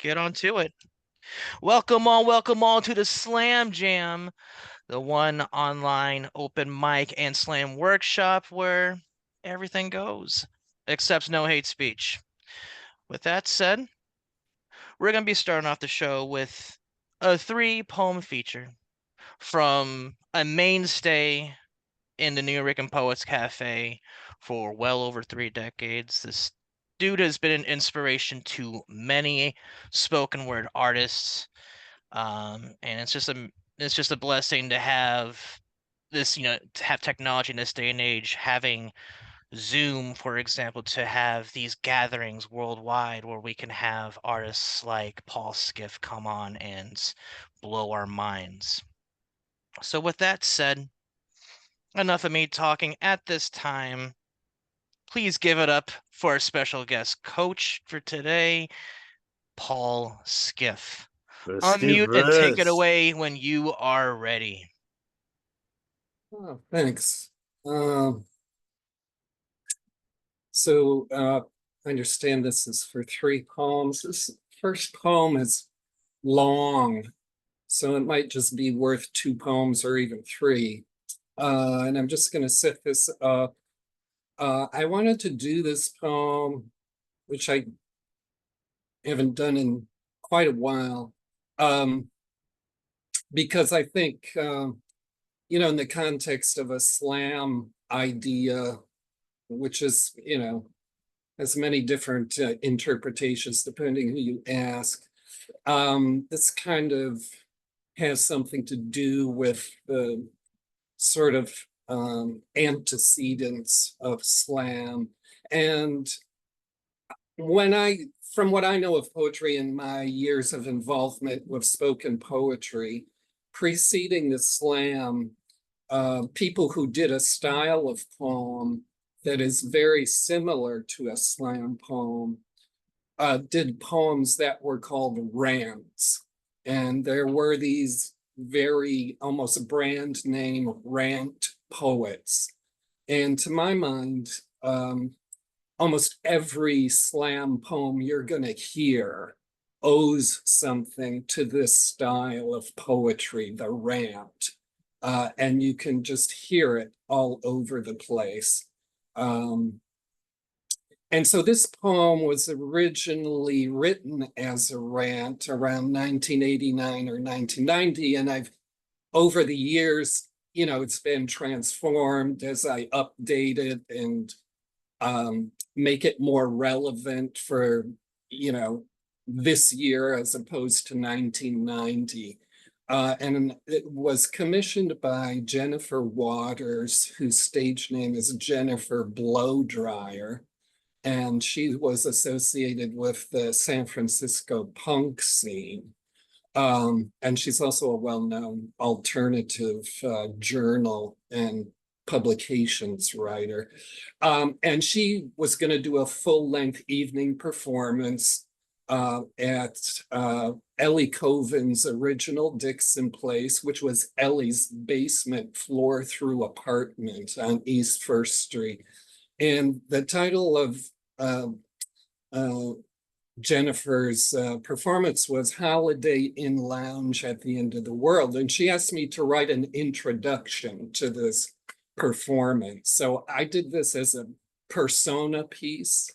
get on to it. Welcome all to the Slam Jam, the one online open mic and slam workshop where everything goes, except no hate speech. With that said, we're going to be starting off the show with a three-poem feature from a mainstay in the New York Poets Cafe for well over 3 decades. This dude has been an inspiration to many spoken word artists. And it's just a blessing to have this, to have technology in this day and age, having Zoom, for example, to have these gatherings worldwide where we can have artists like Paul Skiff come on and blow our minds. So with that said, enough of me talking at this time. Please give it up for our special guest coach for today, Paul Skiff. Steve Unmute and take it Rist. away when you are ready. Oh, thanks. Um, so I understand this is for three poems. This first poem is long, so it might just be worth two poems or even three. And I'm just going to set this up. I wanted to do this poem, which I haven't done in quite a while, because I think, in the context of a slam idea, which is, has many different interpretations depending who you ask. This kind of has something to do with the sort of antecedents of slam. And from what I know of poetry and my years of involvement with spoken poetry, preceding the slam, people who did a style of poem that is very similar to a slam poem did poems that were called rants. And there were these very almost brand name rant poets. And to my mind, almost every slam poem you're going to hear owes something to this style of poetry, the rant. And you can just hear it all over the place. And so this poem was originally written as a rant around 1989 or 1990. And over the years, it's been transformed as I update it and make it more relevant for, this year as opposed to 1990. And it was commissioned by Jennifer Waters, whose stage name is Jennifer Blowdryer. And she was associated with the San Francisco punk scene. And she's also a well-known alternative journal and publications writer. And she was going to do a full-length evening performance at Ellie Coven's original Dixon Place, which was Ellie's basement floor-through apartment on East First Street. And the title of Jennifer's performance was Holiday Inn Lounge at the End of the World. And she asked me to write an introduction to this performance. So I did this as a persona piece.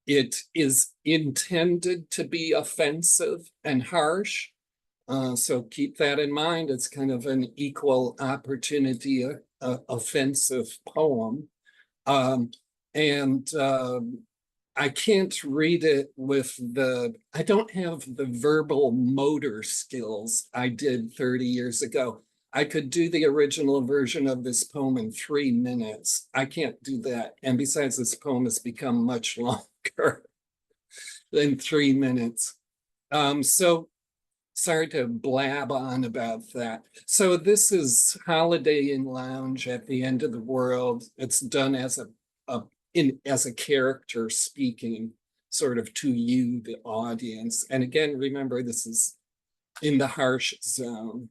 It is intended to be offensive and harsh. So keep that in mind. It's kind of an equal opportunity offensive poem. And I can't read it I don't have the verbal motor skills I did 30 years ago. I could do the original version of this poem in 3 minutes. I can't do that. And besides, this poem has become much longer than 3 minutes. So sorry to blab on about that. So this is Holiday Inn Lounge at the End of the World. It's done as a character speaking sort of to you, the audience. And again, remember, this is in the harsh zone.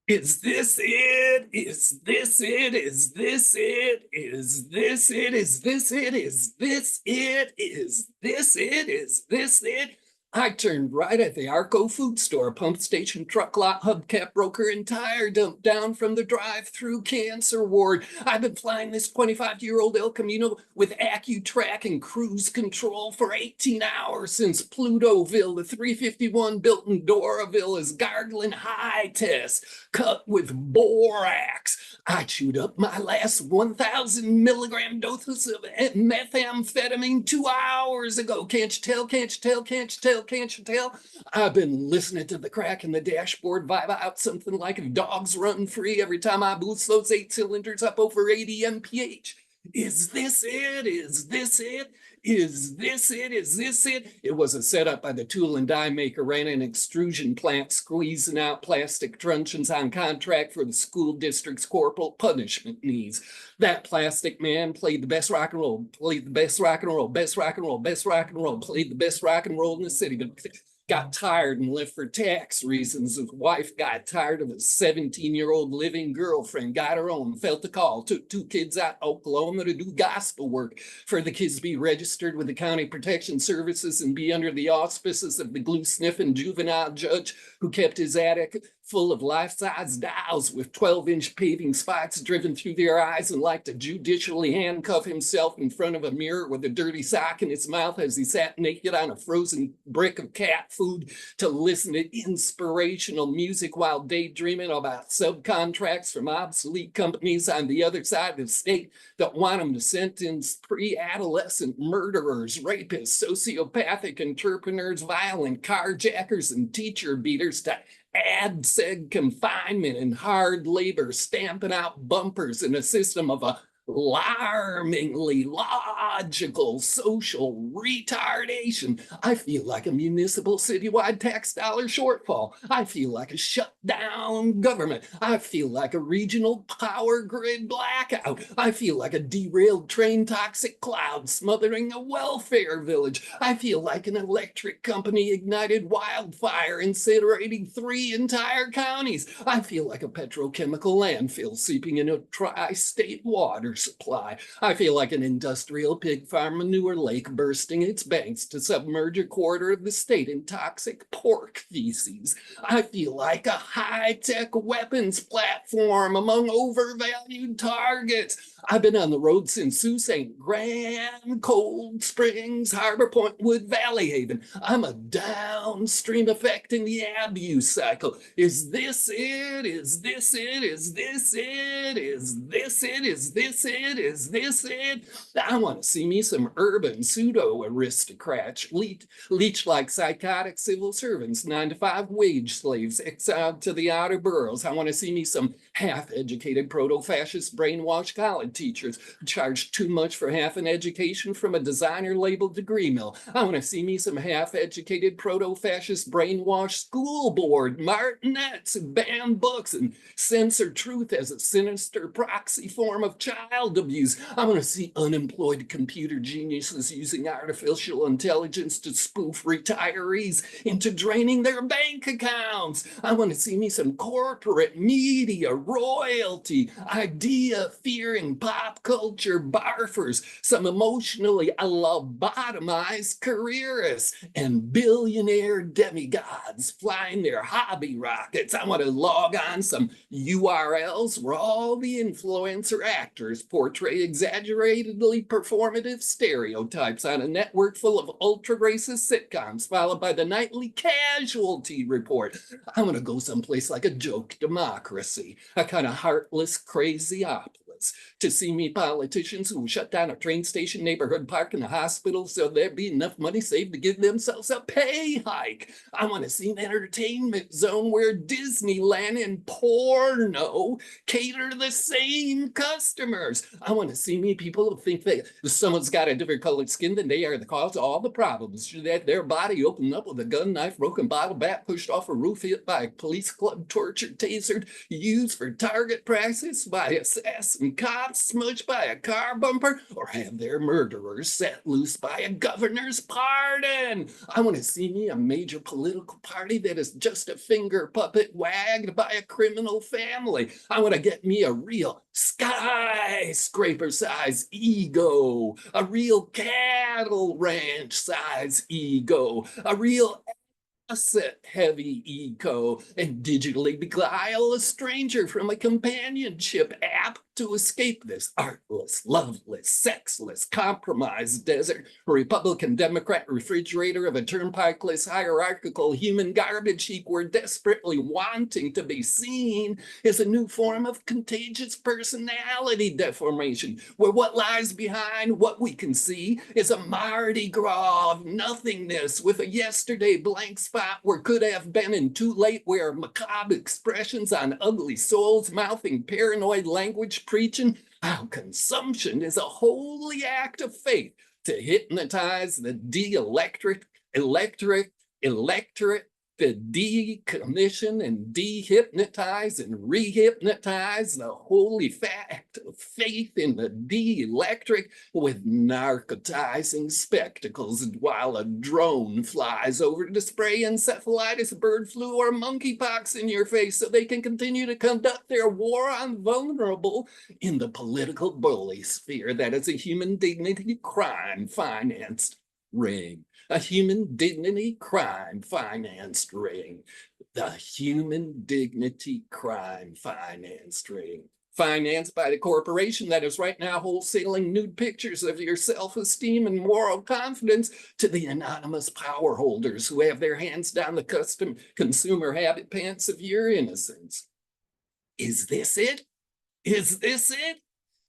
Is this it? Is this it? Is this it? Is this it? Is this it? Is this it? Is this it? Is this it? I turned right at the Arco food store, pump station, truck lot, hubcap broker, and tire dump down from the drive-through cancer ward. I've been flying this 25-year-old El Camino with AccuTrack and cruise control for 18 hours since Plutoville. The 351 built in Doraville is gargling high test, cut with borax. I chewed up my last 1,000 milligram doses of methamphetamine 2 hours ago. Can't you tell? Can't you tell? Can't you tell? Can't you tell? I've been listening to the crack in the dashboard vibe out something like if dogs run free every time I boost those 8 cylinders up over 80 mph. Is this it? Is this it? Is this it? Is this it? It was a setup by the tool and die maker, ran an extrusion plant, squeezing out plastic truncheons on contract for the school district's corporal punishment needs. That plastic man played the best rock and roll, played the best rock and roll, best rock and roll, best rock and roll, played the best rock and roll in the city, but got tired and left for tax reasons. His wife got tired of his 17-year-old living girlfriend, got her own, felt the call, took 2 kids out to Oklahoma to do gospel work for the kids to be registered with the County Protection Services and be under the auspices of the glue-sniffing juvenile judge who kept his attic full of life-size dolls with 12-inch paving spots driven through their eyes and liked to judicially handcuff himself in front of a mirror with a dirty sock in his mouth as he sat naked on a frozen brick of cat food to listen to inspirational music while daydreaming about subcontracts from obsolete companies on the other side of the state that want him to sentence pre-adolescent murderers, rapists, sociopathic entrepreneurs, violent carjackers, and teacher beaters to ad seg confinement and hard labor, stamping out bumpers in a system of alarmingly logical social retardation. I feel like a municipal citywide tax dollar shortfall. I feel like a shut down government. I feel like a regional power grid blackout. I feel like a derailed train toxic cloud smothering a welfare village. I feel like an electric company ignited wildfire incinerating 3 entire counties. I feel like a petrochemical landfill seeping into tri-state water supply. I feel like an industrial pig farm manure lake bursting its banks to submerge a quarter of the state in toxic pork feces. I feel like a high-tech weapons platform among overvalued targets. I've been on the road since Sault Ste. Grand, Cold Springs, Harbor Point, Wood Valley Haven. I'm a downstream effect in the abuse cycle. Is this it? Is this it? Is this it? Is this it? Is this it? Is this it? I want to see me some urban pseudo aristocrats leech like psychotic civil servants, 9-to-5 wage slaves, exiled to the outer boroughs. I want to see me some half-educated proto-fascist brainwashed college teachers who charge too much for half an education from a designer-labeled degree mill. I want to see me some half-educated proto-fascist brainwashed school board martinets who ban books and censor truth as a sinister proxy form of child abuse. I want to see unemployed computer geniuses using artificial intelligence to spoof retirees into draining their bank accounts. I want to see me some corporate media royalty, idea-fearing pop culture barfers, some emotionally lobotomized careerists, and billionaire demigods flying their hobby rockets. I want to log on some URLs where all the influencer actors portray exaggeratedly performative stereotypes on a network full of ultra-racist sitcoms, followed by the nightly casualty report. I want to go someplace like a joke democracy, a kind of heartless crazyopolis, to see me politicians who shut down a train station, neighborhood park, and a hospital so there'd be enough money saved to give themselves a pay hike. I want to see an entertainment zone where Disneyland and porno cater to the same customers. I want to see me people who think that if someone's got a different colored skin, then they are the cause of all the problems. Should that their body opened up with a gun, knife, broken bottle, bat pushed off a roof, hit by a police club, tortured, tasered, used for target practice by assassin some cops smushed by a car bumper, or have their murderers set loose by a governor's pardon. I want to see me a major political party that is just a finger puppet wagged by a criminal family. I want to get me a real skyscraper size ego, a real cattle ranch size ego, a real asset heavy eco, and digitally beguile a stranger from a companionship app to escape this artless, loveless, sexless, compromised desert, a Republican Democrat refrigerator of a turnpikeless, hierarchical human garbage heap we're desperately wanting to be seen is a new form of contagious personality deformation, where what lies behind what we can see is a Mardi Gras of nothingness with a yesterday blank spot where could have been and too late, where macabre expressions on ugly souls mouthing paranoid language preaching how consumption is a holy act of faith to hypnotize the electorate, to decommission and dehypnotize and rehypnotize the holy fact of faith in the de-electric with narcotizing spectacles while a drone flies over to spray encephalitis, bird flu, or monkeypox in your face so they can continue to conduct their war on vulnerable in the political bully sphere that is a human dignity crime financed ring. A human dignity crime financed ring. The human dignity crime financed ring. Financed by the corporation that is right now wholesaling nude pictures of your self-esteem and moral confidence to the anonymous power holders who have their hands down the custom consumer habit pants of your innocence. Is this it? Is this it?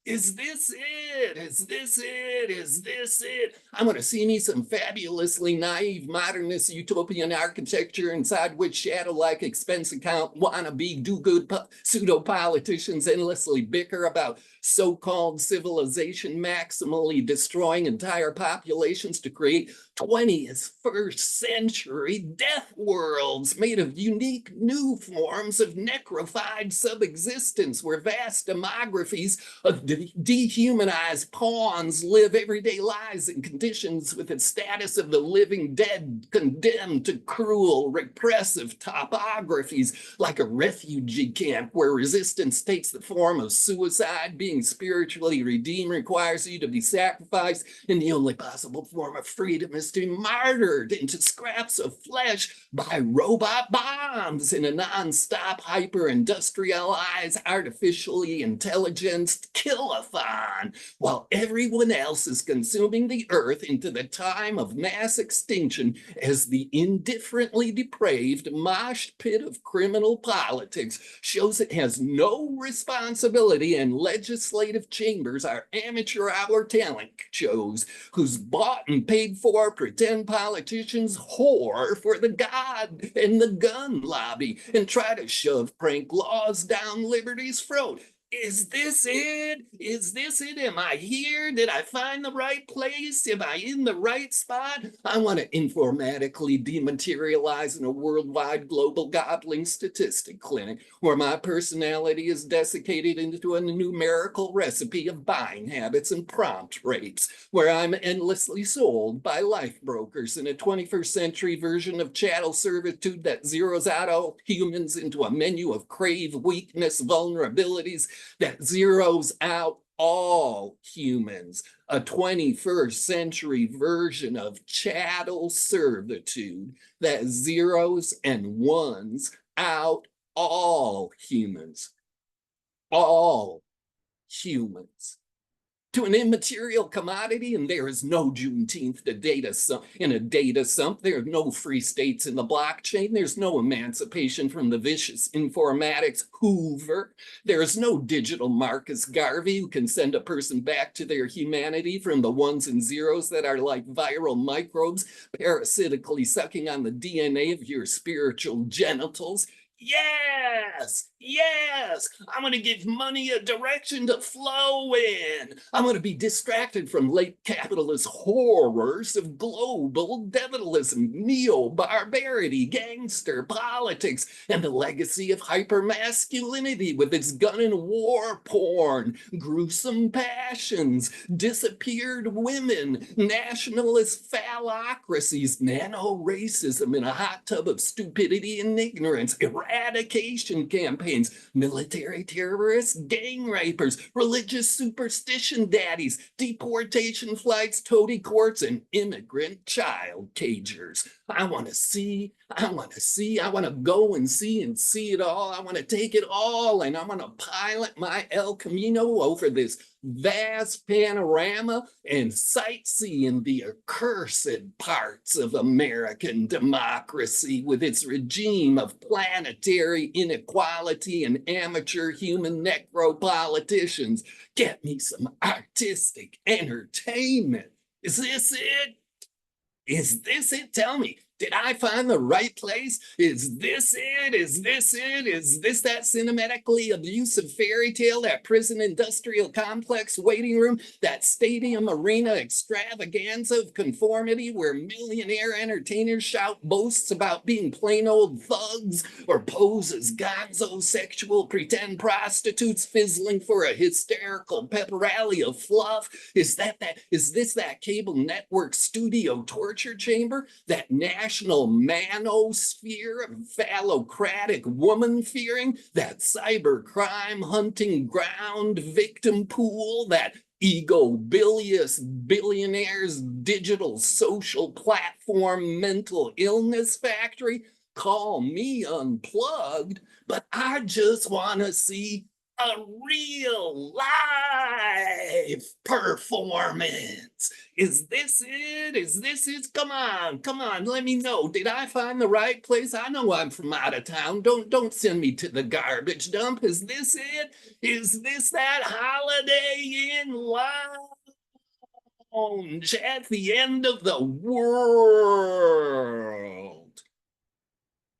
Is this it? Is this it? Is this it? I'm going to see me some fabulously naive modernist utopian architecture inside which shadow-like expense account wannabe do-good pseudo-politicians endlessly bicker about so-called civilization maximally destroying entire populations to create 20th first century death worlds made of unique new forms of necrophied subexistence where vast demographies of dehumanized pawns live everyday lives in conditions with the status of the living dead, condemned to cruel, repressive topographies like a refugee camp where resistance takes the form of suicide. Being spiritually redeemed requires you to be sacrificed, and the only possible form of freedom is to be martyred into scraps of flesh by robot bombs in a non-stop, hyper-industrialized, artificially intelligenced kill-a-thon, while everyone else is consuming the earth into the time of mass extinction as the indifferently depraved mosh pit of criminal politics shows it has no responsibility, and legislative chambers are amateur hour talent shows whose bought and paid for pretend politicians whore for the God and the gun lobby and try to shove prank laws down liberty's throat. Is this it? Is this it? Am I here? Did I find the right place? Am I in the right spot? I want to informatically dematerialize in a worldwide global gobbling statistic clinic where my personality is desiccated into a numerical recipe of buying habits and prompt rates, where I'm endlessly sold by life brokers in a 21st century version of chattel servitude that zeroes out all humans into a menu of crave, weakness, vulnerabilities, that zeroes out all humans, a 21st century version of chattel servitude that zeros and ones out all humans, all humans. To an immaterial commodity, and there is no Juneteenth in a data sump. There are no free states in the blockchain. There's no emancipation from the vicious informatics Hoover. There is no digital Marcus Garvey who can send a person back to their humanity from the ones and zeros that are like viral microbes parasitically sucking on the DNA of your spiritual genitals. Yes, yes. I'm going to give money a direction to flow in. I'm going to be distracted from late capitalist horrors of global devitalism, neo-barbarity, gangster politics, and the legacy of hypermasculinity with its gun and war porn, gruesome passions, disappeared women, nationalist phallocracies, nano-racism in a hot tub of stupidity and ignorance, eradication campaigns, military terrorists, gang rapers, religious superstition daddies, deportation flights, toady courts, and immigrant child cagers. I want to see, I want to see, I want to go and see it all. I want to take it all, and I want to pilot my El Camino over this vast panorama and sightsee in the accursed parts of American democracy with its regime of planetary inequality and amateur human necropoliticians. Get me some artistic entertainment. Is this it? Is this it? Tell me, did I find the right place? Is this it? Is this it? Is this that cinematically abusive fairy tale, that prison industrial complex waiting room, that stadium arena extravaganza of conformity where millionaire entertainers shout boasts about being plain old thugs or pose as gonzo sexual pretend prostitutes fizzling for a hysterical pep rally of fluff? Is this that cable network studio torture chamber, that national manosphere of phallocratic woman fearing, that cyber crime hunting ground victim pool, that ego bilious billionaires digital social platform mental illness factory? Call me unplugged, but I just want to see a real live performance. Is this it? Is this it? Come on, let me know. Did I find the right place? I know I'm from out of town. Don't send me to the garbage dump. Is this it? Is this that Holiday Inn lounge at the end of the world?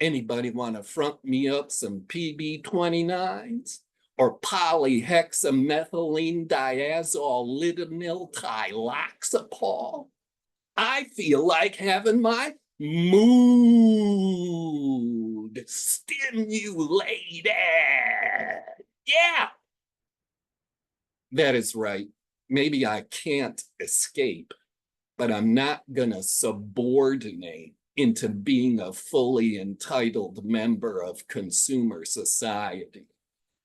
Anybody want to front me up some PB-29s? Or polyhexamethylene diazolidinyl thiloxapol? I feel like having my mood stimulated. Yeah, that is right. Maybe I can't escape, but I'm not going to subordinate into being a fully entitled member of consumer society.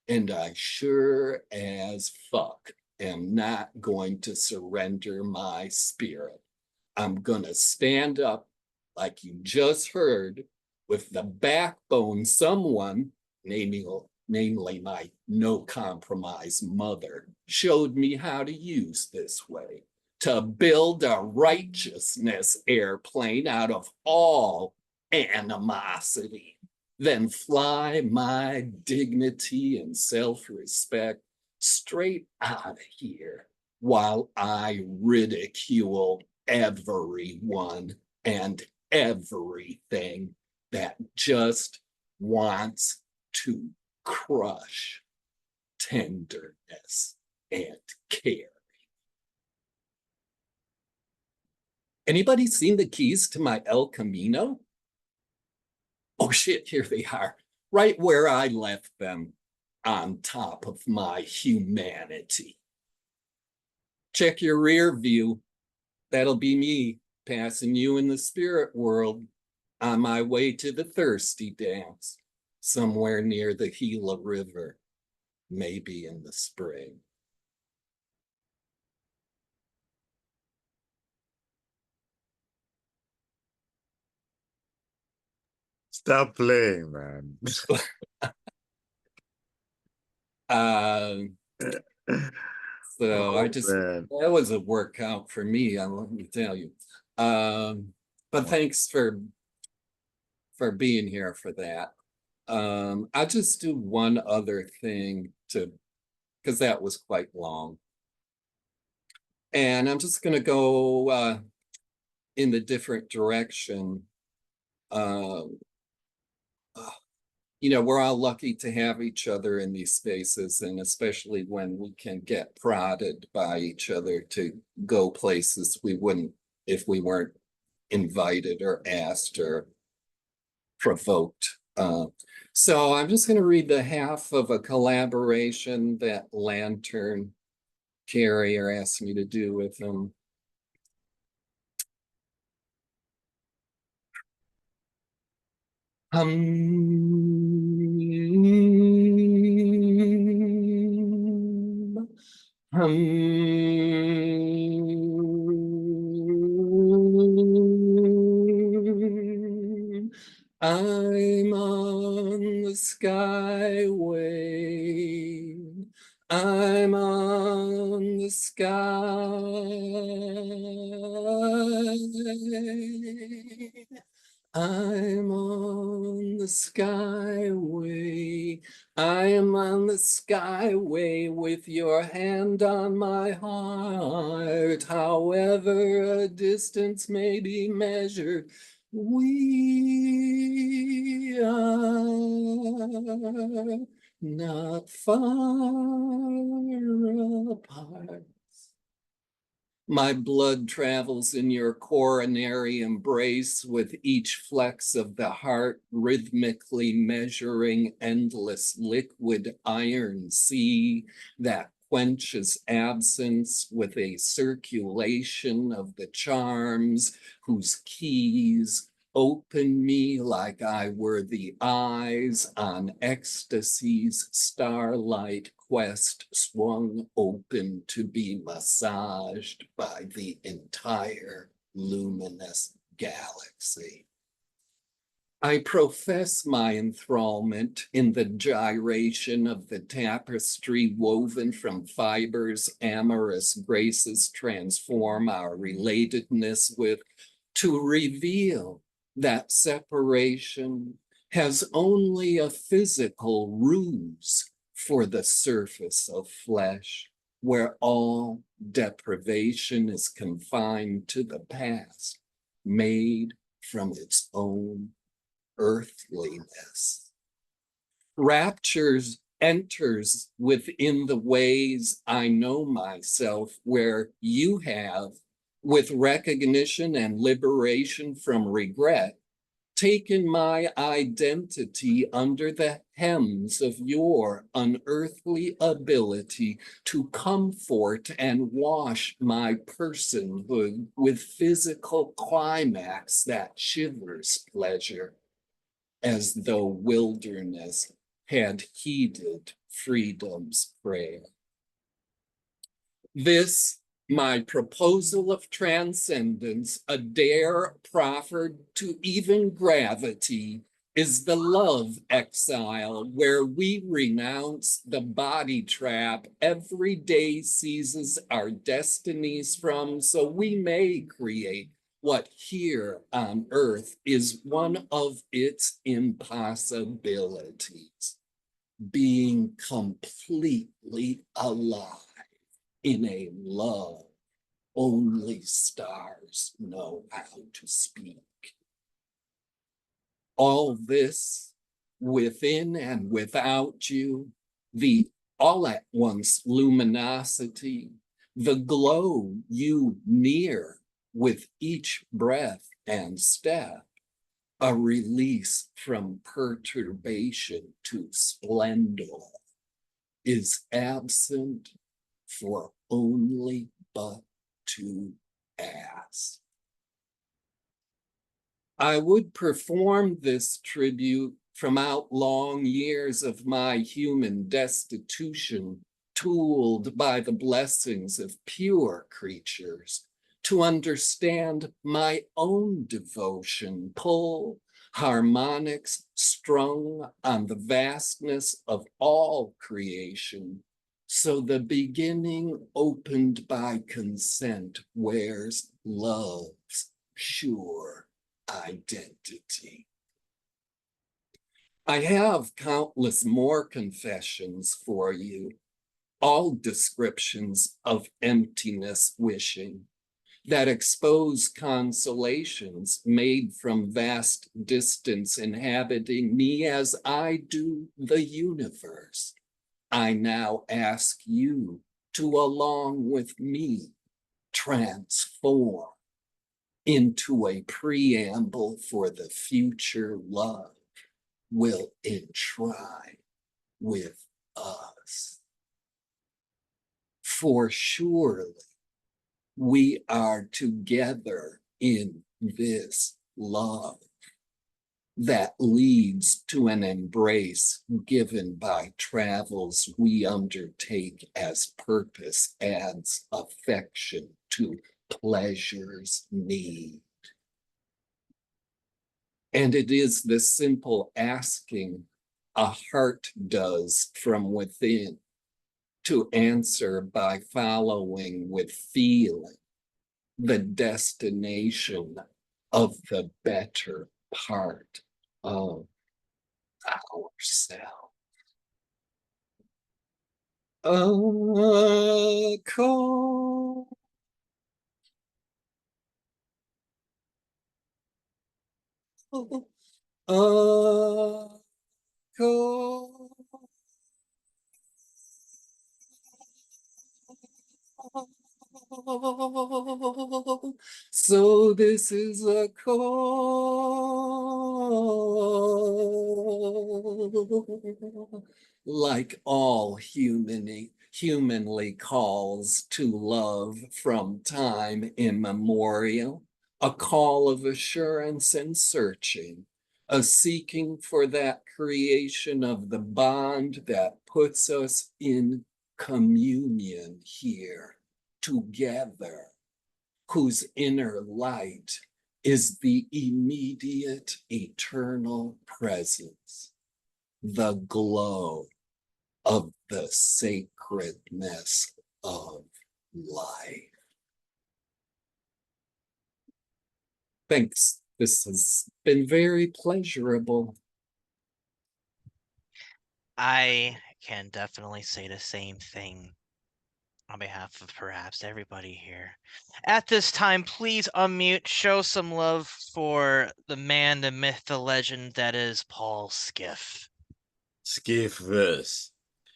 And I sure as fuck am not going to surrender my spirit. I'm going to stand up, like you just heard, with the backbone someone, namely my no compromise mother, showed me how to use this way, to build a righteousness airplane out of all animosity, then fly my dignity and self-respect straight out of here while I ridicule everyone and everything that just wants to crush tenderness and care. Anybody seen the keys to my El Camino? Oh shit, here they are, right where I left them, on top of my humanity. Check your rear view. That'll be me passing you in the spirit world on my way to the thirsty dance, somewhere near the Gila River, maybe in the spring. Stop playing, man. Uh, so I Oh just, man. that was a workout for me, let me tell you. But thanks for being here for that. I'll just do one other thing to, because that was quite long. And I'm just going to go in the different direction. Uh, we're all lucky to have each other in these spaces, and especially when we can get prodded by each other to go places we wouldn't if we weren't invited or asked or provoked. So I'm just going to read the half of a collaboration that Lantern Carrier asked me to do with him. I'm on the skyway. I'm on the sky. I'm on the skyway. I am on the skyway with your hand on my heart. However, a distance may be measured, we are not far apart. My blood travels in your coronary embrace with each flex of the heart, rhythmically measuring endless liquid iron sea that quenches absence with a circulation of the charms whose keys open me like I were the eyes on ecstasy's starlight quest swung open to be massaged by the entire luminous galaxy. I profess my enthrallment in the gyration of the tapestry woven from fibers amorous graces transform our relatedness with, to reveal that separation has only a physical ruse for the surface of flesh, where all deprivation is confined to the past, made from its own earthliness. Raptures enters within the ways I know myself, where you have, with recognition and liberation from regret, taken my identity under the hems of your unearthly ability to comfort and wash my personhood with physical climax that shivers pleasure, as though wilderness had heeded freedom's prayer. This, my proposal of transcendence, a dare proffered to even gravity, is the love exile where we renounce the body trap every day seizes our destinies from, so we may create what here on earth is one of its impossibilities, being completely alive in a love only stars know how to speak. All this within and without you, the all at once luminosity, the glow you near with each breath and step, a release from perturbation to splendor, is absent for only but to ask. I would perform this tribute from out long years of my human destitution, tooled by the blessings of pure creatures, to understand my own devotion, pull, harmonics strung on the vastness of all creation. So the beginning opened by consent wears love's sure identity. I have countless more confessions for you, all descriptions of emptiness wishing, that expose consolations made from vast distance inhabiting me as I do the universe. I now ask you to, along with me, transform into a preamble for the future love will enshrine with us. For surely we are together in this love that leads to an embrace given by travels we undertake as purpose adds affection to pleasure's need. And it is the simple asking a heart does from within to answer by following with feeling the destination of the better part of ourselves. A call. A call. So this is a call, like all humanly calls to love from time immemorial, a call of assurance and searching, a seeking for that creation of the bond that puts us in communion here together, whose inner light is the immediate eternal presence, the glow of the sacredness of life. Thanks. This has been very pleasurable. I can definitely say the same thing on behalf of perhaps everybody here. At this time, please unmute, show some love for the man, the myth, the legend that is Paul Skiff. Skiff verse.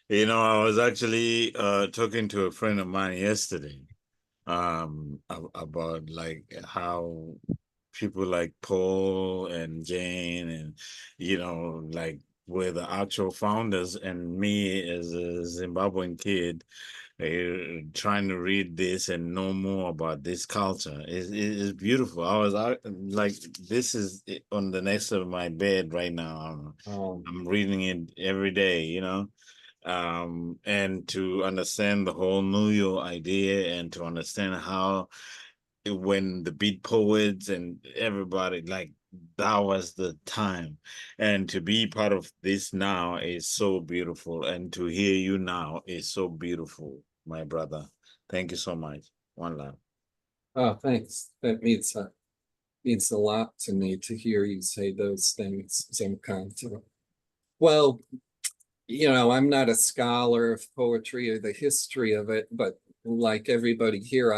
You know, I was actually talking to a friend of mine yesterday about like how people like Paul and Jane and like were the actual founders, and me as a Zimbabwean kid trying to read this and know more about this culture is beautiful. I was like, this is on the next of my bed right now. I'm reading it every day, and to understand the whole New York idea and to understand how when the beat poets and everybody like that was the time, and to be part of this now is so beautiful, and to hear you now is so beautiful, my brother. Thank you so much. One love. Oh, thanks. That means a lot to me to hear you say those things, Zimkanto. Well, I'm not a scholar of poetry or the history of it, but like everybody here,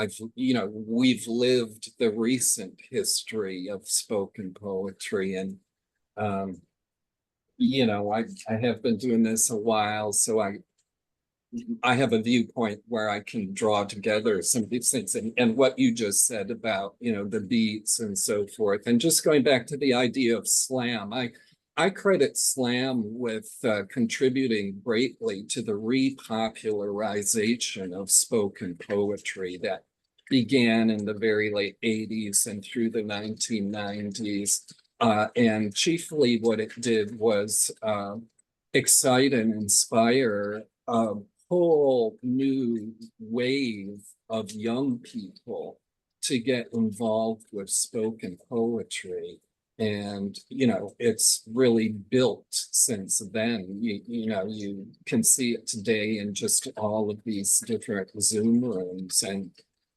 we've lived the recent history of spoken poetry. And, I have been doing this a while, so I have a viewpoint where I can draw together some of these things and what you just said about, the beats and so forth. And just going back to the idea of slam, I credit slam with contributing greatly to the repopularization of spoken poetry that began in the very late 80s and through the 1990s. And chiefly what it did was excite and inspire whole new wave of young people to get involved with spoken poetry. And, it's really built since then. You can see it today in just all of these different Zoom rooms and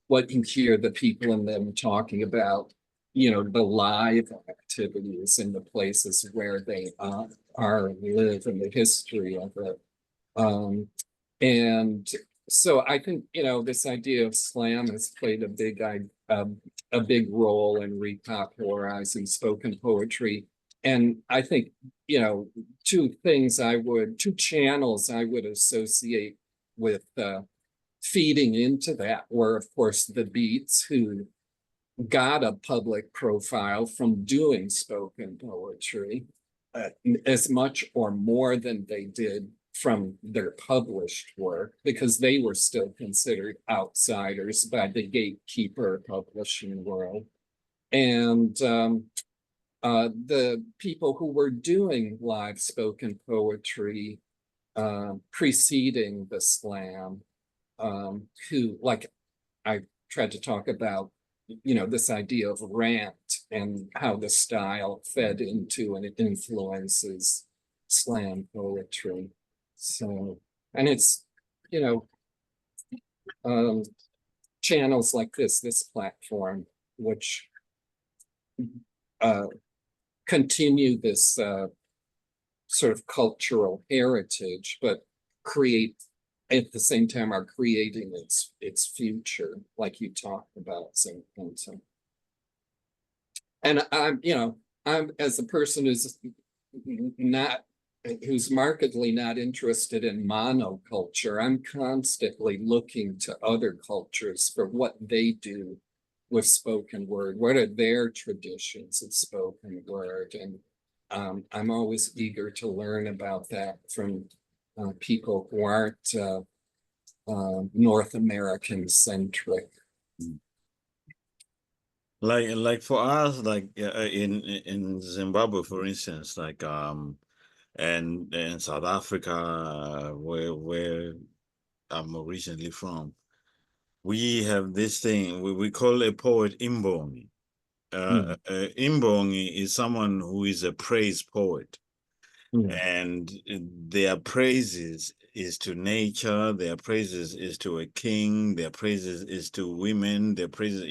what you hear the people in them talking about, the live activities in the places where they are live and the history of it. And So I think, this idea of slam has played a big role in repopularizing spoken poetry. And I think, two channels I would associate with feeding into that were, of course, the Beats, who got a public profile from doing spoken poetry, as much or more than they did from their published work, because they were still considered outsiders by the gatekeeper publishing world. And the people who were doing live spoken poetry preceding the slam, who, like I tried to talk about, this idea of rant and how the style fed into and it influences slam poetry. So, and it's, you know, um, channels like this platform, which uh, continue this sort of cultural heritage, but create at the same time are creating its future, like you talked about. And I'm, as a person not who's markedly not interested in monoculture, I'm constantly looking to other cultures for what they do with spoken word. What are their traditions of spoken word? And I'm always eager to learn about that from people who aren't North American centric. Like for us, like in Zimbabwe, for instance, like and in South Africa, where I'm originally from, we have this thing we call a poet imbongi. Mm, Imbongi is someone who is a praise poet, mm, and their praises is to nature, their praises is to a king, their praises is to women, their praises,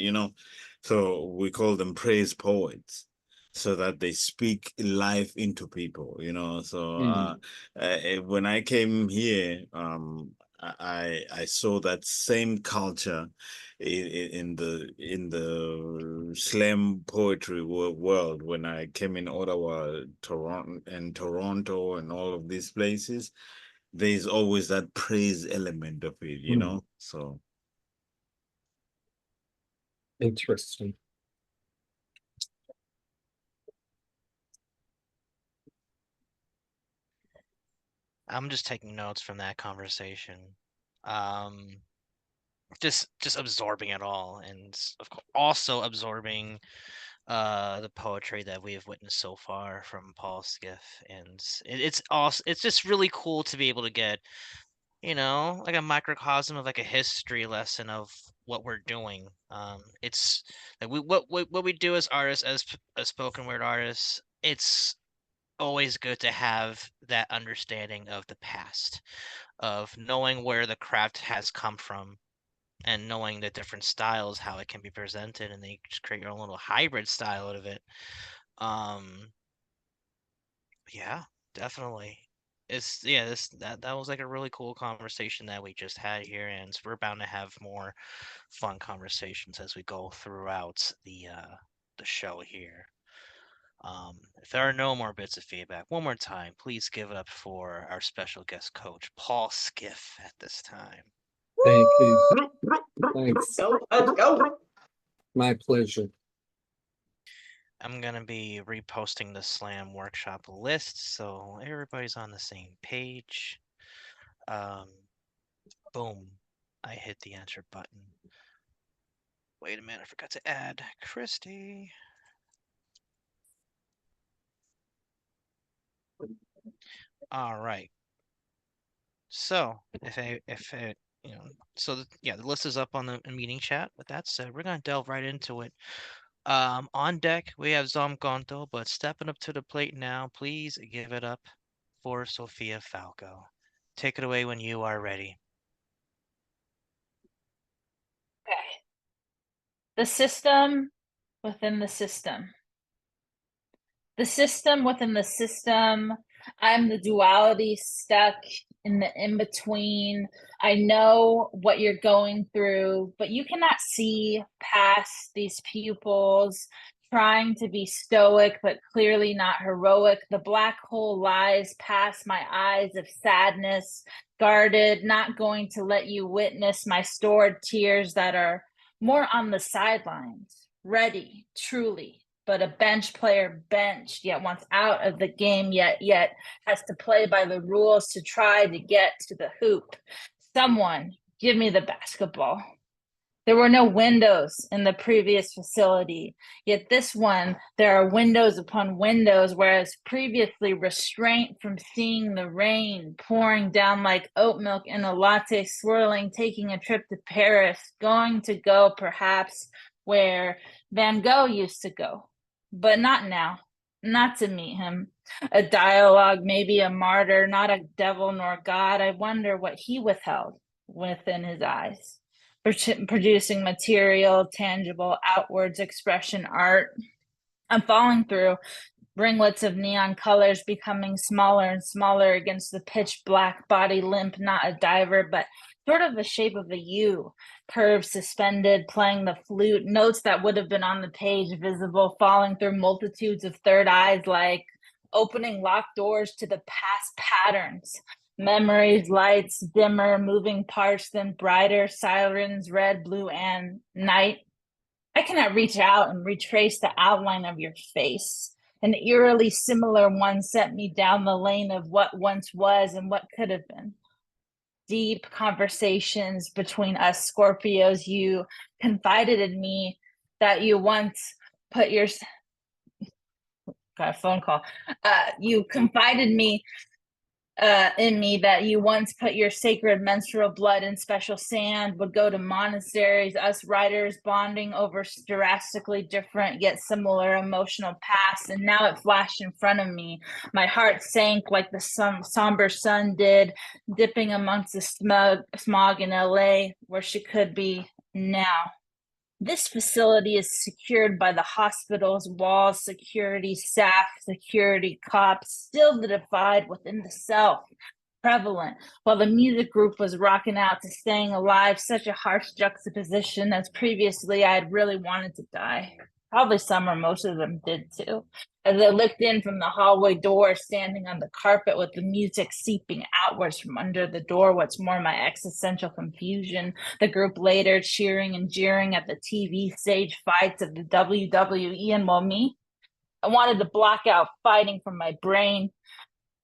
so we call them praise poets, so that they speak life into people, so mm, when I came here, I saw that same culture in the slam poetry world when I came in Ottawa, Toronto, and all of these places. There's always that praise element of it, mm. So Interesting. I'm just taking notes from that conversation. Um, just absorbing it all, and of course also absorbing the poetry that we have witnessed so far from Paul Skiff, and it's just really cool to be able to get, like a microcosm of like a history lesson of what we're doing. It's like what we do as artists, as spoken word artists. It's always good to have that understanding of the past, of knowing where the craft has come from, and knowing the different styles, how it can be presented, and then you just create your own little hybrid style out of it. Um, yeah, definitely. That was like a really cool conversation that we just had here, and we're bound to have more fun conversations as we go throughout the show here. If there are no more bits of feedback, one more time, please give it up for our special guest coach, Paul Skiff, at this time. Thank you. Woo! Thanks. Let's go. My pleasure. I'm gonna be reposting the Slam Workshop list so everybody's on the same page. Um, boom. I hit the enter button. Wait a minute, I forgot to add Christy. All right. So if I, the list is up on the meeting chat. With that said, we're gonna delve right into it. On deck we have Zomgonto, but stepping up to the plate now, please give it up for Sophia Falco. Take it away when you are ready. Okay. The system within the system. The system within the system. I'm the duality stuck in the in between. I know what you're going through, but you cannot see past these pupils, trying to be stoic, but clearly not heroic. The black hole lies past my eyes of sadness, guarded, not going to let you witness my stored tears that are more on the sidelines, ready, truly, but a bench player benched, yet wants out of the game, yet has to play by the rules to try to get to the hoop. Someone give me the basketball. There were no windows in the previous facility, yet this one, there are windows upon windows, whereas previously restraint from seeing the rain pouring down like oat milk in a latte swirling, taking a trip to Paris, going to go perhaps where Van Gogh used to go, but not now, not to meet him. A dialogue, maybe a martyr, not a devil nor God. I wonder what he withheld within his eyes, producing material, tangible, outwards expression art. I'm falling through ringlets of neon colors, becoming smaller and smaller against the pitch black body, limp, not a diver, but sort of the shape of a U, curves suspended, playing the flute, notes that would have been on the page visible, falling through multitudes of third eyes, like opening locked doors to the past patterns. Memories, lights, dimmer, moving parts, then brighter, sirens, red, blue, and night. I cannot reach out and retrace the outline of your face. An eerily similar one sent me down the lane of what once was and what could have been. Deep conversations between us Scorpios. You confided in me that you once put your got a phone call. You confided in me that you once put your sacred menstrual blood in special sand, would go to monasteries, us writers bonding over drastically different yet similar emotional pasts, and now it flashed in front of me. My heart sank like the somber sun did, dipping amongst the smog in LA, where she could be now. This facility is secured by the hospital's walls, security staff, security cops, still the divide within the self, prevalent. While the music group was rocking out to staying alive, such a harsh juxtaposition as previously I had really wanted to die. Probably some or most of them did too. As I looked in from the hallway door, standing on the carpet with the music seeping outwards from under the door, what's more, my existential confusion, the group later cheering and jeering at the TV stage fights of the WWE, and well, me, I wanted to block out fighting from my brain,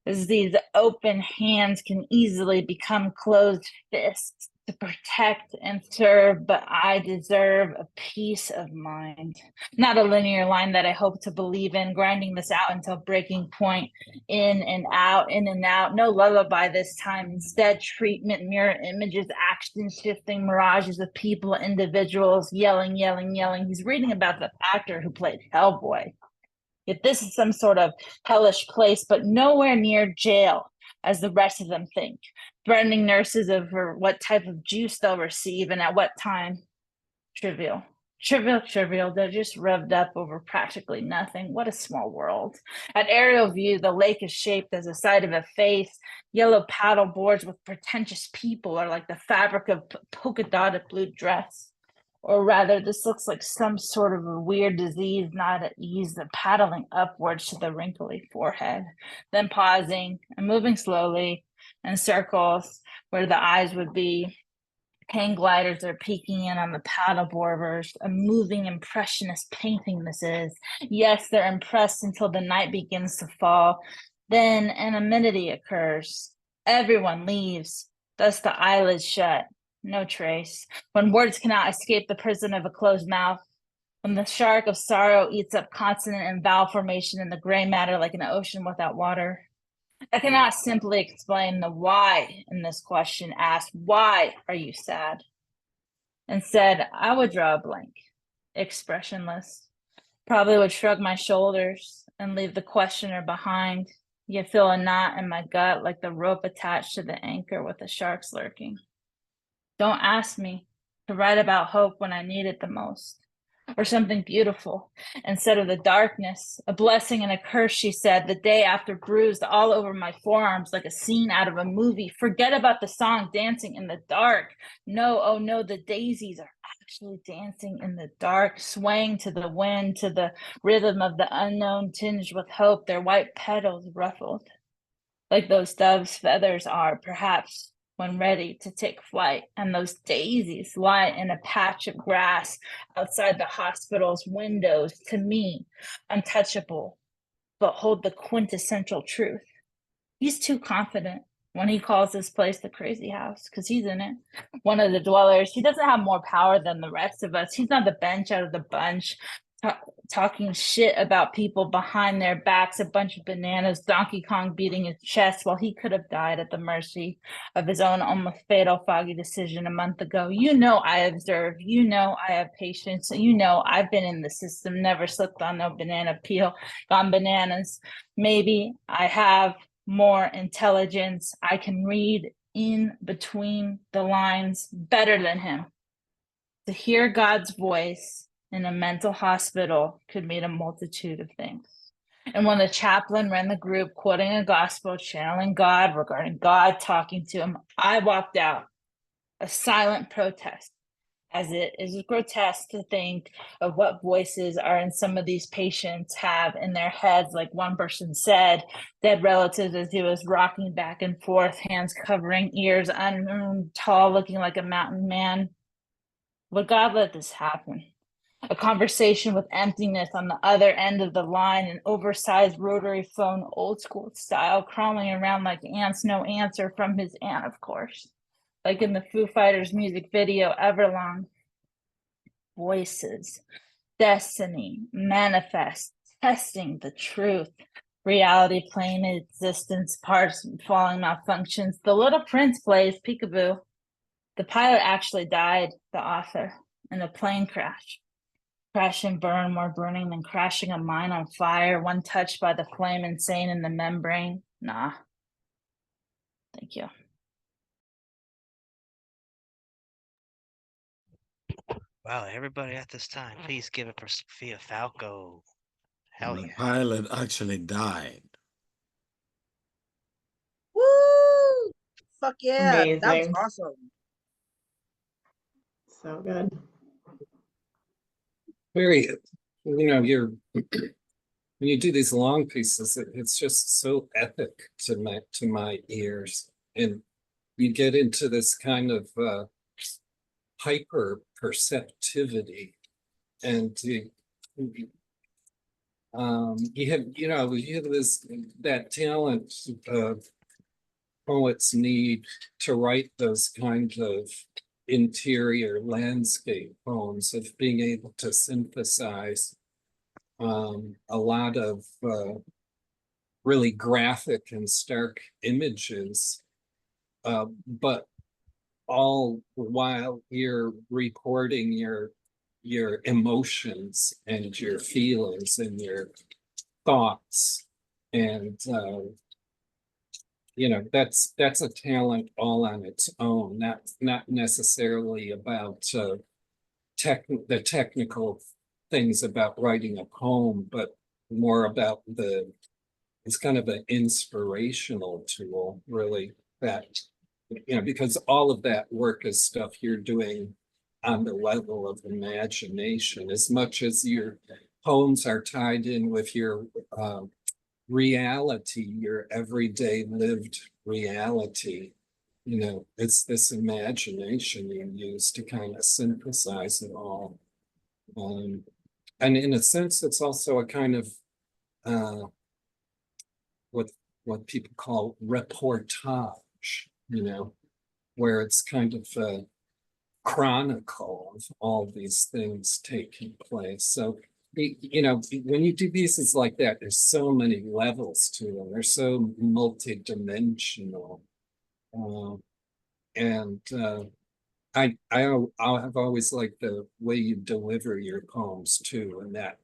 as these open hands can easily become closed fists to protect and serve, but I deserve a peace of mind. Not a linear line that I hope to believe in, grinding this out until breaking point, in and out, in and out. No lullaby this time. Instead, treatment, mirror images, action shifting mirages of people, individuals, yelling, yelling, yelling. He's reading about the actor who played Hellboy. Yet this is some sort of hellish place, but nowhere near jail, as the rest of them think, threatening nurses over what type of juice they'll receive and at what time. Trivial. Trivial. They're just revved up over practically nothing. What a small world. At aerial view, the lake is shaped as the side of a face. Yellow paddle boards with pretentious people are like the fabric of polka dotted blue dress. Or rather, this looks like some sort of a weird disease, not at ease, the paddling upwards to the wrinkly forehead, then pausing and moving slowly in circles where the eyes would be. Hang gliders are peeking in on the paddle boarders. A moving impressionist painting this is. Yes, they're impressed until the night begins to fall. Then an amenity occurs. Everyone leaves, thus the eyelids shut. No trace. When words cannot escape the prison of a closed mouth, when the shark of sorrow eats up consonant and vowel formation in the gray matter like an ocean without water. I cannot simply explain the why in this question asked, why are you sad? Instead, I would draw a blank, expressionless. Probably would shrug my shoulders and leave the questioner behind, yet feel a knot in my gut like the rope attached to the anchor with the sharks lurking. Don't ask me to write about hope when I need it the most. or something beautiful instead of the darkness. A blessing and a curse, she said, the day after, bruised all over my forearms like a scene out of a movie. Forget about the song Dancing in the Dark. No, oh no, the daisies are actually dancing in the dark, swaying to the wind, to the rhythm of the unknown, tinged with hope, their white petals ruffled, like those doves' feathers are, perhaps, when ready to take flight. And those daisies lie in a patch of grass outside the hospital's windows, to me, untouchable, but hold the quintessential truth. He's too confident when he calls this place the crazy house, because he's in it. One of the dwellers. He doesn't have more power than the rest of us. He's not the bench out of the bunch, talking shit about people behind their backs, a bunch of bananas, Donkey Kong beating his chest while he could have died at the mercy of his own almost fatal foggy decision a month ago. You know I observe. You know I have patience. You know I've been in the system, never slipped on no banana peel, gone bananas. Maybe I have more intelligence. I can read in between the lines better than him. To hear God's voice in a mental hospital could mean a multitude of things. And when the chaplain ran the group, quoting a gospel, channeling God, regarding God, talking to him, I walked out, a silent protest, as it is grotesque to think of what voices are in some of these patients have in their heads. Like one person said, dead relatives as he was rocking back and forth, hands covering ears, tall, looking like a mountain man. Would God let this happen? A conversation with emptiness on the other end of the line, an oversized rotary phone, old school style, crawling around like ants, no answer from his aunt, of course. Like in the Foo Fighters music video, Everlong. Voices, destiny, manifest, testing the truth, reality playing existence, parts falling malfunctions. The Little Prince plays peekaboo. The pilot actually died, the author, in a plane crash. Crash and burn, more burning than crashing a mine on fire, one touched by the flame insane in the membrane. Nah. Thank you. Wow, everybody at this time, please give it for Sophia Falco. Hell The yeah. pilot actually died. Woo! Fuck yeah, that was Amazing. awesome. So good. Very, you're when you do these long pieces, it's just so epic to my ears, and you get into this kind of hyper perceptivity, and you have this that talent poets need to write those kind of interior landscape poems, of being able to synthesize a lot of really graphic and stark images, but all while you're recording your emotions and your feelings and your thoughts. And that's a talent all on its own, not necessarily about the technical things about writing a poem, but more about it's kind of an inspirational tool, really, that because all of that work is stuff you're doing on the level of imagination, as much as your poems are tied in with your reality, your everyday lived reality. It's this imagination you use to kind of synthesize it all. And in a sense, it's also a kind of what people call reportage, where it's kind of a chronicle of all these things taking place. So, when you do pieces like that, there's so many levels to them. They're so multidimensional. And have always liked the way you deliver your poems too, and that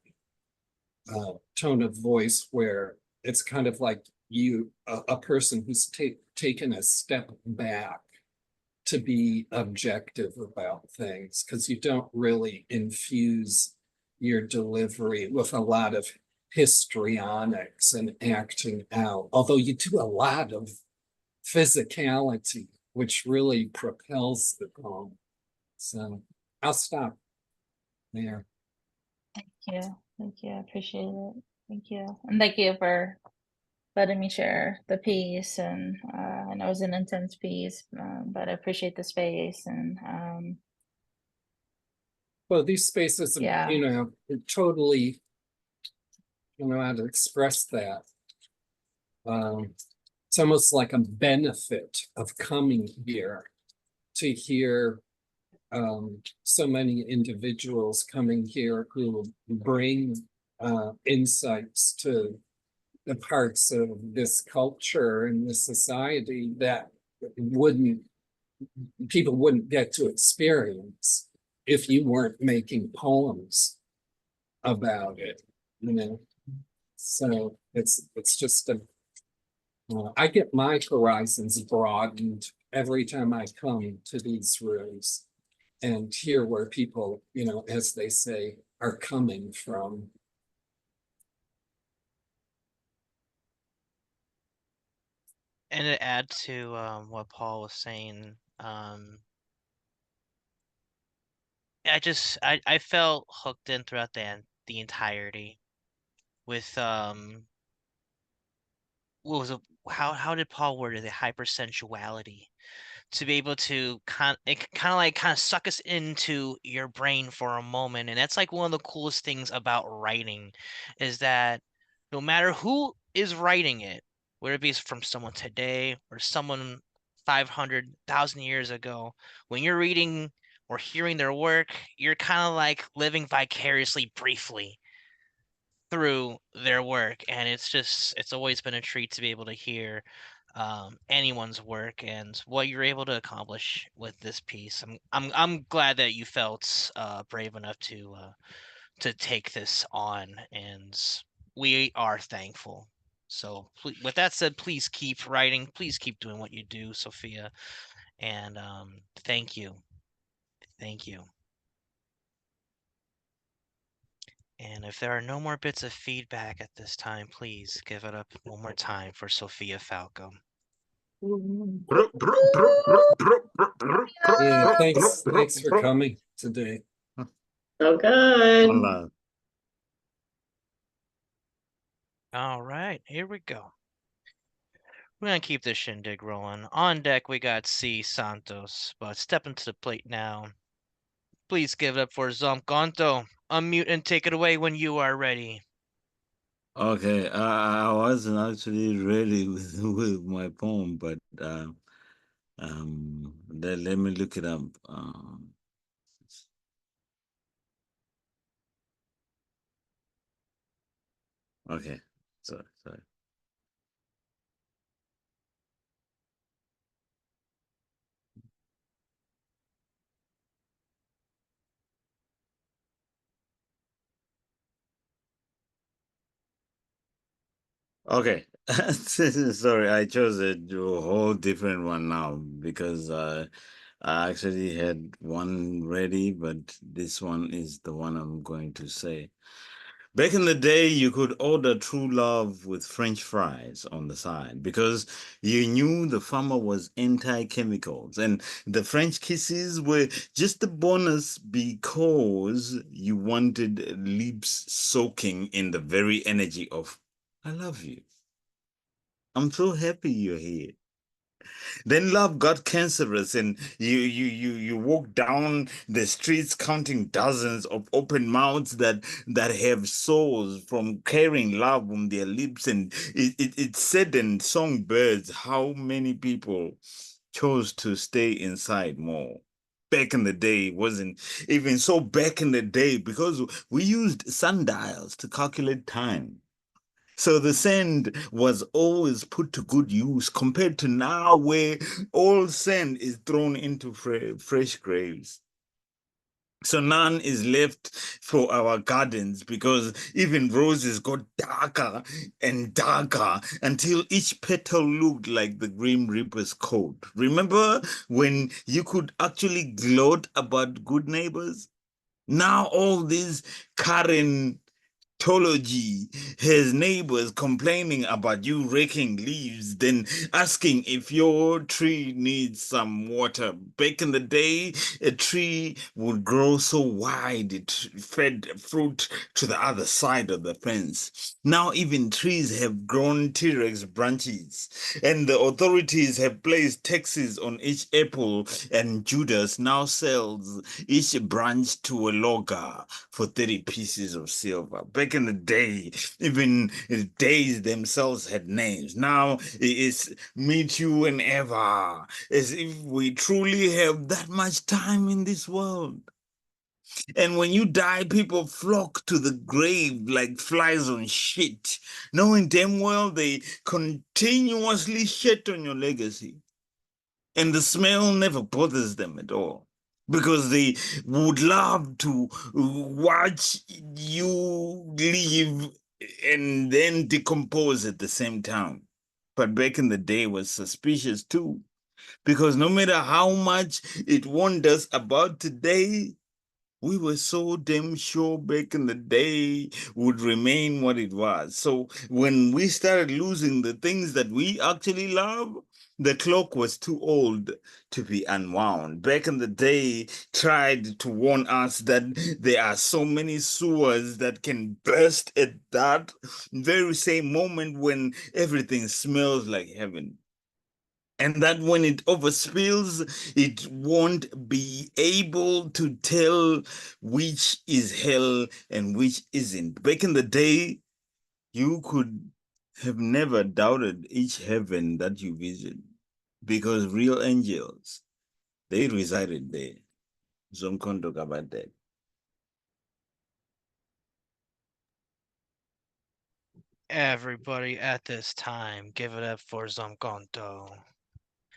tone of voice where it's kind of like a person who's taken a step back to be objective about things, because you don't really infuse your delivery with a lot of histrionics and acting out, although you do a lot of physicality, which really propels the poem. So I'll stop there. Thank you. Thank you. I appreciate it. Thank you. And thank you for letting me share the piece. And I know it was an intense piece, but I appreciate the space. And Well, these spaces, yeah. totally, how to express that. It's almost like a benefit of coming here to hear so many individuals coming here who bring insights to the parts of this culture and this society that people wouldn't get to experience if you weren't making poems about it, So it's just I get my horizons broadened every time I come to these rooms and hear where people, as they say, are coming from. And to add to what Paul was saying, I felt hooked in throughout the entirety with what was it, how did Paul word it? The hypersensuality, to be able to kind of suck us into your brain for a moment. And that's like one of the coolest things about writing, is that no matter who is writing it, whether it be from someone today or someone 500,000 years ago, when you're reading or hearing their work, you're kind of like living vicariously briefly through their work. And it's always been a treat to be able to hear anyone's work and what you're able to accomplish with this piece. I'm glad that you felt brave enough to take this on, and we are thankful. So with that said, please keep writing, please keep doing what you do, Sophia, and thank you. And if there are no more bits of feedback at this time, please give it up one more time for Sophia Falco. Yeah, thanks for coming today. So good. Hola. All right, here we go. We're gonna keep this shindig rolling. On deck, we got C. Santos, but stepping to the plate now. Please give it up for Zomkonto. Unmute and take it away when you are ready. Okay, I wasn't actually ready with my poem, but let me look it up. Okay, sorry. Okay, sorry, I chose a whole different one now because I actually had one ready, but this one is the one I'm going to say. Back in the day, you could order true love with French fries on the side because you knew the farmer was anti-chemicals, and the French kisses were just a bonus because you wanted lips soaking in the very energy of "I love you. I'm so happy you're here." Then love got cancerous, and you walk down the streets counting dozens of open mouths that have sores from carrying love on their lips, and it saddened songbirds how many people chose to stay inside more. Back in the day, it wasn't even so back in the day because we used sundials to calculate time. So the sand was always put to good use compared to now where all sand is thrown into fresh graves. So none is left for our gardens because even roses got darker and darker until each petal looked like the Grim Reaper's coat. Remember when you could actually gloat about good neighbors? Now all this Karen Tology, his neighbors complaining about you raking leaves, then asking if your tree needs some water. Back in the day, a tree would grow so wide it fed fruit to the other side of the fence. Now even trees have grown T-Rex branches, and the authorities have placed taxes on each apple, and Judas now sells each branch to a logger for 30 pieces of silver. Back in the day, even the days themselves had names. Now it's meet you and ever, as if we truly have that much time in this world. And when you die, people flock to the grave like flies on shit, knowing damn well they continuously shit on your legacy. And the smell never bothers them at all because they would love to watch you leave and then decompose at the same time. But back in the day was suspicious too, because no matter how much it warned us about today, we were so damn sure back in the day would remain what it was. So when we started losing the things that we actually love, the clock was too old to be unwound. Back in the day, tried to warn us that there are so many sewers that can burst at that very same moment when everything smells like heaven, and that when it overspills, it won't be able to tell which is hell and which isn't. Back in the day, you could have never doubted each heaven that you visit because real angels, they resided there. Zonkondo about that. Everybody at this time, give it up for Zonkonto.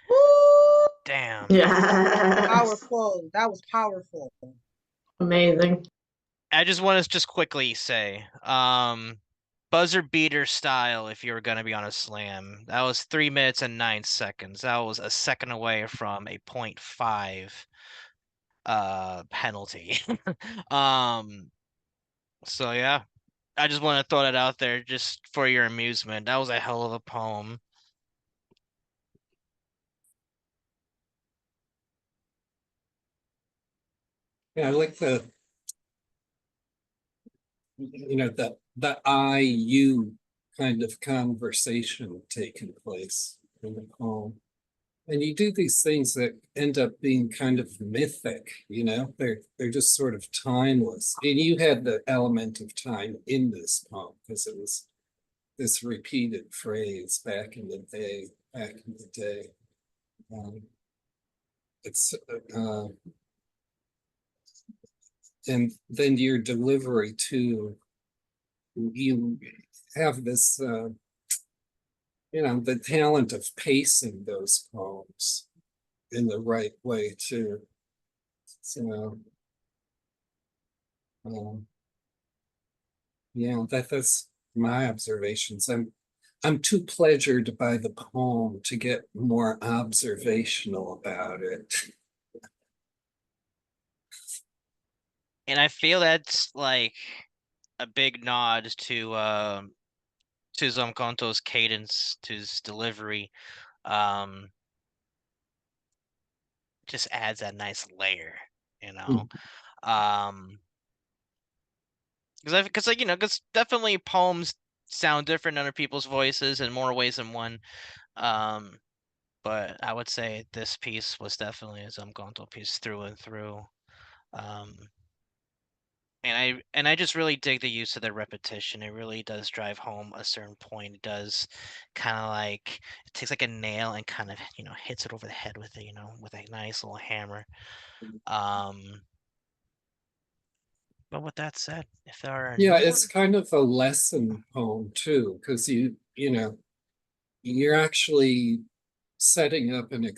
Woo! Damn. Yes. Powerful. That was powerful. Amazing. I just want to just quickly say, buzzer beater style if you were gonna be on a slam. That was 3 minutes and 9 seconds. That was a second away from a 0.5 penalty. um so yeah. I just want to throw that out there just for your amusement. That was a hell of a poem. Yeah, I like the I you kind of conversation taking place in the poem. And you do these things that end up being kind of mythic, they're just sort of timeless. And you had the element of time in this poem because it was this repeated phrase back in the day, back in the day. Um, it's and then your delivery too. You have this, the talent of pacing those poems in the right way too. So, yeah, that's my observations. I'm too pleasured by the poem to get more observational about it. And I feel that's like a big nod to Zomkonto's cadence, to his delivery. Just adds that nice layer, you know. Because like because definitely poems sound different under people's voices in more ways than one. But I would say this piece was definitely a Zomkonto piece through and through. And I just really dig the use of the repetition. It really does drive home a certain point. It does kind of like it takes like a nail and kind of hits it over the head with it, with a nice little hammer. But with that said, if there are Yeah, no it's kind of a lesson poem too, because you're actually setting up and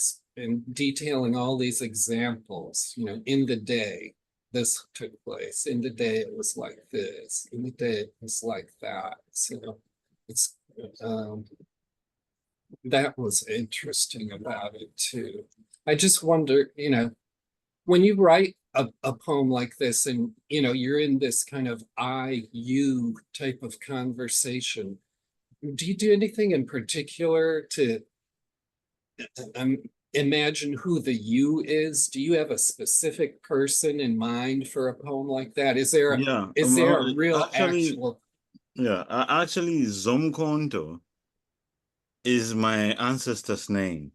detailing all these examples, in the day this took place, in the day it was like this, in the day it was like that. So it's that was interesting about it too. I just wonder, when you write a poem like this and you're in this kind of you type of conversation, do you do anything in particular to um, imagine who the you is? Do you have a specific person in mind for a poem like that? Yeah, Is there a real actually, actual yeah, actually, Zomkonto is my ancestor's name.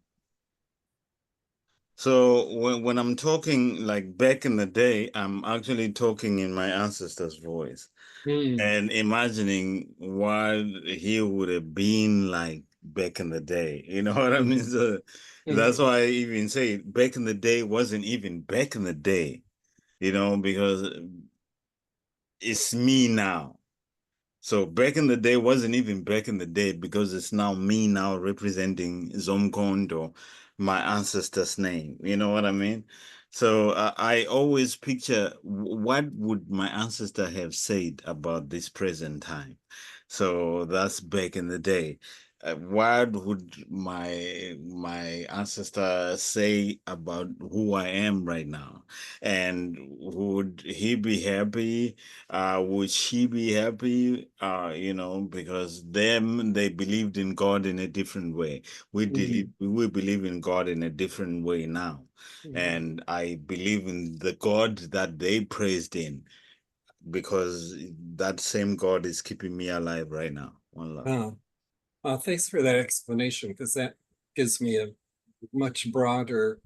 So when I'm talking like back in the day, I'm actually talking in my ancestor's voice and imagining what he would have been like back in the day. You know what I mean? So that's why I even say back in the day wasn't even back in the day, because it's me now. So back in the day wasn't even back in the day because it's now me now representing Zomkondo, my ancestor's name. You know what I mean? So I always picture what would my ancestor have said about this present time. So that's back in the day. What would my ancestor say about who I am right now? And would he be happy? Would she be happy? Because they believed in God in a different way. We believe in God in a different way now. And I believe in the God that they praised in because that same God is keeping me alive right now. One love. Thanks for that explanation, because that gives me a much broader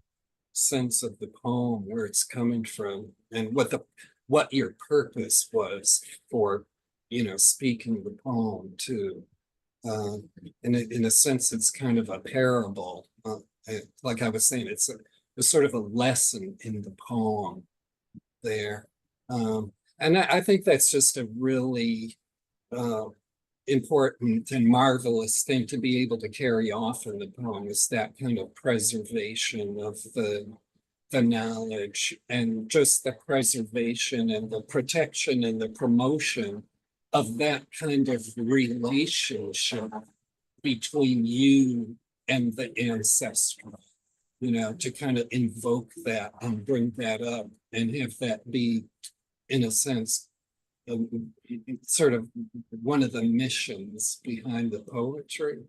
sense of the poem, where it's coming from, and what your purpose was for speaking the poem too. In a sense, it's kind of a parable. Like I was saying, it's sort of a lesson in the poem there. And I think that's just a really uh, important and marvelous thing to be able to carry off in the poem, is that kind of preservation of the knowledge, and just the preservation and the protection and the promotion of that kind of relationship between you and the ancestor, to kind of invoke that and bring that up and have that be, in a sense, sort of one of the missions behind the poetry.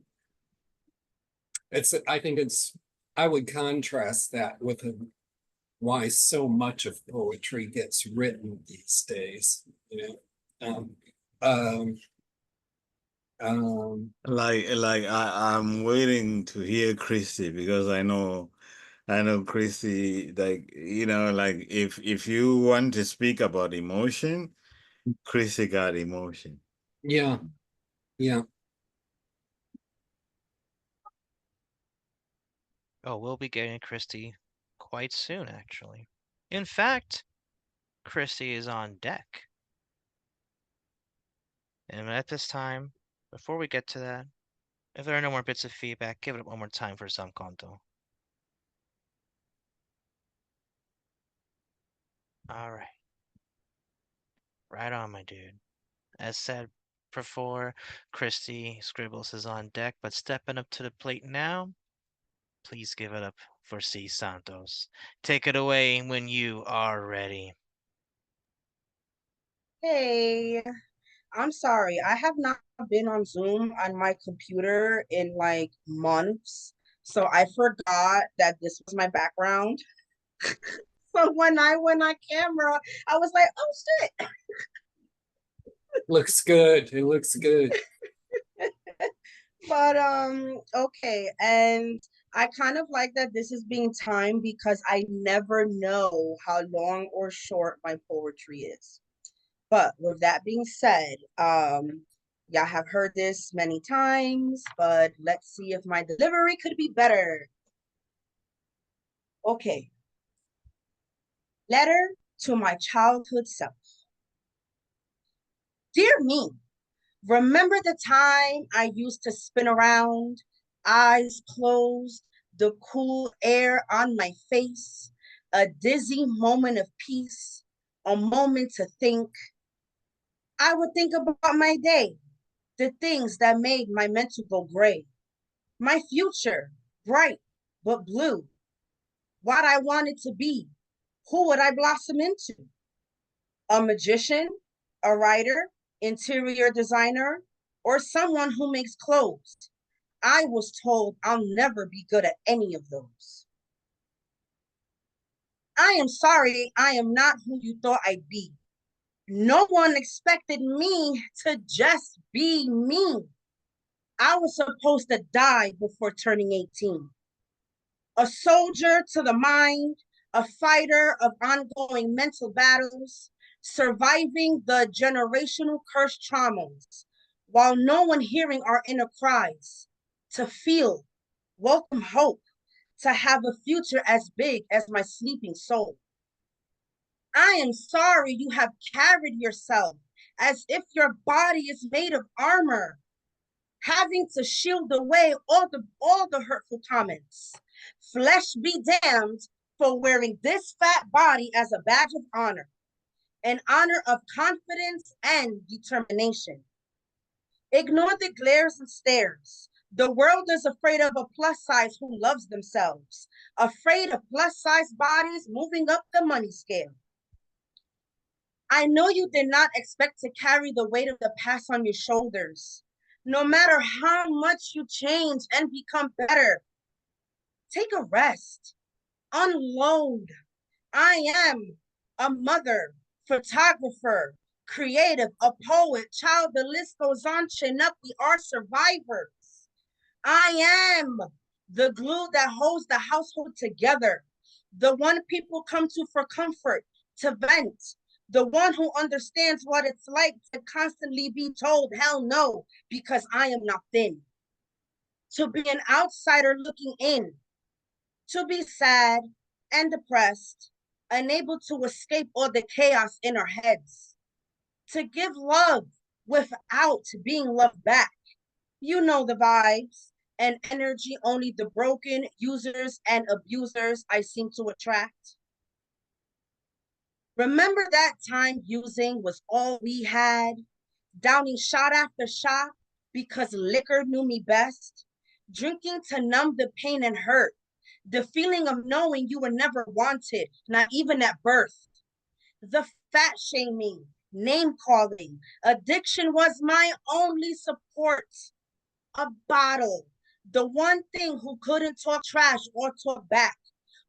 I think I would contrast that with why so much of poetry gets written these days. Um, um, I'm waiting to hear Christy because I know Christy, like, like if you want to speak about emotion, Christy got emotion. yeah, yeah. Oh, we'll be getting Christy quite soon, actually. In fact, Christy is on deck. And at this time, before we get to that, if there are no more bits of feedback, give it up one more time for some conto. All right. Right on, my dude. As said before, Christy Scribbles is on deck, but stepping up to the plate now, please give it up for C. Santos. Take it away when you are ready. Hey, I'm sorry. I have not been on Zoom on my computer in like months. So I forgot that this was my background. So when I went on camera, I was like, oh shit. Looks good. It looks good. But okay. And I kind of like that this is being timed because I never know how long or short my poetry is. But with that being said, y'all have heard this many times, but let's see if my delivery could be better. Okay. Letter to my childhood self. Dear me, remember the time I used to spin around, eyes closed, the cool air on my face, a dizzy moment of peace, a moment to think. I would think about my day, the things that made my mental go gray, my future, bright but blue, what I wanted to be, who would I blossom into? A magician, a writer, interior designer, or someone who makes clothes? I was told I'll never be good at any of those. I am sorry, I am not who you thought I'd be. No one expected me to just be me. I was supposed to die before turning 18. A soldier to the mind, a fighter of ongoing mental battles, surviving the generational cursed traumas, while no one hearing our inner cries, to feel, welcome hope, to have a future as big as my sleeping soul. I am sorry you have carried yourself as if your body is made of armor, having to shield away all the hurtful comments. Flesh be damned for wearing this fat body as a badge of honor, an honor of confidence and determination. Ignore the glares and stares. The world is afraid of a plus size who loves themselves, afraid of plus size bodies moving up the money scale. I know you did not expect to carry the weight of the past on your shoulders. No matter how much you change and become better, take a rest, unload. I am a mother, photographer, creative, a poet, child, the list goes on, chin up, we are survivors. I am the glue that holds the household together, the one people come to for comfort, to vent, the one who understands what it's like to constantly be told, hell no, because I am not thin. To be an outsider looking in, to be sad and depressed, unable to escape all the chaos in our heads, to give love without being loved back. You know the vibes and energy only the broken users and abusers I seem to attract. Remember that time using was all we had, downing shot after shot because liquor knew me best, drinking to numb the pain and hurt, the feeling of knowing you were never wanted, not even at birth, the fat shaming, name calling, addiction was my only support. A bottle, the one thing who couldn't talk trash or talk back,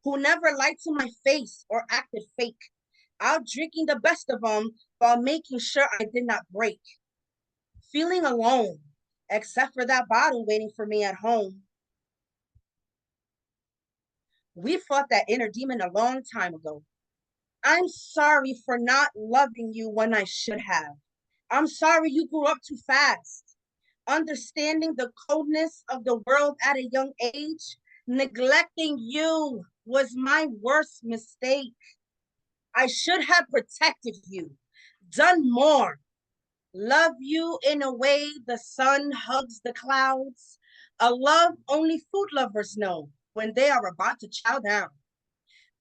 who never lied to my face or acted fake, out drinking the best of them while making sure I did not break. Feeling alone, except for that bottle waiting for me at home. We fought that inner demon a long time ago. I'm sorry for not loving you when I should have. I'm sorry you grew up too fast. Understanding the coldness of the world at a young age, neglecting you was my worst mistake. I should have protected you, done more, love you in a way the sun hugs the clouds, a love only food lovers know when they are about to chow down.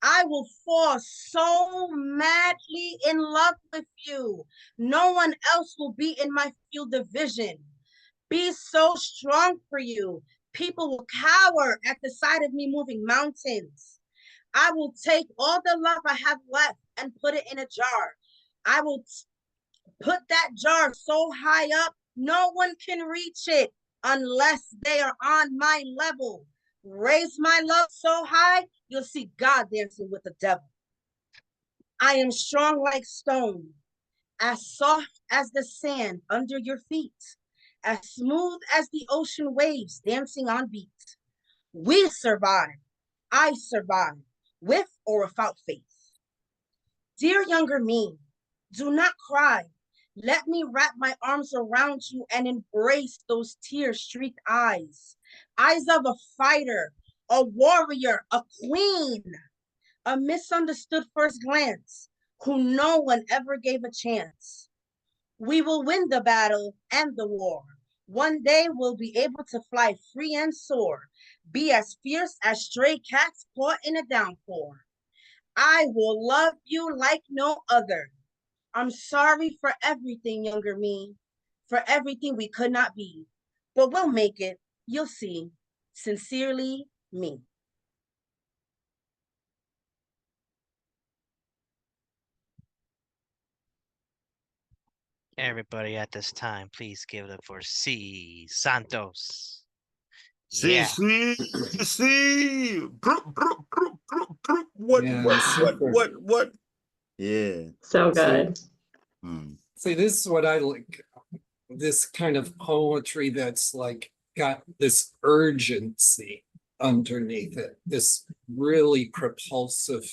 I will fall so madly in love with you. No one else will be in my field of vision. Be so strong for you. People will cower at the sight of me moving mountains. I will take all the love I have left and put it in a jar. I will put that jar so high up, no one can reach it unless they are on my level. Raise my love so high, you'll see God dancing with the devil. I am strong like stone, as soft as the sand under your feet, as smooth as the ocean waves dancing on beat. We survive. I survive, with or without faith. Dear younger me, do not cry. Let me wrap my arms around you and embrace those tear-streaked eyes. Eyes of a fighter, a warrior, a queen, a misunderstood first glance, who no one ever gave a chance. We will win the battle and the war. One day we'll be able to fly free and soar, be as fierce as stray cats caught in a downpour. I will love you like no other. I'm sorry for everything, younger me, for everything we could not be, but we'll make it. You'll see. Sincerely, me. Everybody at this time, please give it up for C. Santos. See, Yeah. see. What, Yeah, super. what? Yeah. So See, good. Hmm. see, this is what I like. This kind of poetry that's like got this urgency underneath it, this really propulsive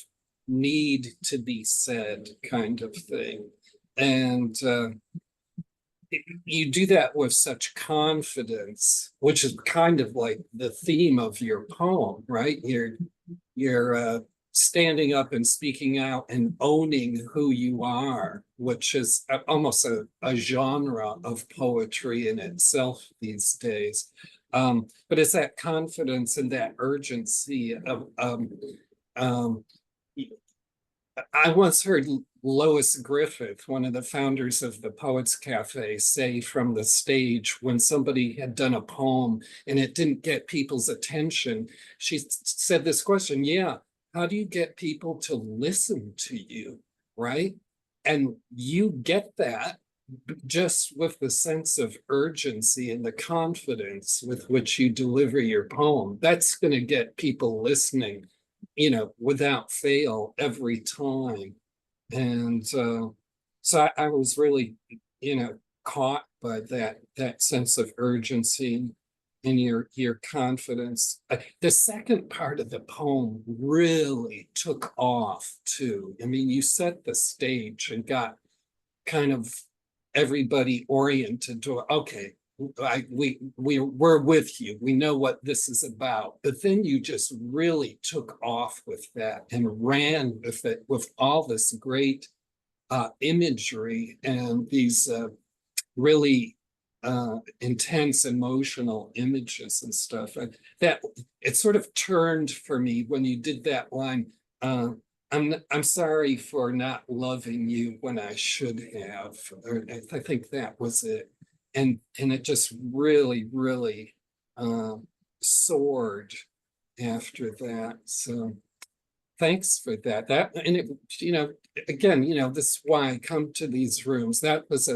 need to be said kind of thing. And you do that with such confidence, which is kind of like the theme of your poem, right? You're standing up and speaking out and owning who you are, which is almost a genre of poetry in itself these days. But it's that confidence and that urgency of um, I once heard Lois Griffith, one of the founders of the Poets Cafe, say from the stage when somebody had done a poem and it didn't get people's attention, she said this question, yeah, how do you get people to listen to you, right? And you get that just with the sense of urgency and the confidence with which you deliver your poem. That's going to get people listening, without fail every time. And so I was really, caught by that sense of urgency and your confidence. The second part of the poem really took off too. I mean, you set the stage and got kind of everybody oriented to, okay, we're with you. We know what this is about. But then you just really took off with that and ran with it with all this great imagery and these really intense emotional images and stuff. And that it sort of turned for me when you did that line. I'm sorry for not loving you when I should have. Or I think that was it, and it just really uh, soared after that. So thanks for that. That and it, again, this is why I come to these rooms. That was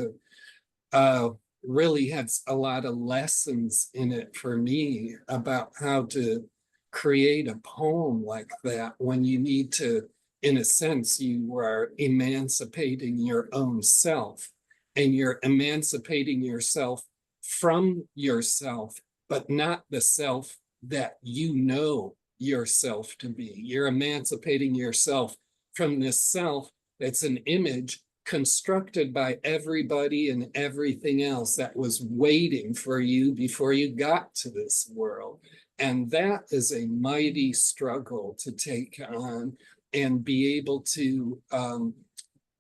uh, really had a lot of lessons in it for me about how to create a poem like that when you need to, in a sense, you are emancipating your own self and you're emancipating yourself from yourself, but not the self that you know yourself to be. You're emancipating yourself from this self that's an image constructed by everybody and everything else that was waiting for you before you got to this world. And that is a mighty struggle to take on and be able to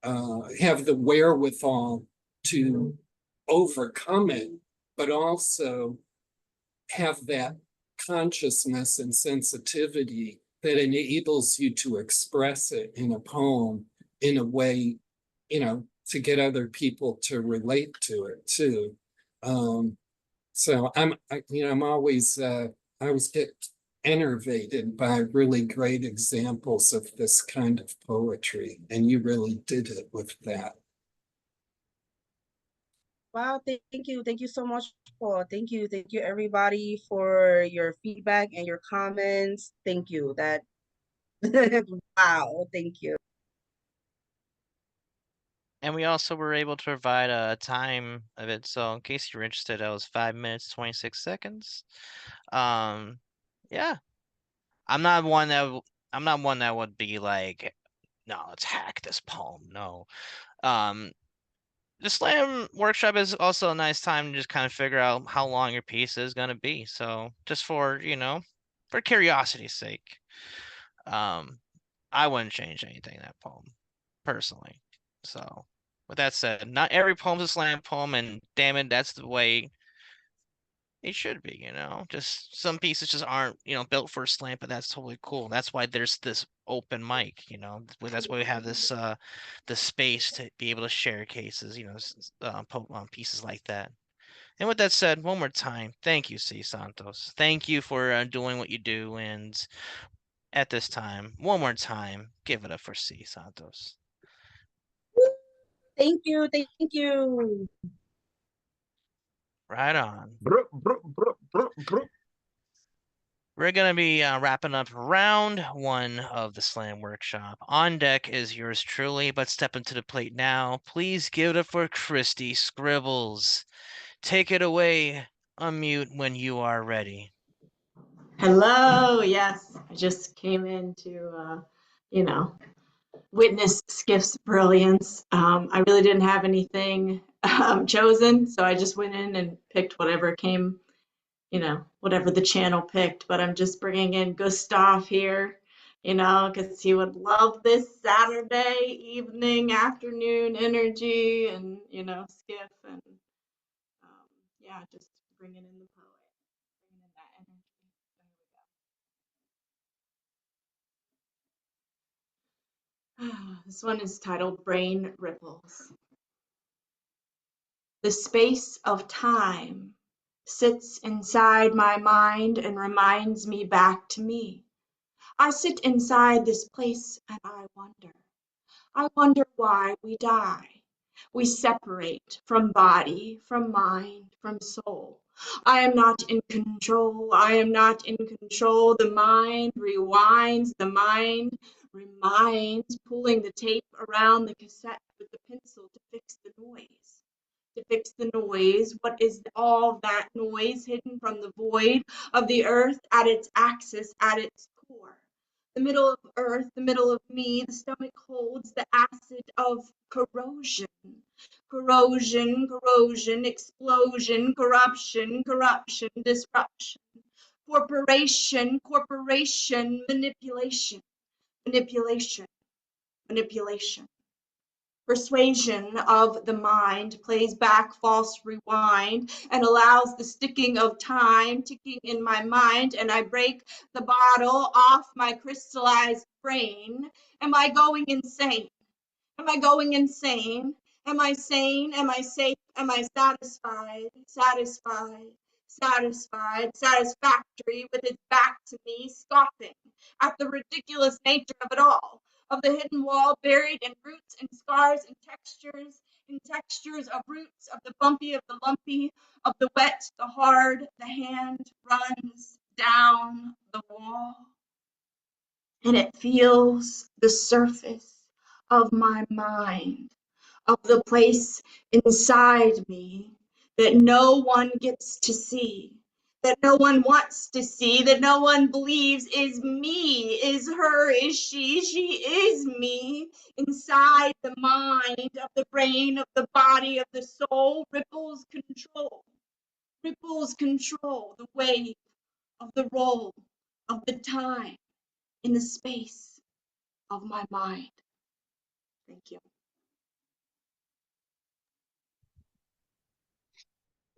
have the wherewithal to overcome it, but also have that consciousness and sensitivity that enables you to express it in a poem in a way, to get other people to relate to it too. So I'm always, I always get enervated by really great examples of this kind of poetry, and you really did it with that. Wow, thank you so much, Paul. Thank you everybody for your feedback and your comments. Thank you. That wow, thank you. And we also were able to provide a time of it. So in case you're interested, that was 5 minutes, 26 seconds. Yeah. I'm not one that would be like, no, let's hack this poem. No. The slam workshop is also a nice time to just kind of figure out how long your piece is gonna be. So just for, for curiosity's sake. I wouldn't change anything in that poem, personally. So with that said, not every poem's a slam poem, and damn it, that's the way it should be, Just some pieces just aren't, built for a slam, but that's totally cool. That's why there's this open mic, That's why we have this space to be able to share cases, pieces like that. And with that said, one more time, thank you, C. Santos. Thank you for doing what you do, and at this time, one more time, give it up for C. Santos. Thank you. Thank you. Right on. Bro, bro, bro, bro, bro. We're going to be wrapping up round 1 of the Slam Workshop. On deck is yours truly, but step into the plate now. Please give it up for Christy Scribbles. Take it away. Unmute when you are ready. Hello. Yes, I just came in to, witness Skiff's brilliance. I really didn't have anything chosen, so I just went in and picked whatever came, whatever the channel picked. But I'm just bringing in Gustav here, because he would love this Saturday evening, afternoon energy, and Skiff, and yeah, just bringing in the poet, bringing in that energy. There we go. This one is titled Brain Ripples. The space of time sits inside my mind and reminds me back to me. I sit inside this place and I wonder. I wonder why we die. We separate from body, from mind, from soul. I am not in control. I am not in control. The mind rewinds. The mind reminds, pulling the tape around the cassette with the pencil to fix the noise. To fix the noise, what is all that noise hidden from the void of the earth at its axis, at its core? The middle of earth, the middle of me, the stomach holds the acid of corrosion. Corrosion, corrosion, explosion, corruption, corruption, disruption. Corporation, corporation, manipulation, manipulation, manipulation. Persuasion of the mind plays back false rewind and allows the sticking of time ticking in my mind, and I break the bottle off my crystallized brain. Am I going insane? Am I going insane? Am I sane? Am I safe? Am I satisfied? Satisfied, satisfied, satisfactory with its back to me, scoffing at the ridiculous nature of it all, of the hidden wall buried in roots and scars and in textures of roots, of the bumpy, of the lumpy, of the wet, the hard, the hand runs down the wall. And it feels the surface of my mind, of the place inside me that no one gets to see, that no one wants to see, that no one believes is me, is her, is she is me, inside the mind, of the brain, of the body, of the soul, ripples control the wave of the roll of the time in the space of my mind. Thank you.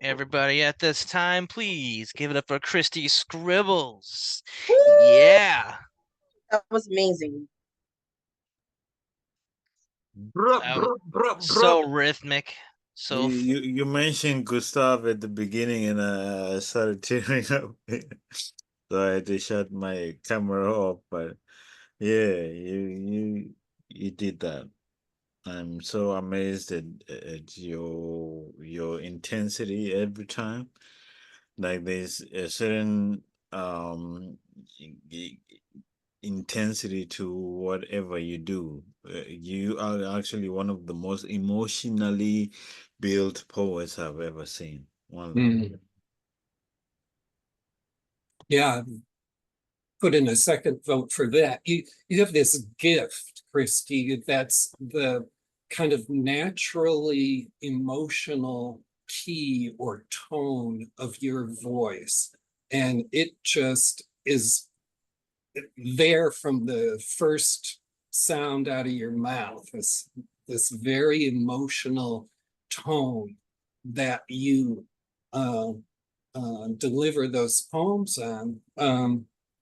Everybody at this time, please give it up for Christy Scribbles. Woo! Yeah. That was amazing. Bro, bro, bro, bro. So rhythmic. So You mentioned Gustav at the beginning, and I started tearing up. So I had to shut my camera off. But yeah, you did that. I'm so amazed at your intensity every time. Like there's a certain i- i- intensity to whatever you do. You are actually one of the most emotionally built poets I've ever seen. One of them. Yeah, put in a second vote for that. You have this gift, Christy, that's the kind of naturally emotional key or tone of your voice. And it just is there from the first sound out of your mouth, this very emotional tone that you deliver those poems on.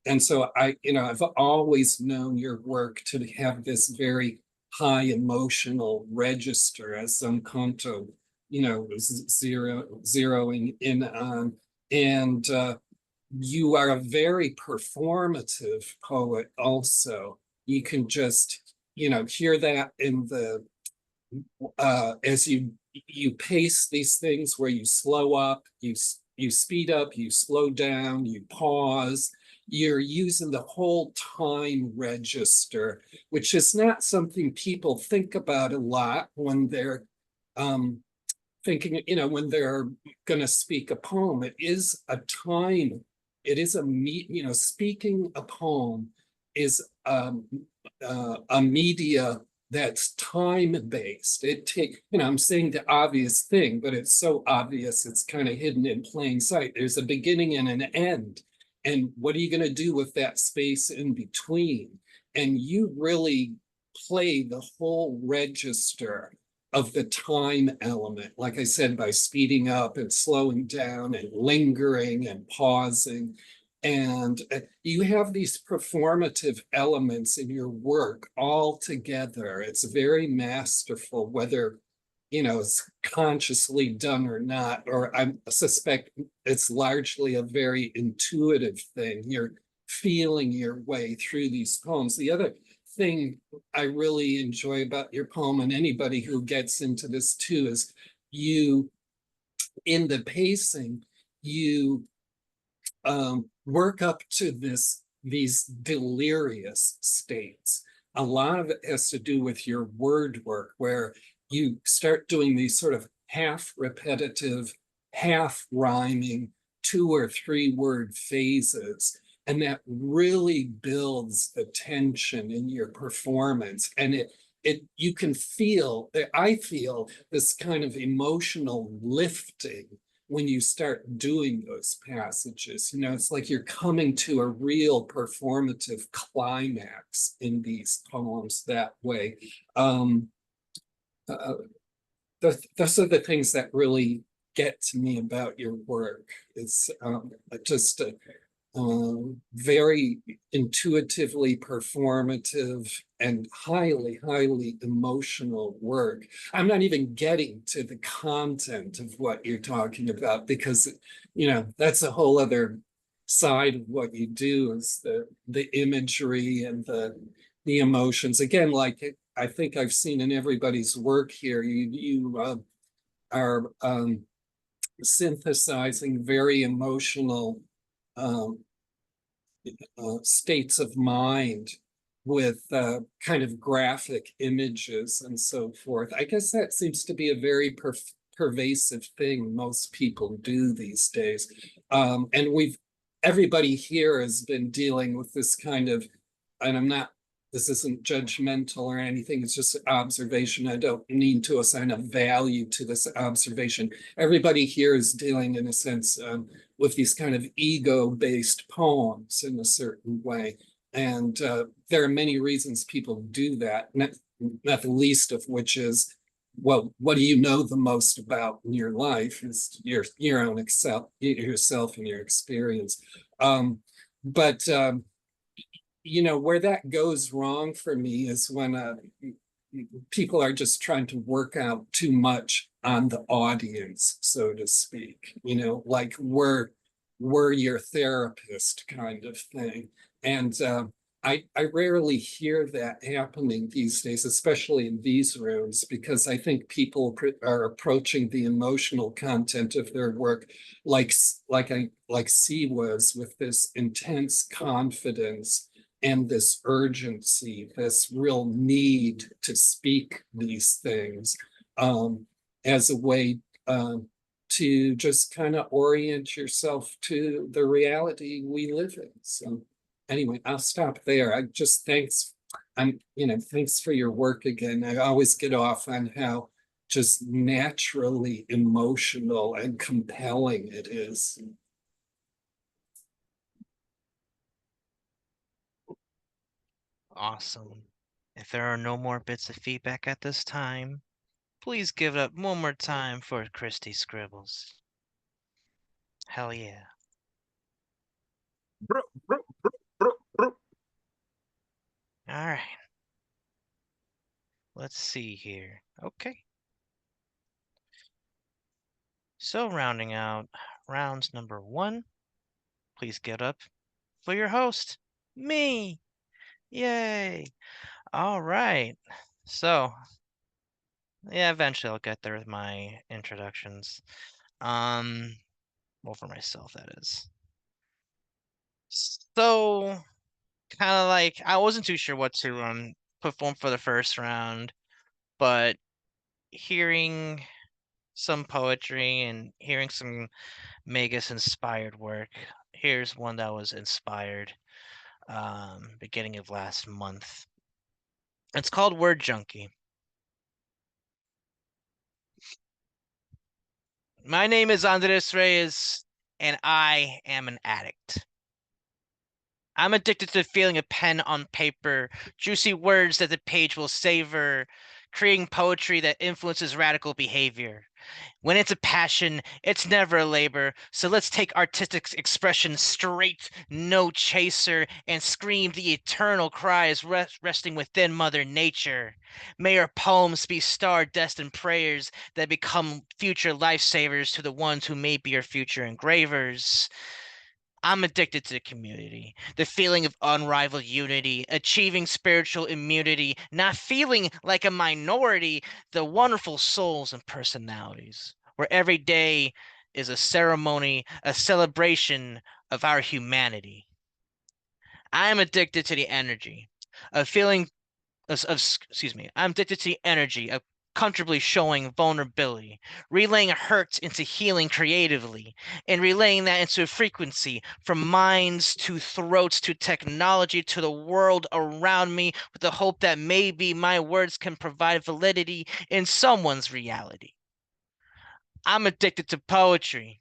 And so I've always known your work to have this very high emotional register, as some canto, was zeroing in on. And you are a very performative poet also. You can just, hear that in the as you pace these things where you slow up, you speed up, you slow down, you pause. You're using the whole time register, which is not something people think about a lot when they're um, thinking, when they're going to speak a poem. It is a time, it is speaking a poem is a media that's time-based. I'm saying the obvious thing, but it's so obvious it's kind of hidden in plain sight. There's a beginning and an end. And what are you going to do with that space in between? And you really play the whole register of the time element, like I said, by speeding up and slowing down and lingering and pausing. And you have these performative elements in your work all together. It's very masterful, whether it's consciously done or not, or I suspect it's largely a very intuitive thing. You're feeling your way through these poems. The other thing I really enjoy about your poem, and anybody who gets into this too, is you, in the pacing, you work up to these delirious states. A lot of it has to do with your word work, where you start doing these sort of half repetitive, half rhyming, 2 or 3 word phases. And that really builds the tension in your performance. And you can feel, I feel this kind of emotional lifting when you start doing those passages. It's like you're coming to a real performative climax in these poems that way. Uh, those are the things that really get to me about your work. It's just a very intuitively performative and highly, highly emotional work. I'm not even getting to the content of what you're talking about, because, that's a whole other side of what you do, is the imagery and the emotions. Again, like I think I've seen in everybody's work here, you are synthesizing very emotional um, states of mind with kind of graphic images and so forth. I guess that seems to be a very pervasive thing most people do these days. And everybody here has been dealing with this kind of, and this isn't judgmental or anything, it's just an observation. I don't need to assign a value to this observation. Everybody here is dealing, in a sense, with these kind of ego-based poems in a certain way. And there are many reasons people do that, not the least of which is, well, what do you know the most about in your life is your own yourself and your experience. But where that goes wrong for me is when people are just trying to work out too much on the audience, so to speak, like we're your therapist kind of thing. And I rarely hear that happening these days, especially in these rooms, because I think people are approaching the emotional content of their work like C was, with this intense confidence and this urgency, this real need to speak these things, as a way to just kind of orient yourself to the reality we live in. So anyway, I'll stop there. Thanks for your work again. I always get off on how just naturally emotional and compelling it is. Awesome. If there are no more bits of feedback at this time, please give it up one more time for Christy Scribbles. Hell yeah. All right. Let's see here. Okay. So rounding out rounds number 1, please get up for your host, me. Yay. All right. So Yeah, eventually I'll get there with my introductions. Well, for myself, that is. So, kind of like I wasn't too sure what to perform for the first round, but hearing some poetry and hearing some Magus inspired work. Here's one that was inspired beginning of last month. It's called Word Junkie. My name is Andres Reyes, and I am an addict. I'm addicted to the feeling of pen on paper, juicy words that the page will savor, creating poetry that influences radical behavior. When it's a passion, it's never a labor. So let's take artistic expression straight, no chaser, and scream the eternal cries resting within Mother Nature. May our poems be star-destined prayers that become future lifesavers to the ones who may be our future engravers. I'm addicted to the community, the feeling of unrivaled unity, achieving spiritual immunity, not feeling like a minority, the wonderful souls and personalities, where every day is a ceremony, a celebration of our humanity. I am addicted to the energy, a feeling excuse me, I'm addicted to the energy of comfortably showing vulnerability, relaying hurt into healing creatively, and relaying that into a frequency from minds to throats to technology to the world around me with the hope that maybe my words can provide validity in someone's reality. I'm addicted to poetry.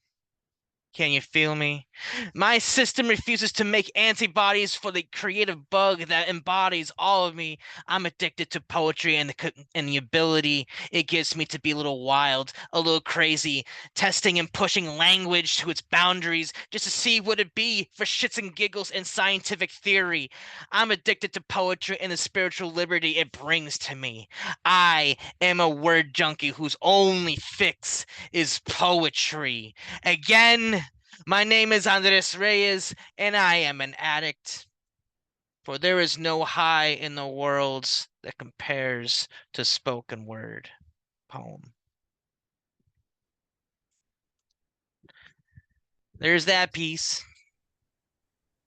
Can you feel me? My system refuses to make antibodies for the creative bug that embodies all of me. I'm addicted to poetry and the ability it gives me to be a little wild, a little crazy, testing and pushing language to its boundaries just to see what it be for shits and giggles and scientific theory. I'm addicted to poetry and the spiritual liberty it brings to me. I am a word junkie whose only fix is poetry. Again, my name is Andres Reyes, and I am an addict. For there is no high in the world that compares to spoken word poem. There's that piece.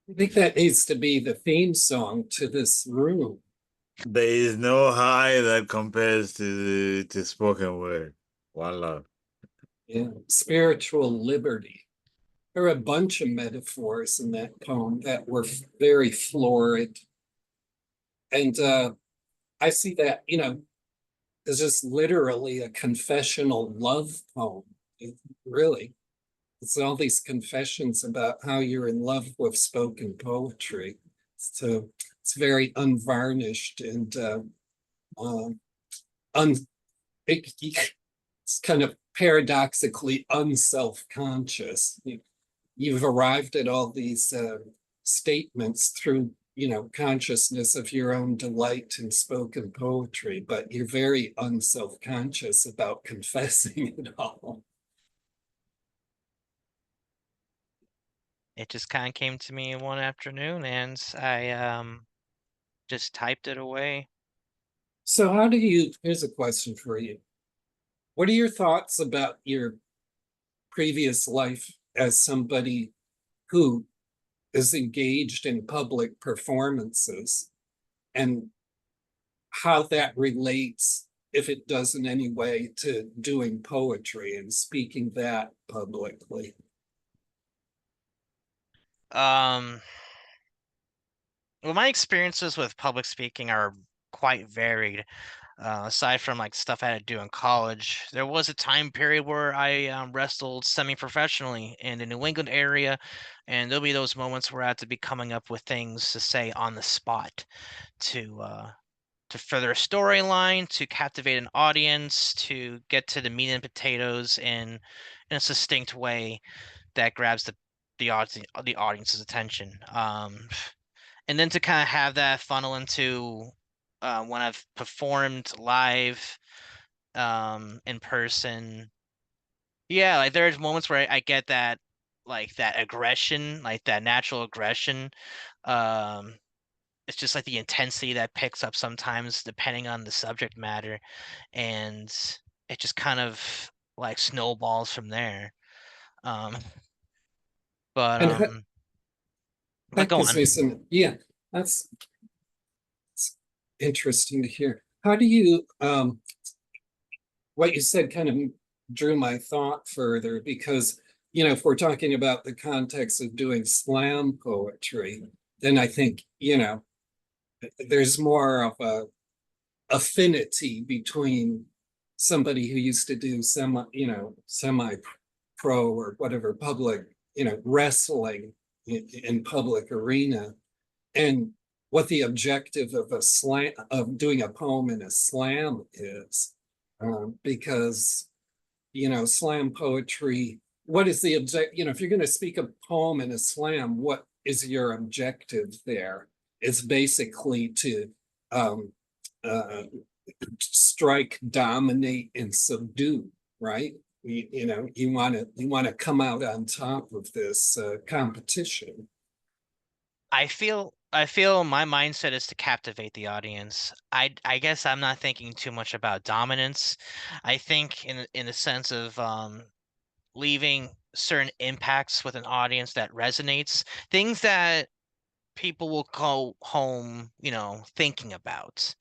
I think that needs to be the theme song to this room. There is no high that compares to spoken word. One love. Yeah, spiritual liberty. There are a bunch of metaphors in that poem that were very florid. And I see that, as just literally a confessional love poem. Really, it's all these confessions about how you're in love with spoken poetry. So it's very unvarnished and um, un, it's kind of paradoxically unself-conscious. You've arrived at all these statements through consciousness of your own delight in spoken poetry, but you're very unself-conscious about confessing it all. It just kind of came to me one afternoon, and I just typed it away. So here's a question for you. What are your thoughts about your previous life as somebody who is engaged in public performances and how that relates, if it does in any way, to doing poetry and speaking that publicly? Um, well, my experiences with public speaking are quite varied. Aside from like stuff I had to do in college, there was a time period where I wrestled semi-professionally in the New England area, and there'll be those moments where I have to be coming up with things to say on the spot to further a storyline, to captivate an audience, to get to the meat and potatoes in a succinct way that grabs the audience's attention. And then to kind of have that funnel into when I've performed live in person. Yeah, like there's moments where I get that like that aggression, like that natural aggression. Um it's just like the intensity that picks up sometimes depending on the subject matter, and it just kind of like snowballs from there. Um, but And but that go gives on. me some, yeah, that's interesting to hear. How do you, what you said kind of drew my thought further because, if we're talking about the context of doing slam poetry, then I think, there's more of a affinity between somebody who used to do semi pro or whatever public, wrestling in public arena and what the objective of a slam of doing a poem in a slam is. Because slam poetry, what is the object, if you're going to speak a poem in a slam, what is your objective there? It's basically to um uh strike, dominate, and subdue, right? You want to come out on top of this competition. I feel my mindset is to captivate the audience. I guess I'm not thinking too much about dominance. I think in the sense of leaving certain impacts with an audience that resonates, things that people will go home, thinking about.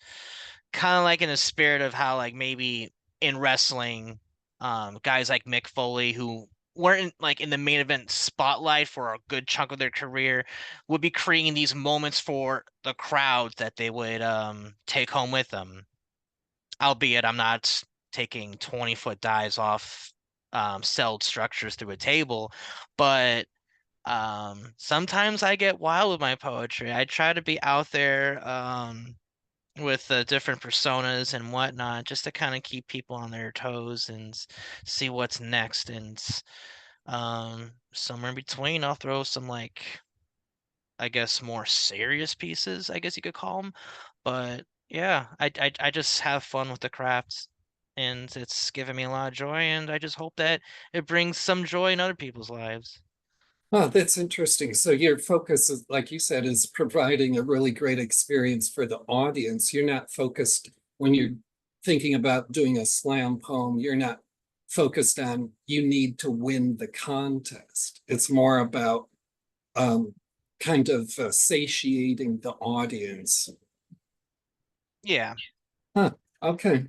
Kind of like in the spirit of how like maybe in wrestling, guys like Mick Foley who weren't like in the main event spotlight for a good chunk of their career would be creating these moments for the crowd that they would take home with them. Albeit I'm not taking 20-foot dives off celled structures through a table, but sometimes I get wild with my poetry. I try to be out there with different personas and whatnot, just to kind of keep people on their toes and see what's next. And somewhere in between, I'll throw some like, I guess, more serious pieces, I guess you could call them. But yeah, I just have fun with the crafts, and it's given me a lot of joy. And I just hope that it brings some joy in other people's lives. Oh, that's interesting. So your focus is, like you said, is providing a really great experience for the audience. You're not focused when you're thinking about doing a slam poem, you're not focused on you need to win the contest. It's more about um, kind of satiating the audience. Yeah. Huh, okay.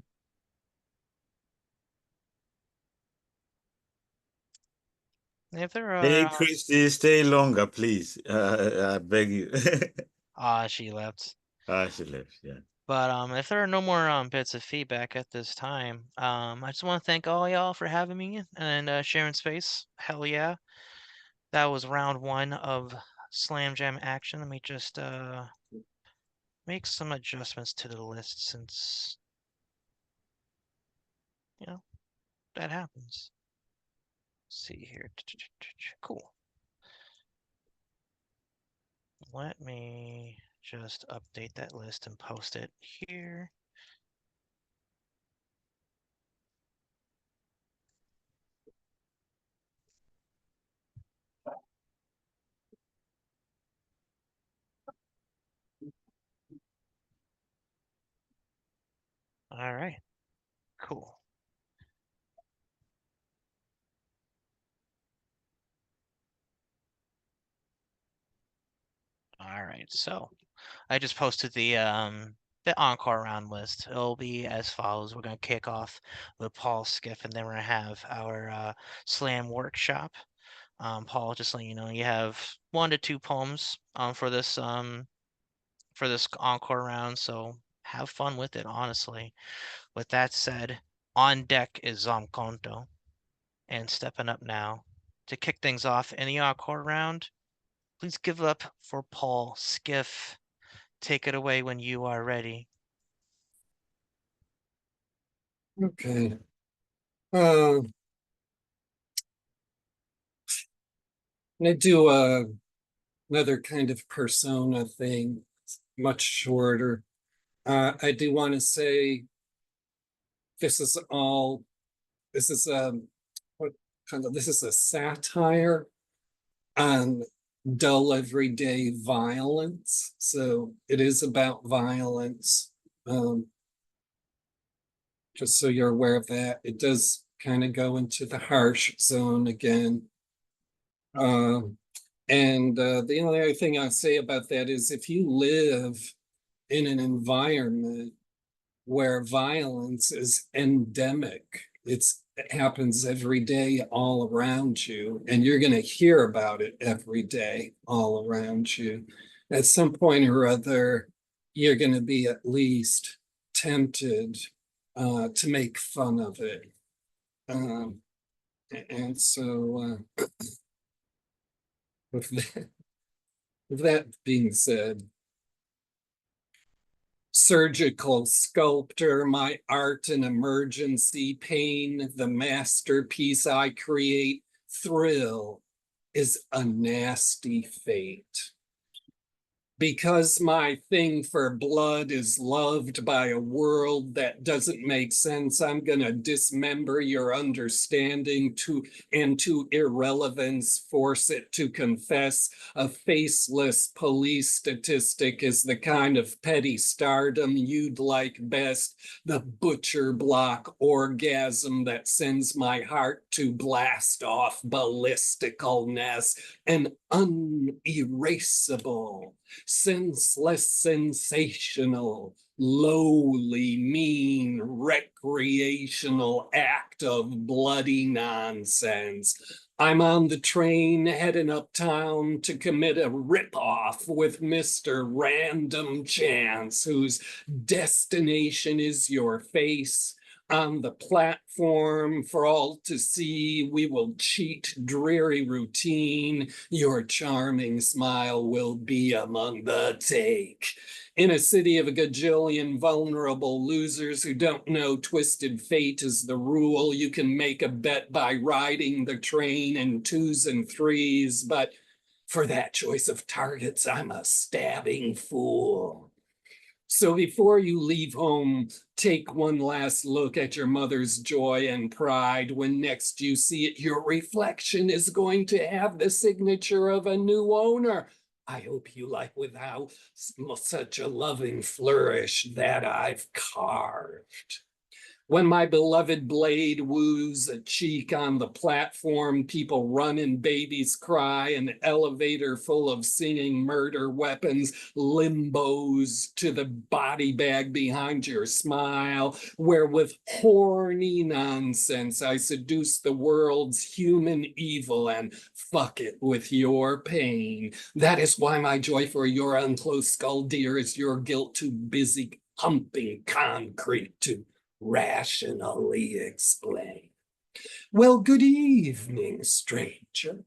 If there Hey, are, Christy, stay longer, please. I beg you. she left. She left. Yeah. But if there are no more bits of feedback at this time, I just want to thank all y'all for having me and sharing space. Hell yeah, that was round one of Slam Jam action. Let me just make some adjustments to the list since you know that happens. Let's see here, cool. Let me just update that list and post it here. All right, cool. All right, so I just posted the encore round list. It'll be as follows. We're gonna kick off with Paul Skiff, and then we're gonna have our slam workshop. Paul, just letting you know, you have 1 to 2 poems for this encore round, so have fun with it, honestly. With that said, on deck is Zomkonto, and stepping up now to kick things off in the encore round. Please give up for Paul Skiff. Take it away when you are ready. Okay. Uh, and I do another kind of persona thing, much shorter. I do want to say this is all, this is what kind of, this is a satire on dull everyday violence. So it is about violence. Just so you're aware of that, it does kind of go into the harsh zone again. The only other thing I'll say about that is if you live in an environment where violence is endemic, it happens every day all around you, and you're going to hear about it every day all around you. At some point or other, you're going to be at least tempted to make fun of it. Um, and so, with that being said, surgical sculptor, my art and emergency pain, the masterpiece I create, thrill is a nasty fate. Because my thing for blood is loved by a world that doesn't make sense, I'm gonna dismember your understanding into irrelevance, force it to confess. A faceless police statistic is the kind of petty stardom you'd like best. The butcher block orgasm that sends my heart to blast off ballisticalness, an unerasable, senseless, sensational, lowly, mean, recreational act of bloody nonsense. I'm on the train heading uptown to commit a ripoff with Mr. Random Chance, whose destination is your face. On the platform for all to see, we will cheat dreary routine. Your charming smile will be among the take. In a city of a gajillion vulnerable losers who don't know twisted fate is the rule, you can make a bet by riding the train in twos and threes, but for that choice of targets, I'm a stabbing fool. So before you leave home, take one last look at your mother's joy and pride. When next you see it, your reflection is going to have the signature of a new owner. I hope you like without such a loving flourish that I've carved. When my beloved blade woos a cheek on the platform, people run and babies cry, an elevator full of singing murder weapons limbos to the body bag behind your smile, where with horny nonsense I seduce the world's human evil and fuck it with your pain. That is why my joy for your unclosed skull, dear, is your guilt too busy humping concrete to rationally explain. Well, good evening, stranger.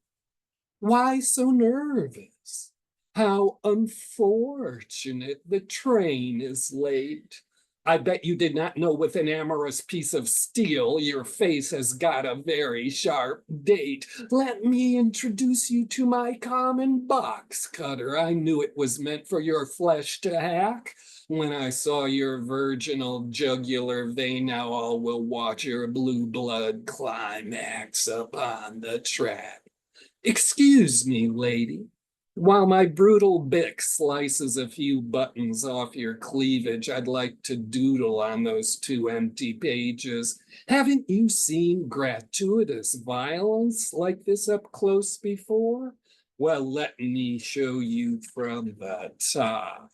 Why so nervous? How unfortunate the train is late. I bet you did not know with an amorous piece of steel your face has got a very sharp date. Let me introduce you to my common box cutter. I knew it was meant for your flesh to hack. When I saw your virginal jugular vein, now all will watch your blue blood climax upon the track. Excuse me, lady. While my brutal bick slices a few buttons off your cleavage, I'd like to doodle on those 2 empty pages. Haven't you seen gratuitous violence like this up close before? Well, let me show you from the top.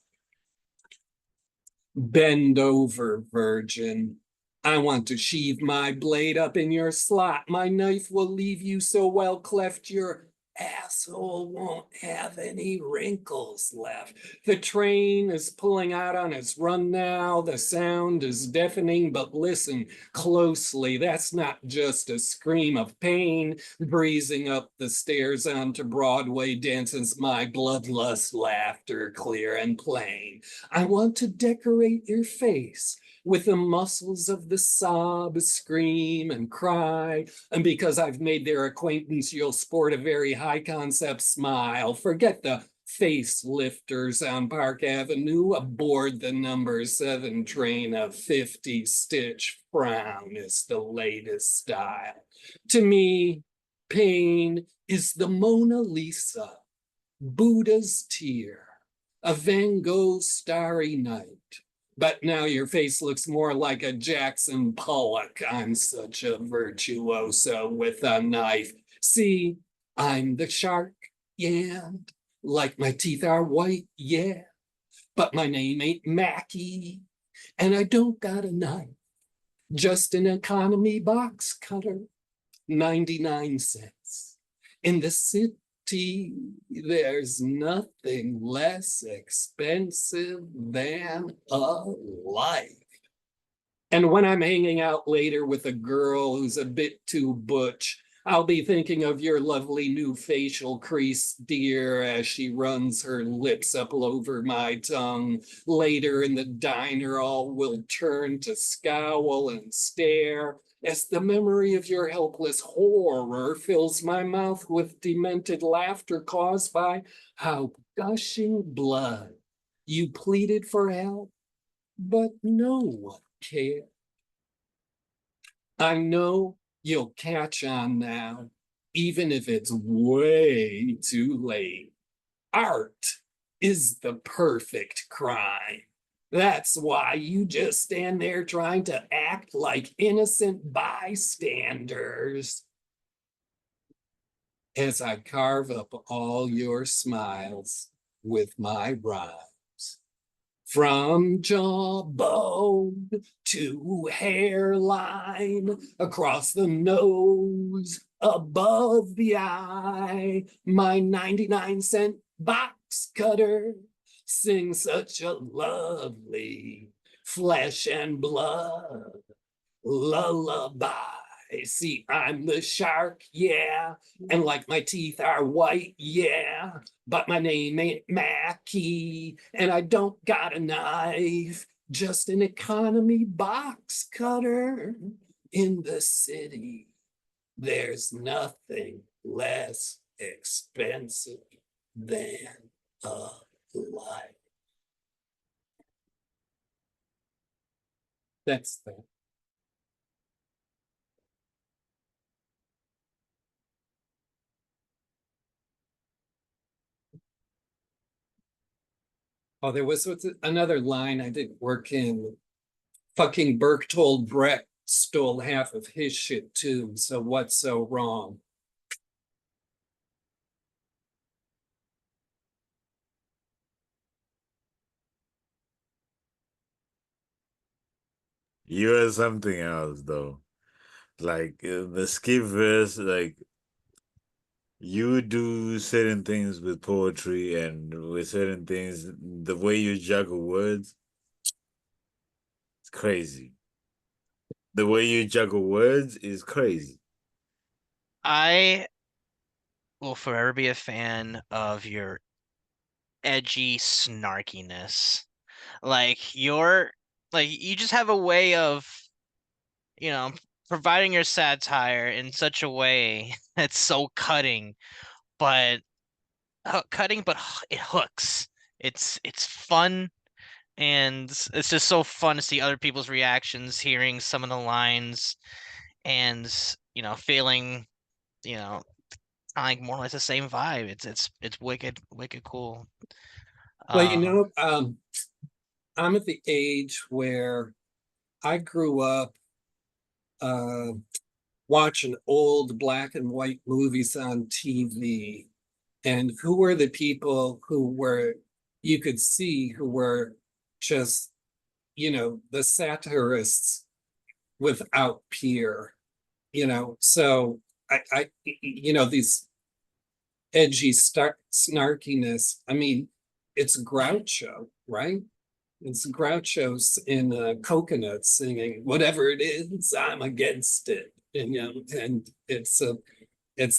Bend over, virgin. I want to sheathe my blade up in your slot. My knife will leave you so well cleft your asshole won't have any wrinkles left. The train is pulling out on its run now. The sound is deafening, but listen closely. That's not just a scream of pain. Breezing up the stairs onto Broadway dances my bloodlust laughter, clear and plain. I want to decorate your face with the muscles of the sob, scream, and cry. And because I've made their acquaintance, you'll sport a very high concept smile. Forget the facelifters on Park Avenue. Aboard the number 7 train, a 50-stitch frown is the latest style. To me, pain is the Mona Lisa, Buddha's tear, a Van Gogh starry night. But now your face looks more like a Jackson Pollock. I'm such a virtuoso with a knife. See, I'm the shark, yeah. Like my teeth are white, yeah. But my name ain't Mackie, and I don't got a knife. Just an economy box cutter, 99 cents. In the city, there's nothing less expensive than a life. And when I'm hanging out later with a girl who's a bit too butch, I'll be thinking of your lovely new facial crease, dear, as she runs her lips up over my tongue. Later in the diner, all will turn to scowl and stare as the memory of your helpless horror fills my mouth with demented laughter caused by how gushing blood you pleaded for help, but no one cared. I know you'll catch on now, even if it's way too late. Art is the perfect crime. That's why you just stand there trying to act like innocent bystanders as I carve up all your smiles with my rhymes. From jawbone to hairline, across the nose, above the eye, my 99-cent box cutter sings such a lovely flesh and blood lullaby. See, I'm the shark, yeah, and like my teeth are white, yeah, but my name ain't Mackie, and I don't got a knife, just an economy box cutter. In the city, there's nothing less expensive than a life. That's that. Oh, there was another line I didn't work in. Fucking Burke told Brett stole half of his shit too. So what's so wrong? You're something else though. Like the skip verse, like you do certain things with poetry and with certain things, the way you juggle words, it's crazy. The way you juggle words is crazy. I will forever be a fan of your edgy snarkiness. Like you just have a way of, you know, providing your satire in such a way that's so cutting, but it hooks. It's fun, and it's just so fun to see other people's reactions, hearing some of the lines, and feeling, you know, like more or less the same vibe. It's wicked cool. Well, Uh, I'm at the age where I grew up uh, watching old black and white movies on TV. And who were the people who were, you could see who were just, the satirists without peer, So these edgy snarkiness. I mean, it's Groucho, right? It's Groucho's in Coconut singing, whatever it is, I'm against it. And it's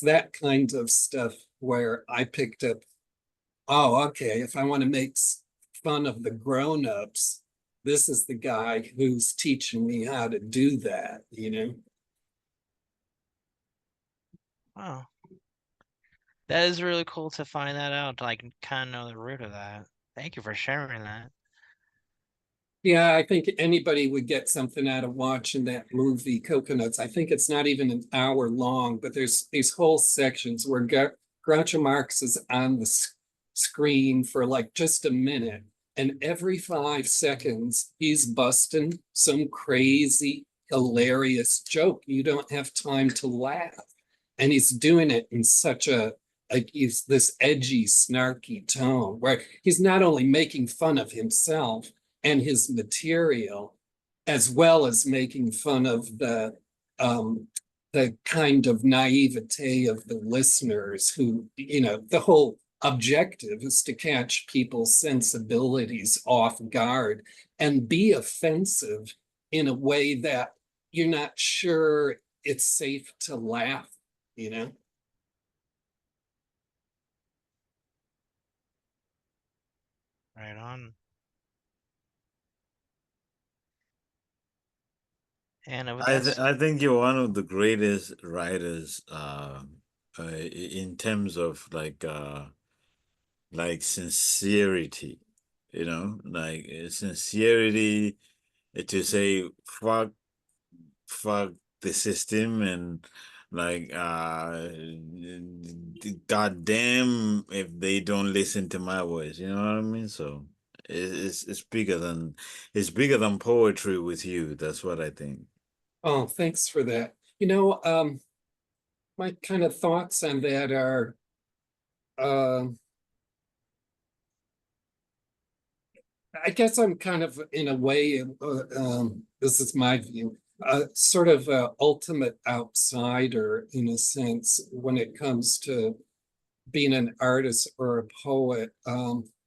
that kind of stuff where I picked up, oh, okay, if I want to make fun of the grown-ups, this is the guy who's teaching me how to do that. wow, that is really cool to find that out. To, like, kind of know the root of that. Thank you for sharing that. Yeah, I think anybody would get something out of watching that movie, Coconuts. I think it's not even an hour long, but there's these whole sections where Groucho Marx is on screen for like just a minute. And every 5 seconds, he's busting some crazy, hilarious joke. You don't have time to laugh. And he's doing it in such a, like, he's this edgy, snarky tone where he's not only making fun of himself and his material, as well as making fun of the kind of naivete of the listeners who, the whole objective is to catch people's sensibilities off guard and be offensive in a way that you're not sure it's safe to laugh, you know? Right on. And with that, I think you're one of the greatest writers in terms of like sincerity, you know, like sincerity to say fuck the system and like god damn if they don't listen to my voice, you know what I mean? So it's bigger than poetry with you. That's what I think. Oh, thanks for that. My kind of thoughts on that are, uh, I guess I'm kind of, in a way, this is my view, sort of a ultimate outsider in a sense when it comes to being an artist or a poet.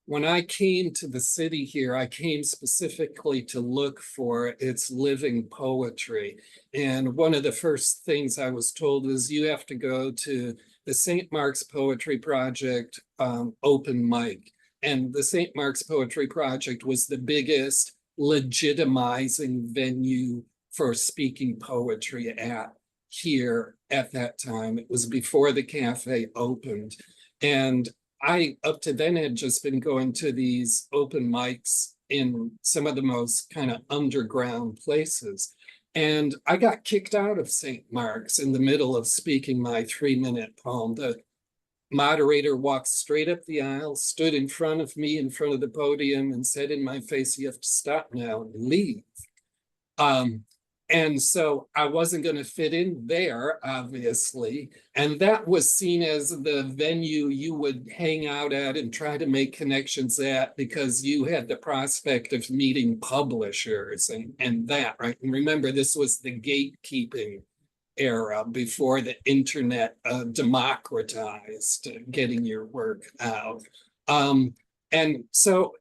When I came to the city here, I came specifically to look for its living poetry. And one of the first things I was told was you have to go to the St. Mark's Poetry Project open mic. And the St. Mark's Poetry Project was the biggest legitimizing venue for speaking poetry at here at that time. It was before the cafe opened. And I, up to then, had just been going to these open mics in some of the most kind of underground places. And I got kicked out of St. Mark's in the middle of speaking my 3-minute poem. The moderator walked straight up the aisle, stood in front of me in front of the podium, and said in my face, "You have to stop now and leave." Um, and so I wasn't going to fit in there, obviously. And that was seen as the venue you would hang out at and try to make connections at because you had the prospect of meeting publishers and that, right? And remember, this was the gatekeeping era before the internet democratized getting your work out. And so,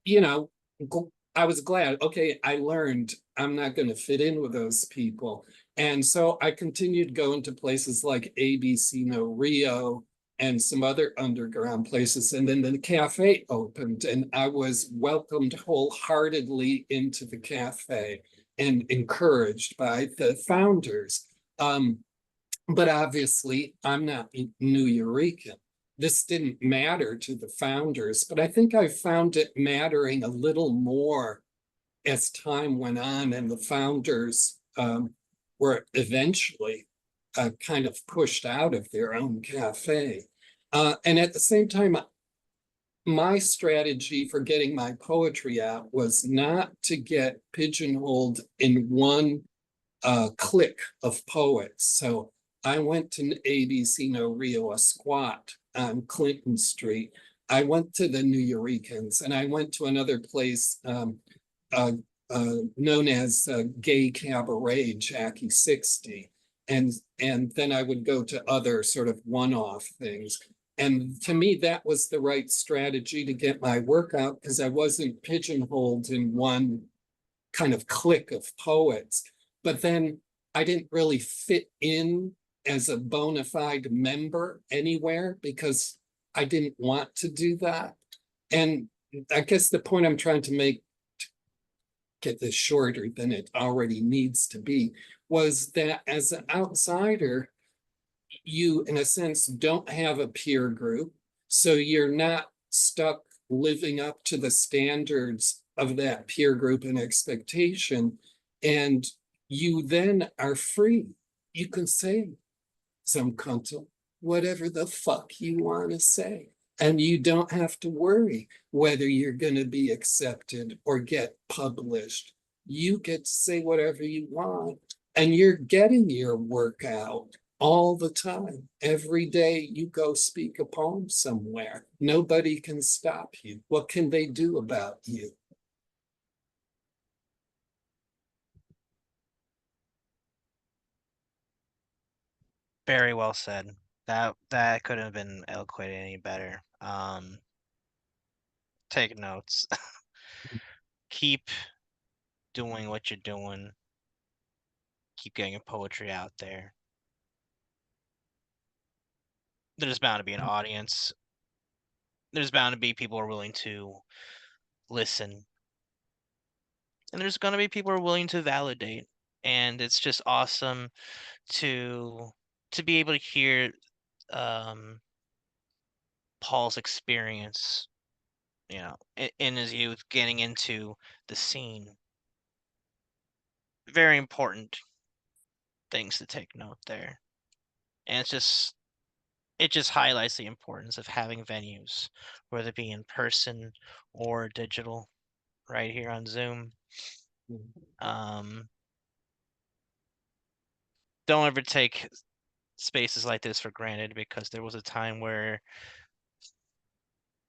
I was glad, okay, I learned I'm not going to fit in with those people. And so I continued going to places like ABC No Rio and some other underground places. And then the cafe opened and I was welcomed wholeheartedly into the cafe and encouraged by the founders. But obviously, I'm not Nuyorican. This didn't matter to the founders, but I think I found it mattering a little more as time went on, and the founders were eventually kind of pushed out of their own cafe. And at the same time, my strategy for getting my poetry out was not to get pigeonholed in one clique of poets. So I went to ABC No Rio, a squat on Clinton Street. I went to the Nuyorican, and I went to another place uh, known as Gay Cabaret, Jackie 60. And then I would go to other sort of one-off things. And to me, that was the right strategy to get my work out because I wasn't pigeonholed in one kind of clique of poets. But then I didn't really fit in as a bona fide member anywhere because I didn't want to do that. And I guess the point I'm trying to make, to get this shorter than it already needs to be, was that as an outsider, you, in a sense, don't have a peer group. So you're not stuck living up to the standards of that peer group and expectation. And you then are free. You can say some cuntal, whatever the fuck you want to say. And you don't have to worry whether you're going to be accepted or get published. You get to say whatever you want, and you're getting your work out all the time. Every day you go speak a poem somewhere. Nobody can stop you. What can they do about you? Very well said. That couldn't have been eloquated any better. Take notes. Keep doing what you're doing. Keep getting your poetry out there. There's bound to be an audience. There's bound to be people who are willing to listen. And there's gonna be people who are willing to validate. And it's just awesome to be able to hear um Paul's experience, in his youth, getting into the scene. Very important things to take note there. And it just highlights the importance of having venues, whether it be in person or digital, right here on Zoom. Um, don't ever take spaces like this for granted, because there was a time where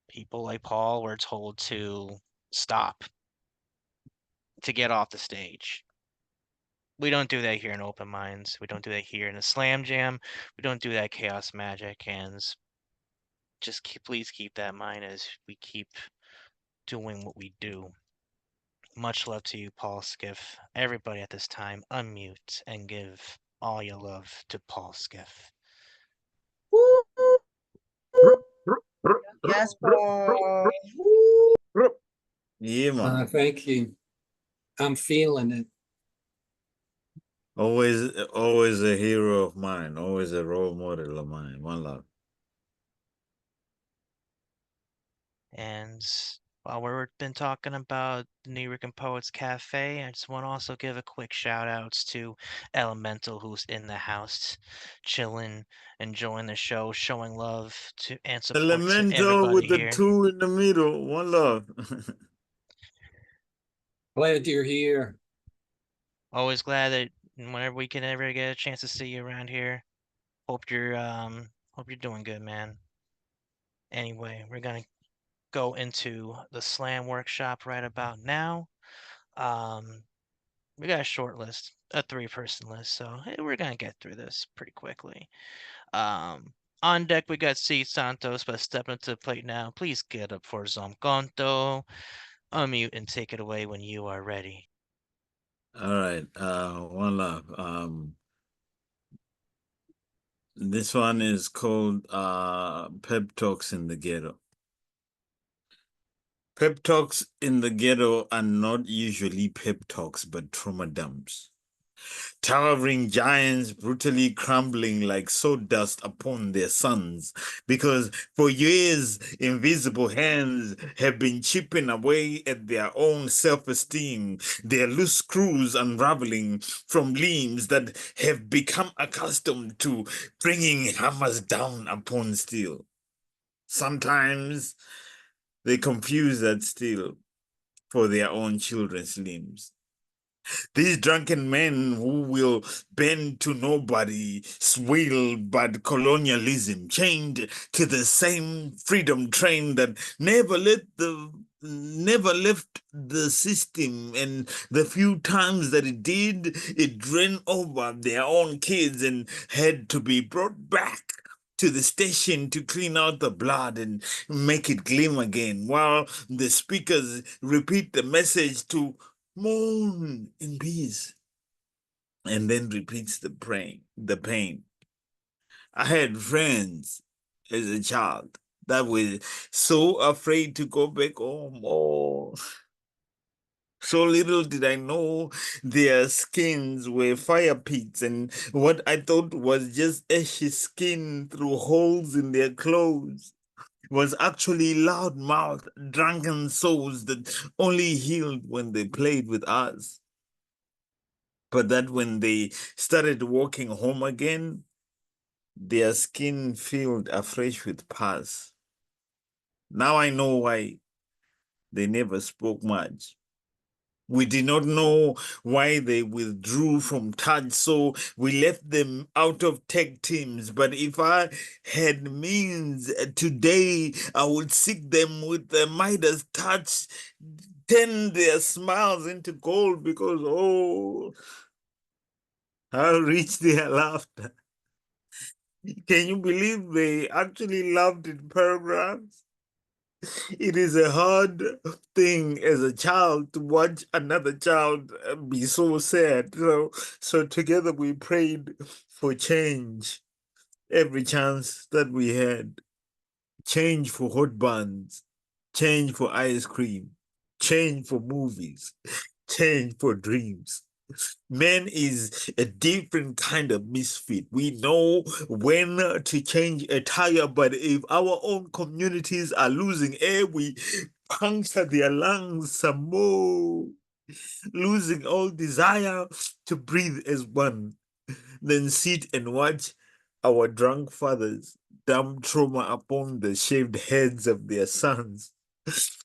people like Paul were told to stop, to get off the stage. We don't do that here in Open Minds. We don't do that here in a Slam Jam. We don't do that Chaos Magic. And just please keep that in mind as we keep doing what we do. Much love to you, Paul Skiff. Everybody at this time, unmute and give all your love to Paul Skiff. Yes, Paul. Yeah, man. Thank you. I'm feeling it. Always a hero of mine. Always a role model of mine. One love. And while we've been talking about the New York and Poets Cafe, I just want to also give a quick shout outs to Elemental, who's in the house, chilling, enjoying the show, showing love to and support to Elemental everybody with the here. 2 in the middle. One love. Glad you're here. Always glad that whenever we can ever get a chance to see you around here. Hope you're doing good, man. Anyway, we're gonna go into the slam workshop right about now. We got a short list, a 3-person list, so hey, we're gonna get through this pretty quickly. On deck we got C Santos, but stepping up to the plate now. Please get up for Zomconto. Unmute and take it away when you are ready. All right. One love. This one is called Pep Talks in the Ghetto. Pep talks in the ghetto are not usually pep talks, but trauma dumps. Towering giants brutally crumbling like sawdust upon their sons, because for years invisible hands have been chipping away at their own self-esteem, their loose screws unraveling from limbs that have become accustomed to bringing hammers down upon steel. Sometimes they confuse that steel for their own children's limbs. These drunken men who will bend to nobody, swill but colonialism, chained to the same freedom train that never left the system, and the few times that it did, it ran over their own kids and had to be brought back to the station to clean out the blood and make it gleam again, while the speakers repeat the message to moan in peace, and then repeats the pain. I had friends as a child that were so afraid to go back home. Oh, so little did I know their skins were fire pits, and what I thought was just ashy skin through holes in their clothes was actually loud-mouthed, drunken souls that only healed when they played with us. But that when they started walking home again, their skin filled afresh with pus. Now I know why they never spoke much. We did not know why they withdrew from touch, so we left them out of tech teams. But if I had means today, I would seek them with the Midas touch, turn their smiles into gold because, oh, how rich their laughter. Can you believe they actually laughed in paragraphs? It is a hard thing as a child to watch another child be so sad. So together we prayed for change every chance that we had. Change for hot buns, change for ice cream, change for movies, change for dreams. Man is a different kind of misfit. We know when to change a tire, but if our own communities are losing air, we puncture their lungs some more, losing all desire to breathe as one. Then sit and watch our drunk fathers dump trauma upon the shaved heads of their sons.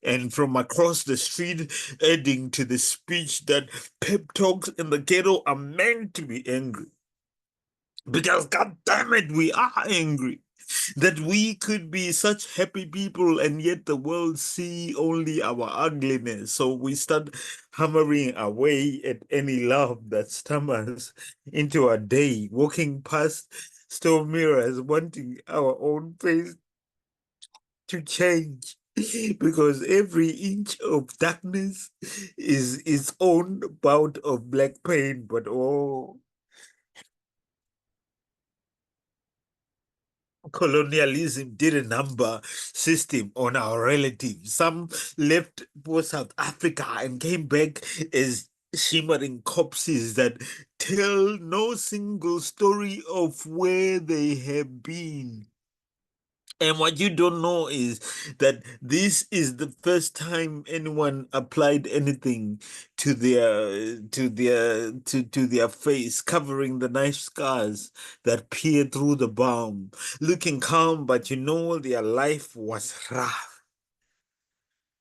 And from across the street, adding to the speech that pep talks in the ghetto are meant to be angry. Because, god damn it, we are angry that we could be such happy people and yet the world see only our ugliness. So we start hammering away at any love that stammers into our day, walking past store mirrors, wanting our own face to change. Because every inch of darkness is its own bout of black pain, but oh, colonialism did a number system on our relatives. Some left for South Africa and came back as shimmering corpses that tell no single story of where they have been. And what you don't know is that this is the first time anyone applied anything to their face, covering the knife scars that peer through the balm, looking calm, but you know their life was rough,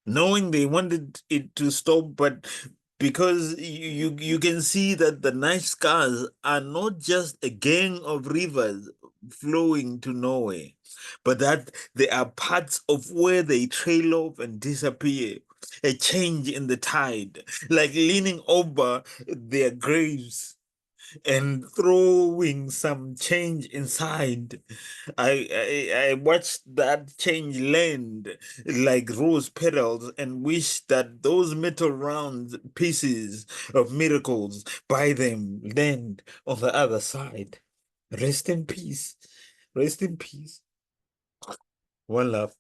knowing they wanted it to stop, but because you can see that the knife scars are not just a gang of rivers flowing to nowhere, but that they are parts of where they trail off and disappear. A change in the tide, like leaning over their graves and throwing some change inside. I watched that change land like rose petals and wish that those metal round pieces of miracles by them land on the other side. Rest in peace. Rest in peace. One love.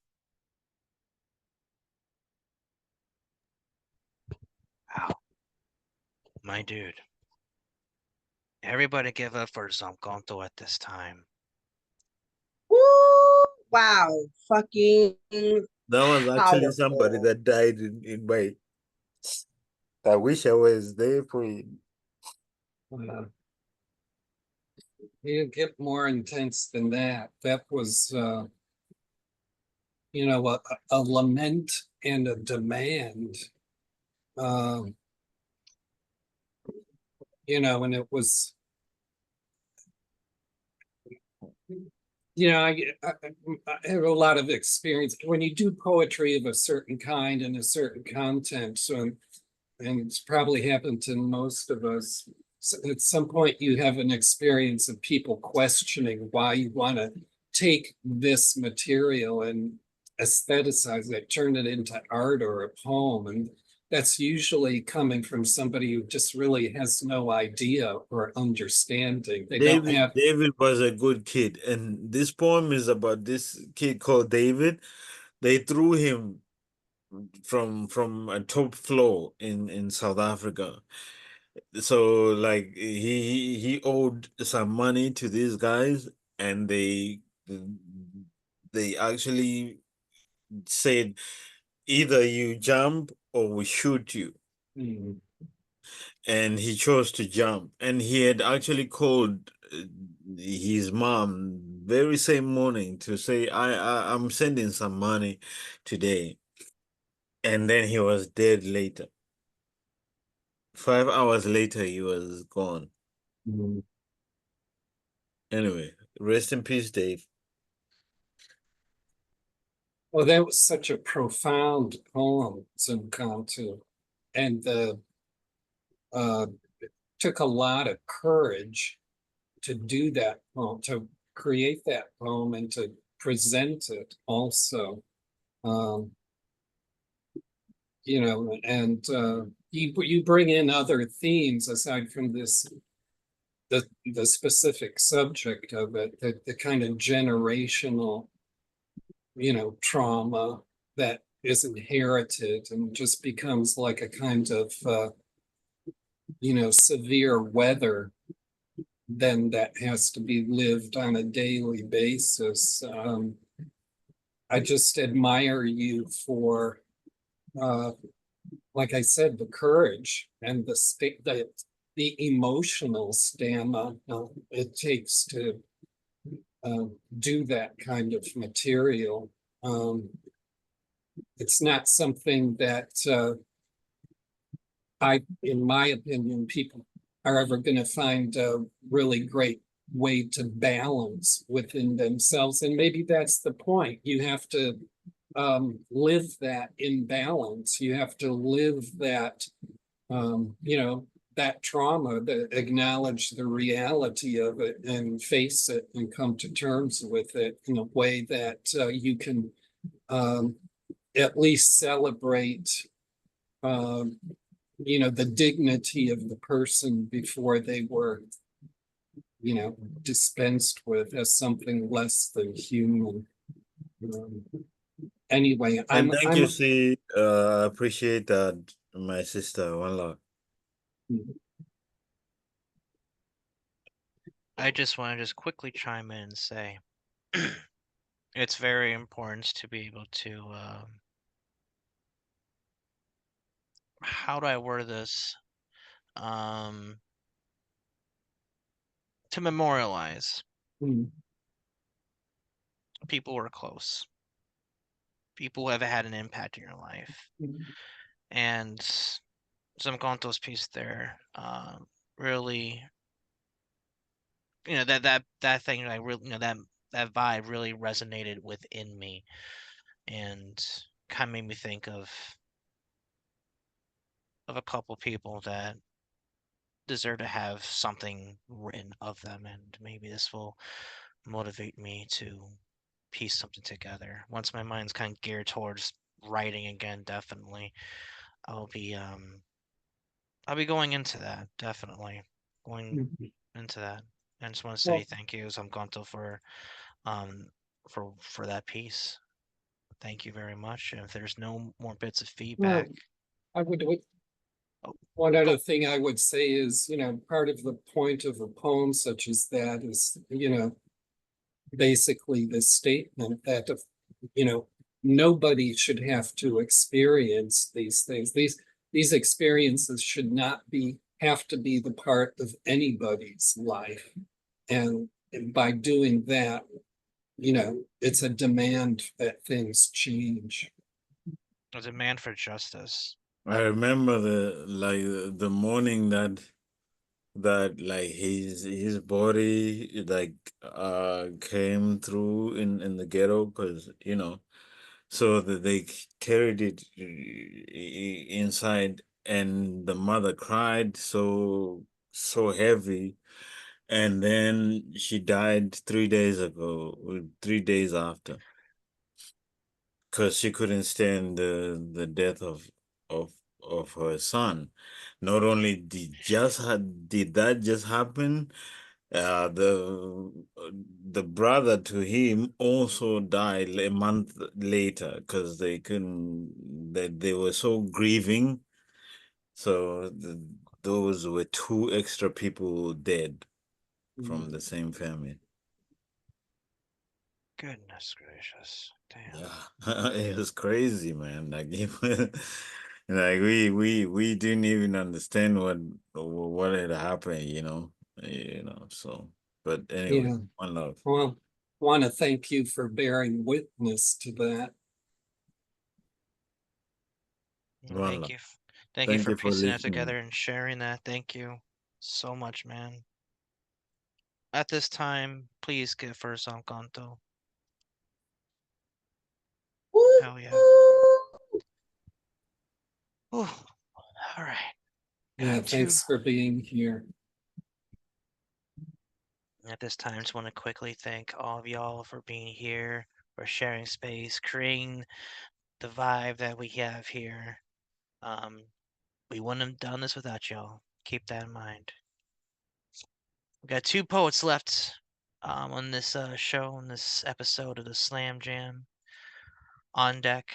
Wow, my dude. Everybody give up for Zonkonto at this time. Woo! Wow, fucking That was actually somebody powerful. that died in my. I wish I was there for him. Uh, you get more intense than that. That was, a lament and a demand. Um, and it was, I have a lot of experience when you do poetry of a certain kind and a certain content. So, and it's probably happened to most of us. So at some point, you have an experience of people questioning why you want to take this material and aestheticize it, turn it into art or a poem. And that's usually coming from somebody who just really has no idea or understanding. They don't have. David was a good kid, and this poem is about this kid called David. They threw him from a top floor in South Africa. So like he owed some money to these guys, and they actually said either you jump or we shoot you. Hmm. And he chose to jump. And he had actually called his mom very same morning to say I'm sending some money today, and then he was dead later. 5 hours later, he was gone. Mm. Anyway, rest in peace, Dave. Well, that was such a profound poem, Zumkantu. And uh, took a lot of courage to do that poem, to create that poem and to present it also. Um, and you bring in other themes aside from the specific subject of it, the kind of generational, trauma that is inherited and just becomes like a kind of severe weather then that has to be lived on a daily basis. I just admire you for, uh, like I said, the courage and the emotional stamina it takes to do that kind of material. Um, it's not something that in my opinion, people are ever going to find a really great way to balance within themselves. And maybe that's the point. You have to live that imbalance. You have to live that, that trauma, that acknowledge the reality of it and face it and come to terms with it in a way that you can um, at least celebrate the dignity of the person before they were, dispensed with as something less than human. Um, anyway, And thank you, I'm, see. Appreciate that, my sister. One love. I just want to just quickly chime in and say it's very important to be able to how do I word this? Um, to memorialize mm, people who are close, people who have had an impact in your life. mm, And Zamkanto's piece there really, that thing, I really, that vibe really resonated within me and kind of made me think of a couple people that deserve to have something written of them, and maybe this will motivate me to piece something together. Once my mind's kind of geared towards writing again, definitely I'll be going into that, definitely going mm. into that. I just want to say Well, thank you, Zamkanto, um for that piece. Thank you very much. And if there's no more bits of well, feedback, I would, oh, one other go. thing I would say is, part of the point of a poem such as that is, basically the statement that if, you know nobody should have to experience these things. These experiences should not be have to be the part of anybody's life, and by doing that, it's a demand that things change. A demand for justice. I remember the morning that like his body like came through in the ghetto, because so that they carried it inside, and the mother cried so heavy, and then she died 3 days ago, 3 days after, because she couldn't stand the death of her son. Not only did that just happen, the brother to him also died a month later, because they couldn't they were so grieving. So those were two extra people dead Mm. from the same family. Goodness gracious. Damn. Yeah, it was crazy, man. Like, like we didn't even understand what had happened. So. But anyway, Yeah. one love. Well, want to thank you for bearing witness to that. Well, thank Voila. you. Thank you Thank for you for piecing that listening. together and sharing that. Thank you so much, man. At this time, please give first on Kanto. Hell yeah. Whew. All right. Yeah, Got two. thanks for being here. At this time, just want to quickly thank all of y'all for being here, for sharing space, creating the vibe that we have here. We wouldn't have done this without y'all. Keep that in mind. We got two poets left on this show, on this episode of the Slam Jam. On deck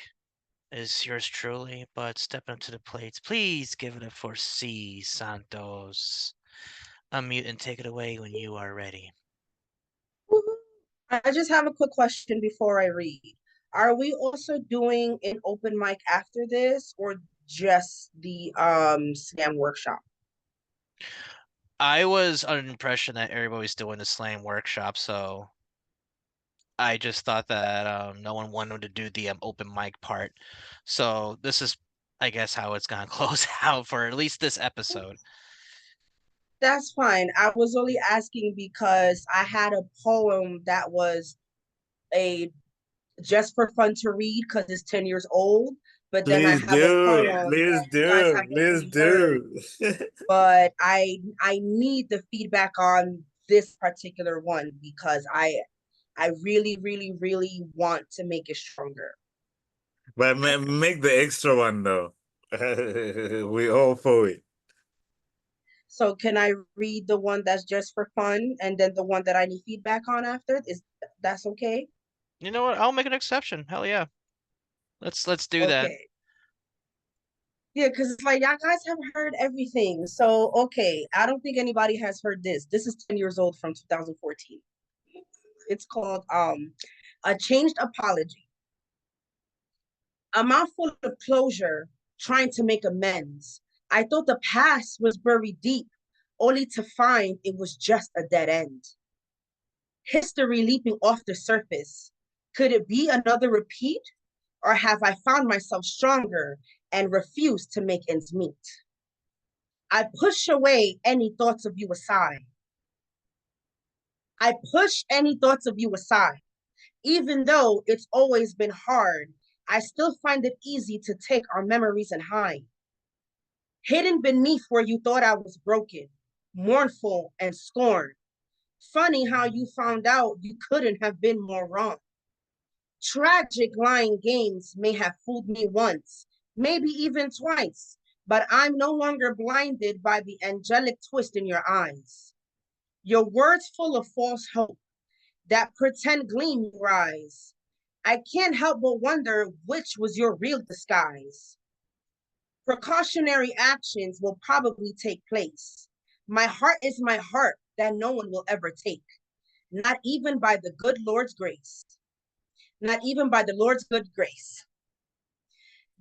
is yours truly, but stepping up to the plates, please give it up for C. Santos. Unmute and take it away when you are ready. I just have a quick question before I read. Are we also doing an open mic after this or just the slam workshop? I was under the impression that everybody's doing the slam workshop, so I just thought that no one wanted to do the open mic part. So this is, I guess, how it's gonna close out for at least this episode. That's fine. I was only asking because I had a poem that was a just for fun to read because it's 10 years old. But then I Please have a do. poem Please that you guys do. haven't Please really heard, do. but I need the feedback on this particular one because I really, really, really want to make it stronger. But make the extra one though. We all for it. So can I read the one that's just for fun and then the one that I need feedback on after? Is that's okay? You know what? I'll make an exception. Hell yeah. Let's do that. Okay. Yeah, because it's like y'all guys have heard everything. So okay, I don't think anybody has heard this. This is 10 years old from 2014. It's called A Changed Apology. A mouthful of closure, trying to make amends. I thought the past was buried deep, only to find it was just a dead end. History leaping off the surface. Could it be another repeat? Or have I found myself stronger and refused to make ends meet? I push away any thoughts of you aside. I push any thoughts of you aside. Even though it's always been hard, I still find it easy to take our memories and hide. Hidden beneath where you thought I was broken, mournful and scorned. Funny how you found out you couldn't have been more wrong. Tragic lying games may have fooled me once, maybe even twice, but I'm no longer blinded by the angelic twist in your eyes. Your words full of false hope, that pretend gleam you rise. I can't help but wonder which was your real disguise. Precautionary actions will probably take place. My heart is my heart that no one will ever take, not even by the good Lord's grace. Not even by the Lord's good grace.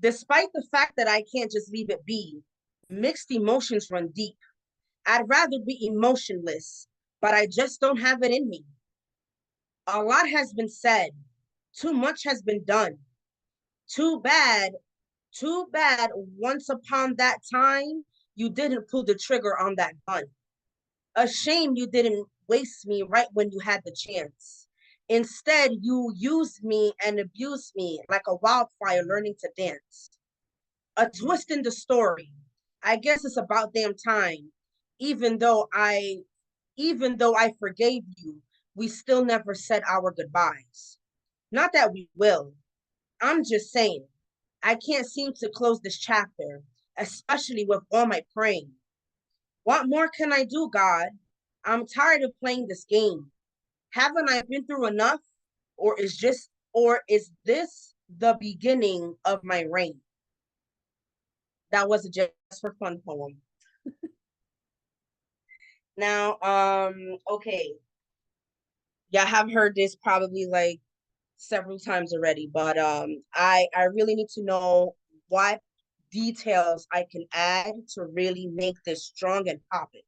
Despite the fact that I can't just leave it be, mixed emotions run deep. I'd rather be emotionless, but I just don't have it in me. A lot has been said, too much has been done. Too bad, too bad once upon that time, you didn't pull the trigger on that gun. A shame you didn't waste me right when you had the chance. Instead, you used me and abused me like a wildfire learning to dance. A twist in the story. I guess it's about damn time. Even though I even though I forgave you, we still never said our goodbyes. Not that we will. I'm just saying, I can't seem to close this chapter, especially with all my praying. What more can I do, God? I'm tired of playing this game. Haven't I been through enough? Or is this the beginning of my reign? That was a just for fun poem. Now, okay. Y'all have heard this probably like several times already, but I really need to know what details I can add to really make this strong and popping.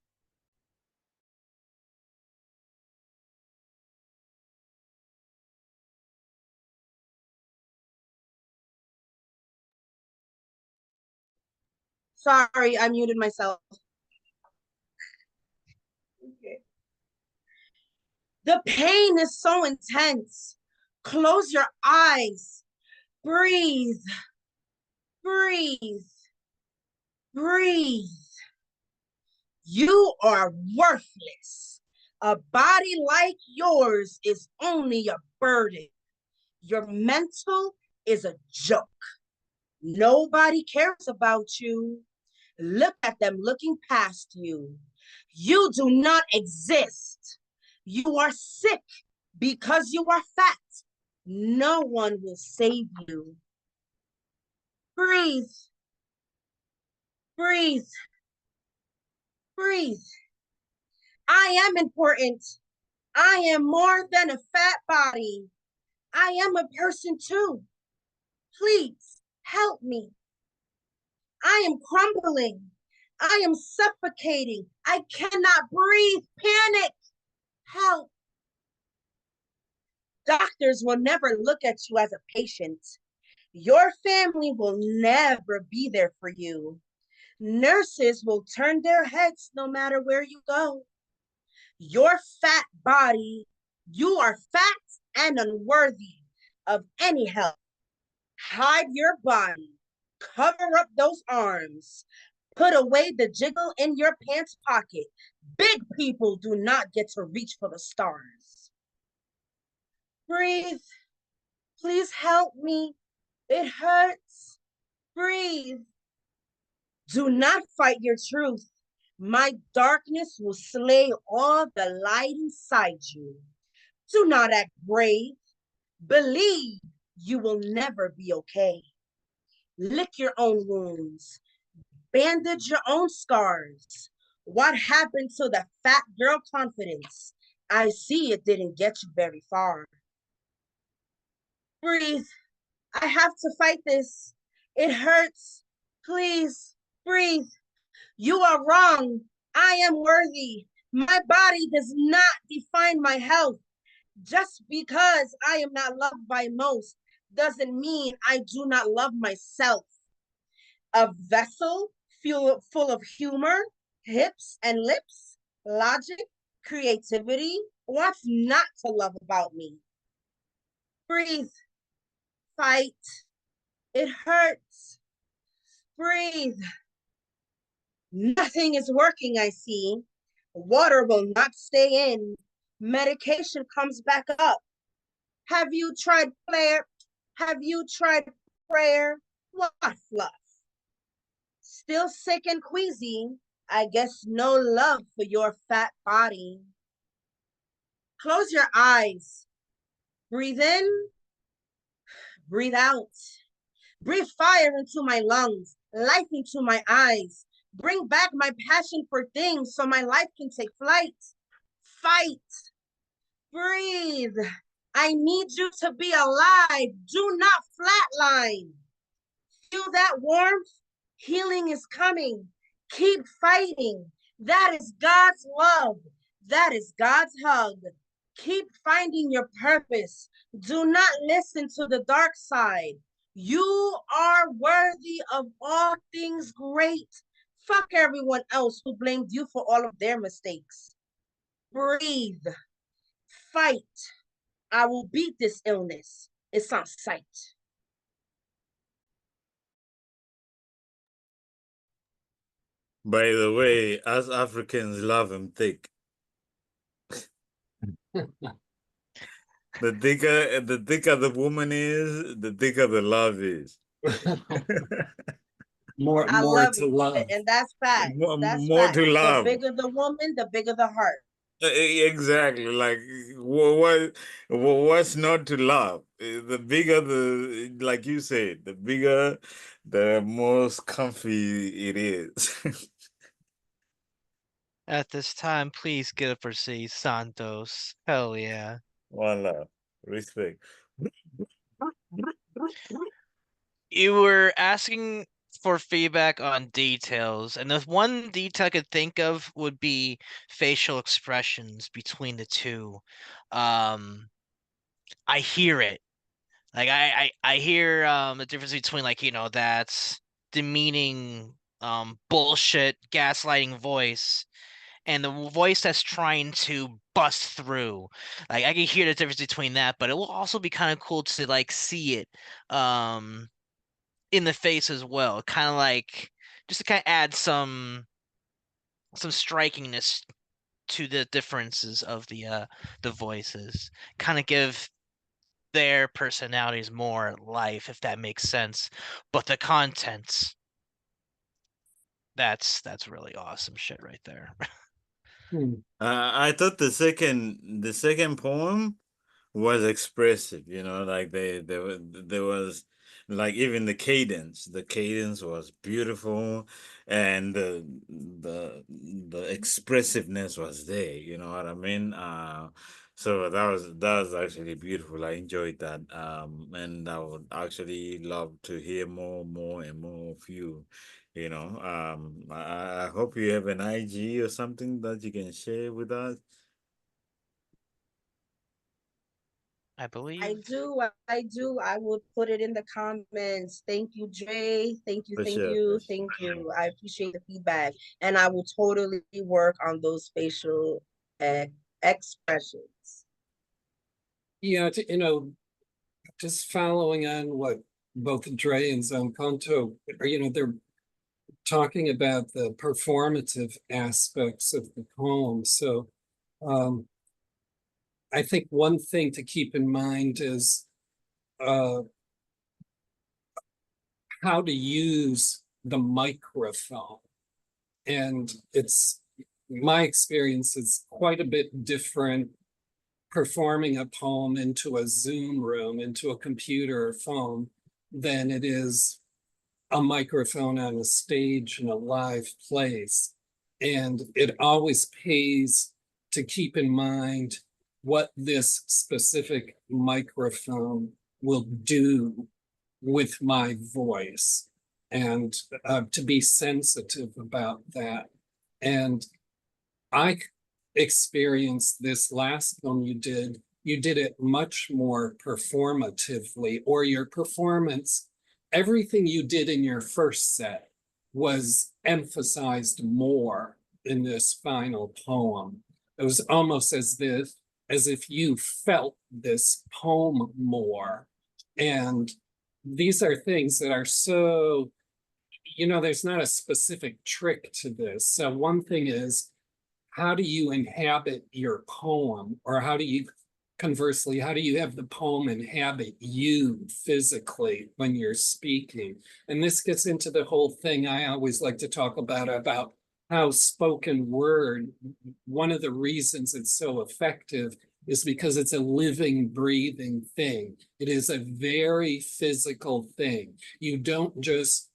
Sorry, I muted myself. Okay. The pain is so intense. Close your eyes. Breathe. Breathe. Breathe. You are worthless. A body like yours is only a burden. Your mental is a joke. Nobody cares about you. Look at them looking past you. You do not exist. You are sick because you are fat. No one will save you. Breathe. Breathe. Breathe. I am important. I am more than a fat body. I am a person too. Please help me. I am crumbling. I am suffocating. I cannot breathe. Panic. Help. Doctors will never look at you as a patient. Your family will never be there for you. Nurses will turn their heads no matter where you go. Your fat body, you are fat and unworthy of any help. Hide your body, cover up those arms, put away the jiggle in your pants pocket. Big people do not get to reach for the stars. Breathe. Please help me. It hurts. Breathe. Do not fight your truth. My darkness will slay all the light inside you. Do not act brave. Believe you will never be okay. Lick your own wounds. Bandage your own scars. What happened to the fat girl confidence? I see it didn't get you very far. Breathe. I have to fight this. It hurts. Please breathe. You are wrong. I am worthy. My body does not define my health. Just because I am not loved by most doesn't mean I do not love myself. A vessel full of humor, hips and lips, logic, creativity. What's not to love about me? Breathe. Fight. It hurts. Breathe. Nothing is working, I see. Water will not stay in. Medication comes back up. Have you tried prayer? Have you tried prayer? What fluff? Still sick and queasy. I guess no love for your fat body. Close your eyes. Breathe in. Breathe out. Breathe fire into my lungs, life into my eyes. Bring back my passion for things so my life can take flight. Fight. Breathe. I need you to be alive. Do not flatline. Feel that warmth? Healing is coming. Keep fighting. That is God's love. That is God's hug. Keep finding your purpose. Do not listen to the dark side. You are worthy of all things great. Fuck everyone else who blamed you for all of their mistakes. Breathe. Fight. I will beat this illness. It's on sight. By the way, us Africans love him thick. The thicker the woman is, the thicker the love is. More I love to it. love. And that's fact. That's More fact. to The love. bigger the woman, the bigger the heart. Exactly. Like what's not to love? The bigger the, like you said, the bigger, the most comfy it is. At this time, please get up for C, Santos. Hell yeah. One love, respect. You were asking for feedback on details, and the one detail I could think of would be facial expressions between the two. I hear it. Like I hear the difference between, like, that's demeaning bullshit gaslighting voice and the voice that's trying to bust through. Like I can hear the difference between that, but it will also be kind of cool to like see it um in the face as well. Kind of like just to kind of add some strikingness to the differences of the voices. Kind of give their personalities more life, if that makes sense. But the contents, that's really awesome shit right there. Hmm. I thought the second poem was expressive, like there was like even the cadence was beautiful, and the expressiveness was there, you know what I mean? So that was actually beautiful. I enjoyed that. And I would actually love to hear more and more of you. I hope you have an IG or something that you can share with us. I I believe. do, I do. I will put it in the comments. Thank you, Dre. Thank you, For thank sure, for you, sure. thank you. I appreciate the feedback. And I will totally work on those facial expressions. Yeah, just following on what both Dre and Zancanto are, they're talking about the performative aspects of the poem. So um, I think one thing to keep in mind is uh, how to use the microphone. And it's my experience is quite a bit different performing a poem into a Zoom room, into a computer or phone, than it is a microphone on a stage in a live place. And it always pays to keep in mind what this specific microphone will do with my voice, and to be sensitive about that. And I experienced this last one you did it much more performatively, or your performance, everything you did in your first set was emphasized more in this final poem. It was almost as if you felt this poem more. And these are things that are so, there's not a specific trick to this. So one thing is, how do you inhabit your poem? Or conversely, how do you have the poem inhabit you physically when you're speaking? And this gets into the whole thing I always like to talk about how spoken word, one of the reasons it's so effective is because it's a living, breathing thing. It is a very physical thing. You don't just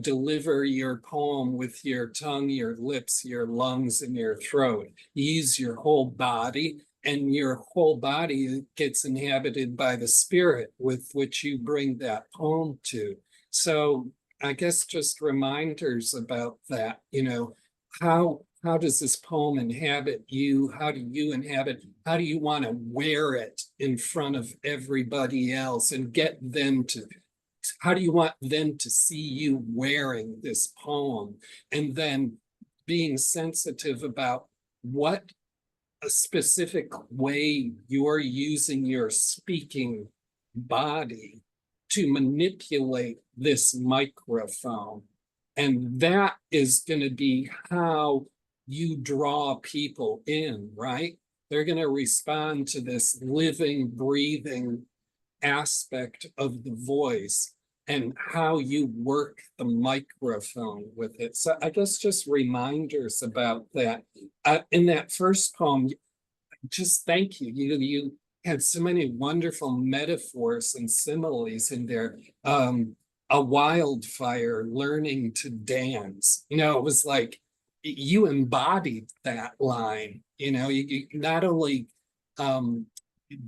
deliver your poem with your tongue, your lips, your lungs, and your throat. You use your whole body, and your whole body gets inhabited by the spirit with which you bring that poem to. So I guess just reminders about that, how does this poem inhabit you? How do you inhabit? How do you want to wear it in front of everybody else and get them to? How do you want them to see you wearing this poem? And then being sensitive about what a specific way you're using your speaking body to manipulate this microphone. And that is going to be how you draw people in, right? They're going to respond to this living, breathing aspect of the voice and how you work the microphone with it. So I guess just reminders about that. In that first poem, just thank you. You had so many wonderful metaphors and similes in there. A wildfire learning to dance. It was like you embodied that line. You not only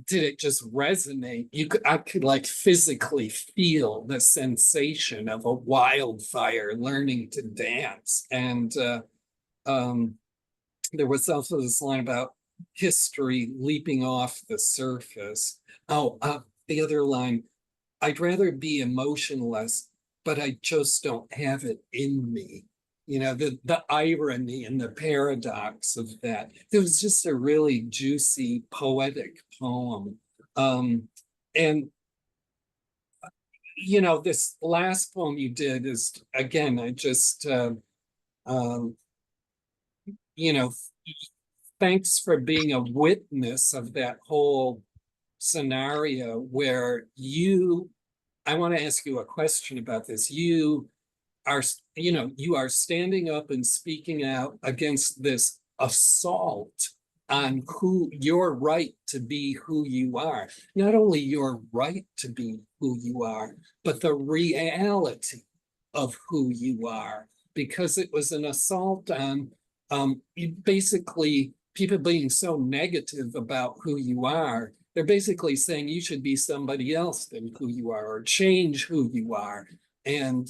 did it just resonate, I could like physically feel the sensation of a wildfire learning to dance. And um, there was also this line about history leaping off the surface. Oh, the other line, I'd rather be emotionless, but I just don't have it in me. the irony and the paradox of that. It was just a really juicy, poetic poem. And this last poem you did is, again, I just um, you know, thanks for being a witness of that whole scenario where I want to ask you a question about this. Are, you are standing up and speaking out against this assault on your right to be who you are. Not only your right to be who you are, but the reality of who you are, because it was an assault on basically people being so negative about who you are. They're basically saying you should be somebody else than who you are, or change who you are. And,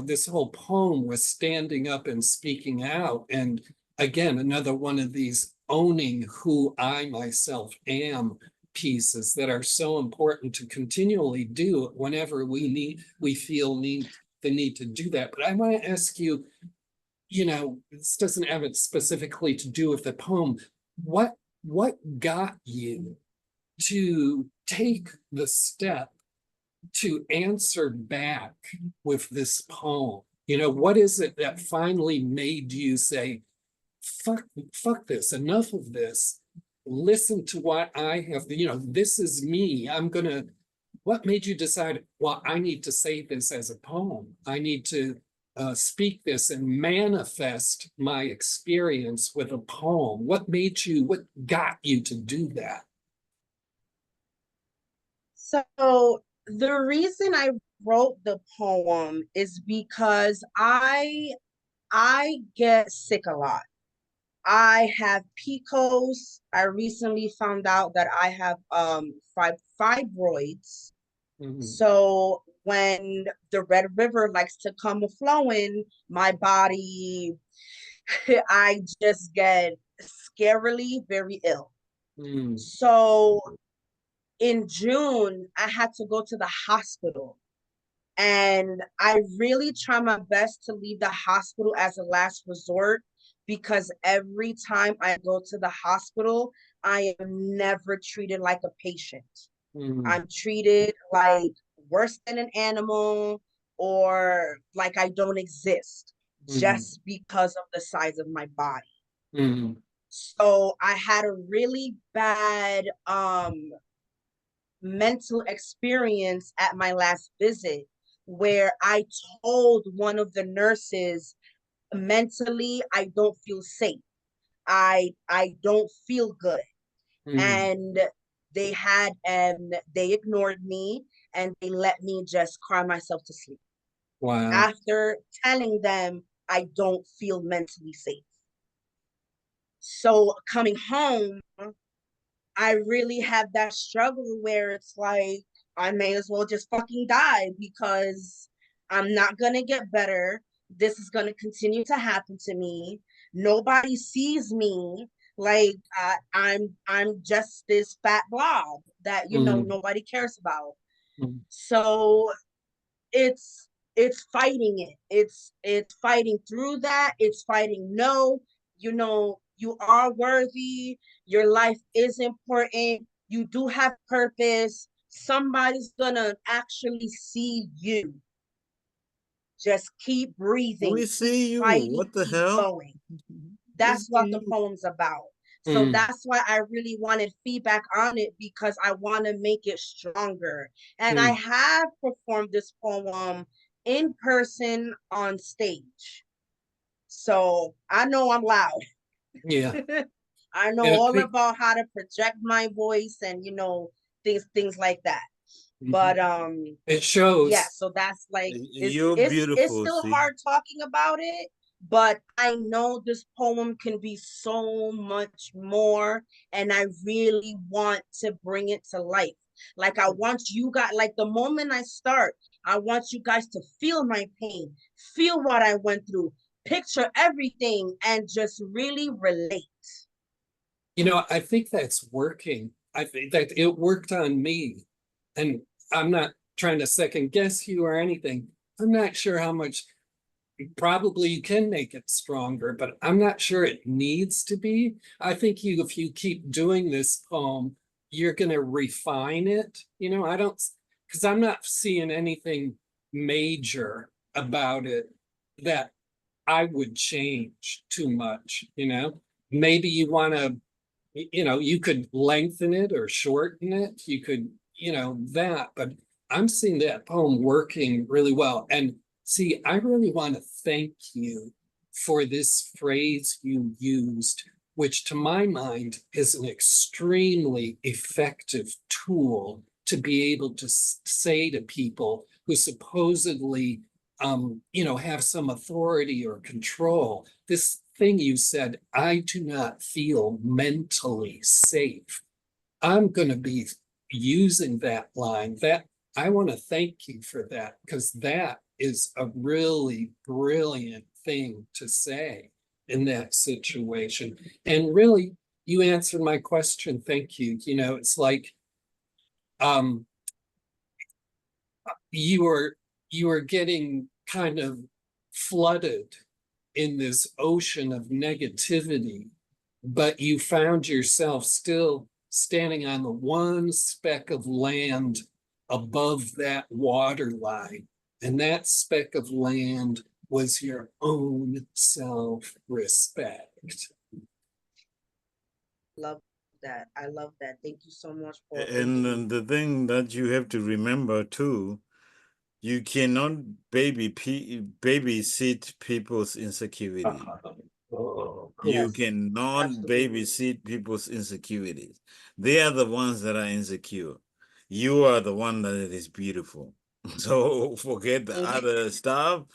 this whole poem was standing up and speaking out. And again, another one of these owning who I myself am pieces that are so important to continually do whenever we feel the need to do that. But I want to ask you, this doesn't have it specifically to do with the poem. What got you to take the step to answer back with this poem? What is it that finally made you say, fuck this, enough of this. Listen to what I have, this is me. What made you decide, well, I need to say this as a poem. I need to speak this and manifest my experience with a poem. What got you to do that? So the reason I wrote the poem is because I get sick a lot. I have PCOS. I recently found out that I have fibroids. Mhm. So when the Red River likes to come flowing, my body, I just get scarily very ill. Mm. So in June, I had to go to the hospital. And I really try my best to leave the hospital as a last resort, because every time I go to the hospital, I am never treated like a patient. Mm. I'm treated like worse than an animal, or like I don't exist, Mm. just because of the size of my body. Mm. So I had a really bad mental experience at my last visit, where I told one of the nurses, mentally, I don't feel safe. I don't feel good. Mm. And they ignored me, and they let me just cry myself to sleep Wow. after telling them I don't feel mentally safe. So coming home, I really have that struggle where it's like, I may as well just fucking die, because I'm not gonna get better. This is gonna continue to happen to me. Nobody sees me. Like I'm just this fat blob that Mm. nobody cares about. Mm. So it's fighting it. It's fighting through that. It's fighting no, you are worthy. Your life is important. You do have purpose. Somebody's gonna actually see you. Just keep breathing, We keep see you. fighting, What the keep hell? going. We That's what see the you. poem's about. So Mm. that's why I really wanted feedback on it, because I want to make it stronger. And I Mm. have performed this poem in person on stage. So I know I'm loud. Yeah. I know And all about how to project my voice, and things like that. Mhm. But It yeah, shows. so that's like, You're it's beautiful, still see. hard talking about it, but I know this poem can be so much more, and I really want to bring it to life. Like, I want you guys, like, the moment I start, I want you guys to feel my pain, feel what I went through, picture everything, and just really relate. I think that's working. I think that it worked on me. And I'm not trying to second guess you or anything. I'm not sure how much probably you can make it stronger, but I'm not sure it needs to be. I think if you keep doing this poem, you're going to refine it. I don't, because I'm not seeing anything major about it that I would change too much. Maybe you want to, you could lengthen it or shorten it. You could, that, but I'm seeing that poem working really well. And see, I really want to thank you for this phrase you used, which to my mind is an extremely effective tool to be able to say to people who supposedly have some authority or control. This thing you said, I do not feel mentally safe. I'm going to be using that line. That I want to thank you for that, because that is a really brilliant thing to say in that situation. And really, you answered my question. Thank you. It's like um you are getting kind of flooded in this ocean of negativity, but you found yourself still standing on the one speck of land above that water line. And that speck of land was your own self-respect. Love that. I love that. Thank you so much for And opening. the thing that you have to remember too, you cannot babysit people's insecurities. Oh, cool. You Yes, cannot absolutely. babysit people's insecurities. They are the ones that are insecure. You are the one that is beautiful. So forget the Thank other stuff.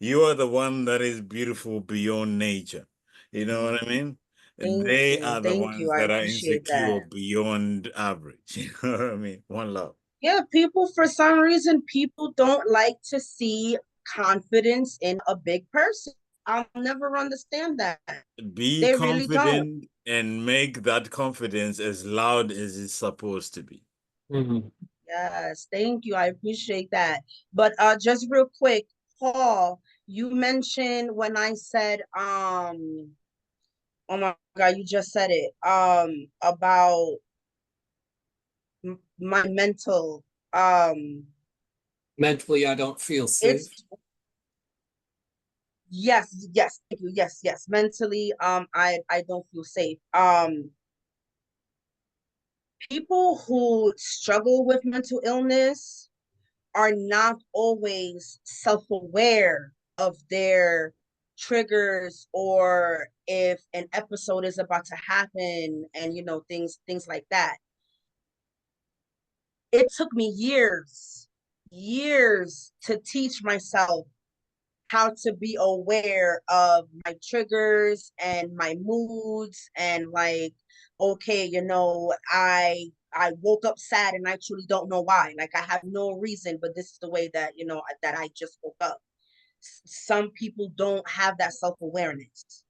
You are the one that is beautiful beyond nature. You know what I mean? thank They you. are the Thank you. ones I that are appreciate insecure that. beyond average. You know what I mean? One love. Yeah, people, for some reason, people don't like to see confidence in a big person. I'll never understand that. Be They really don't. confident and make that confidence as loud as it's supposed to be. Mhm. Yes, thank you. I appreciate that. But just real quick, Paul, you mentioned when I said oh my God, you just said it about my mental Mentally, I don't feel safe. it's yes, thank you. Yes. Mentally, I don't feel safe. People who struggle with mental illness are not always self-aware of their triggers, or if an episode is about to happen, and things like that. It took me years to teach myself how to be aware of my triggers and my moods, and like, okay, I woke up sad and I truly don't know why. Like, I have no reason, but this is the way that that I just woke up. Some people don't have that self-awareness.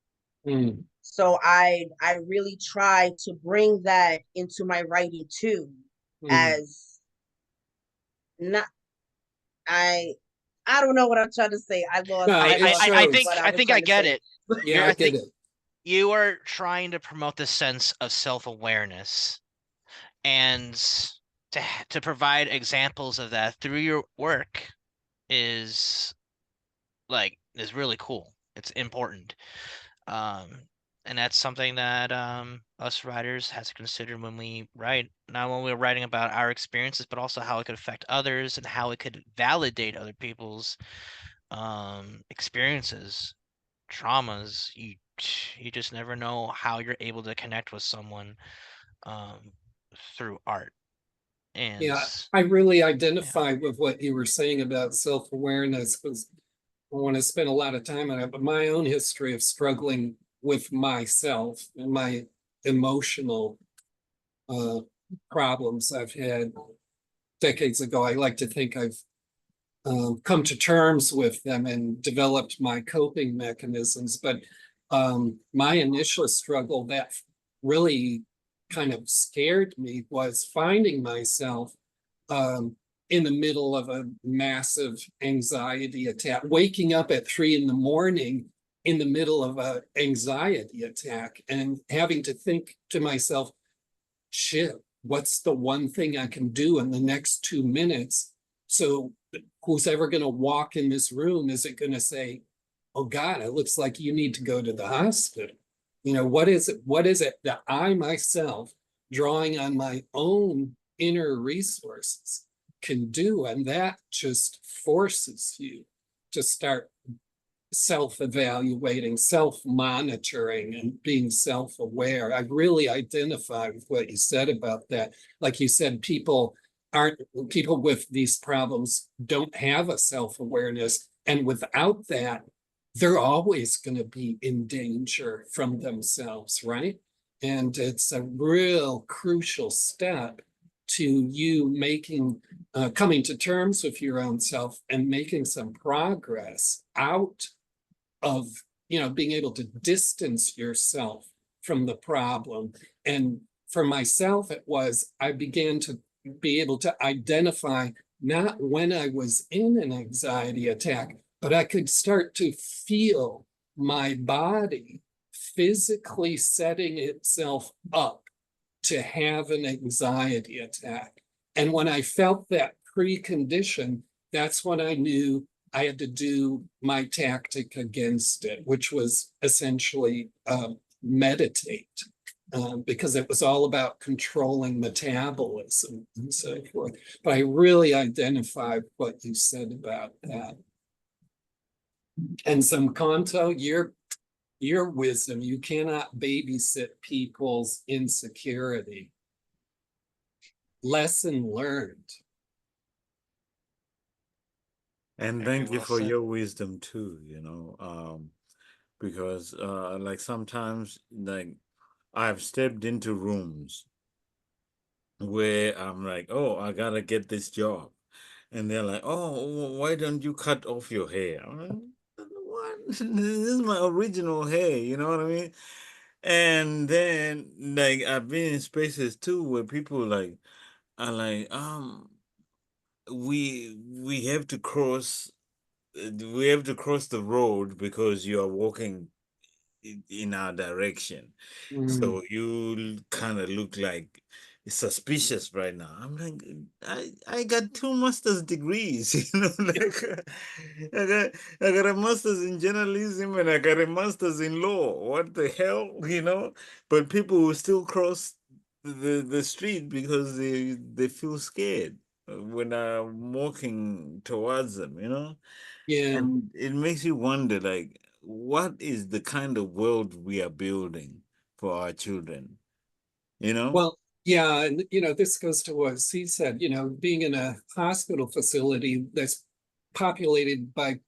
Mm. So I really try to bring that into my writing too, Mm. as not I I don't know what I'm trying to say. I lost No, I it lost I shows. what think I I was think I trying to get say. it. Yeah, I I get think it. you are trying to promote the sense of self-awareness and to provide examples of that through your work is is really cool. It's important. Um, and that's something that us writers has to consider when we write, not when we're writing about our experiences, but also how it could affect others and how it could validate other people's experiences, traumas. You just never know how you're able to connect with someone um, through art. And Yeah, I really yeah, identify with what you were saying about self-awareness, because I want to spend a lot of time on it, but my own history of struggling with myself and my emotional uh, problems I've had decades ago. I like to think I've come to terms with them and developed my coping mechanisms. But my initial struggle that really kind of scared me was finding myself in the middle of a massive anxiety attack, waking up at 3 in the morning in the middle of an anxiety attack and having to think to myself, shit, what's the one thing I can do in the next 2 minutes? So who's ever going to walk in this room, is it going to say, oh God, it looks like you need to go to the hospital? You know, what is it that I myself, drawing on my own inner resources, can do? And that just forces you to start self-evaluating, self-monitoring, and being self-aware. I really identify with what you said about that. Like you said, people with these problems don't have a self-awareness. And without that, they're always going to be in danger from themselves, right? And it's a real crucial step to you coming to terms with your own self and making some progress out of, being able to distance yourself from the problem. And for myself, it was, I began to be able to identify not when I was in an anxiety attack, but I could start to feel my body physically setting itself up to have an anxiety attack. And when I felt that precondition, that's when I knew I had to do my tactic against it, which was essentially meditate, because it was all about controlling metabolism and so forth. But I really identified what you said about that. And some Kanto, your wisdom, you cannot babysit people's insecurity. Lesson learned. And Very thank you well for said. your wisdom too, because like sometimes like I've stepped into rooms where I'm like, oh, I gotta get this job. And they're like, oh, why don't you cut off your hair? I'm like, what? This is my original hair, you know what I mean? And then like I've been in spaces too where people like are like, we have to cross the road because you are walking in our direction. Mm, So you kind of look like suspicious right now. I'm like, I got two master's degrees, like I got a master's in journalism and I got a master's in law. What the hell, But people will still cross the street because they feel scared when I'm walking towards them. yeah. And it makes you wonder, like, what is the kind of world we are building for our children? You know? Well, yeah, and this goes to what he said, being in a hospital facility that's populated by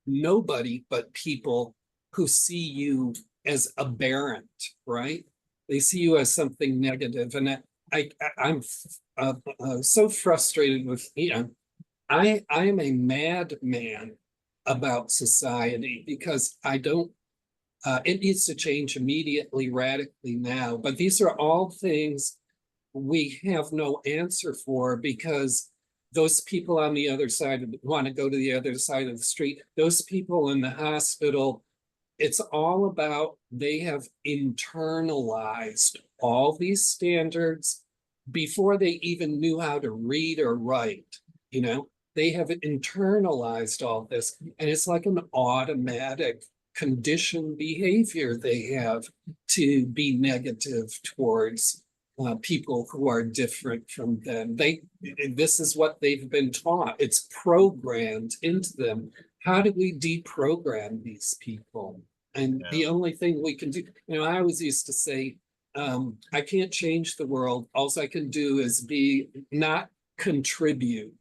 nobody but people who see you as aberrant, right? They see you as something negative. And I'm so frustrated with, I am a madman about society because I don't it needs to change immediately, radically now. But these are all things we have no answer for because those people on the other side want to go to the other side of the street. Those people in the hospital, it's all about they have internalized all these standards before they even knew how to read or write. You know, they have internalized all this, and it's like an automatic conditioned behavior they have to be negative towards people who are different from them. This is what they've been taught. It's programmed into them. How do we deprogram these people? And Yeah. the only thing we can do, I always used to say, I can't change the world. All I can do is not contribute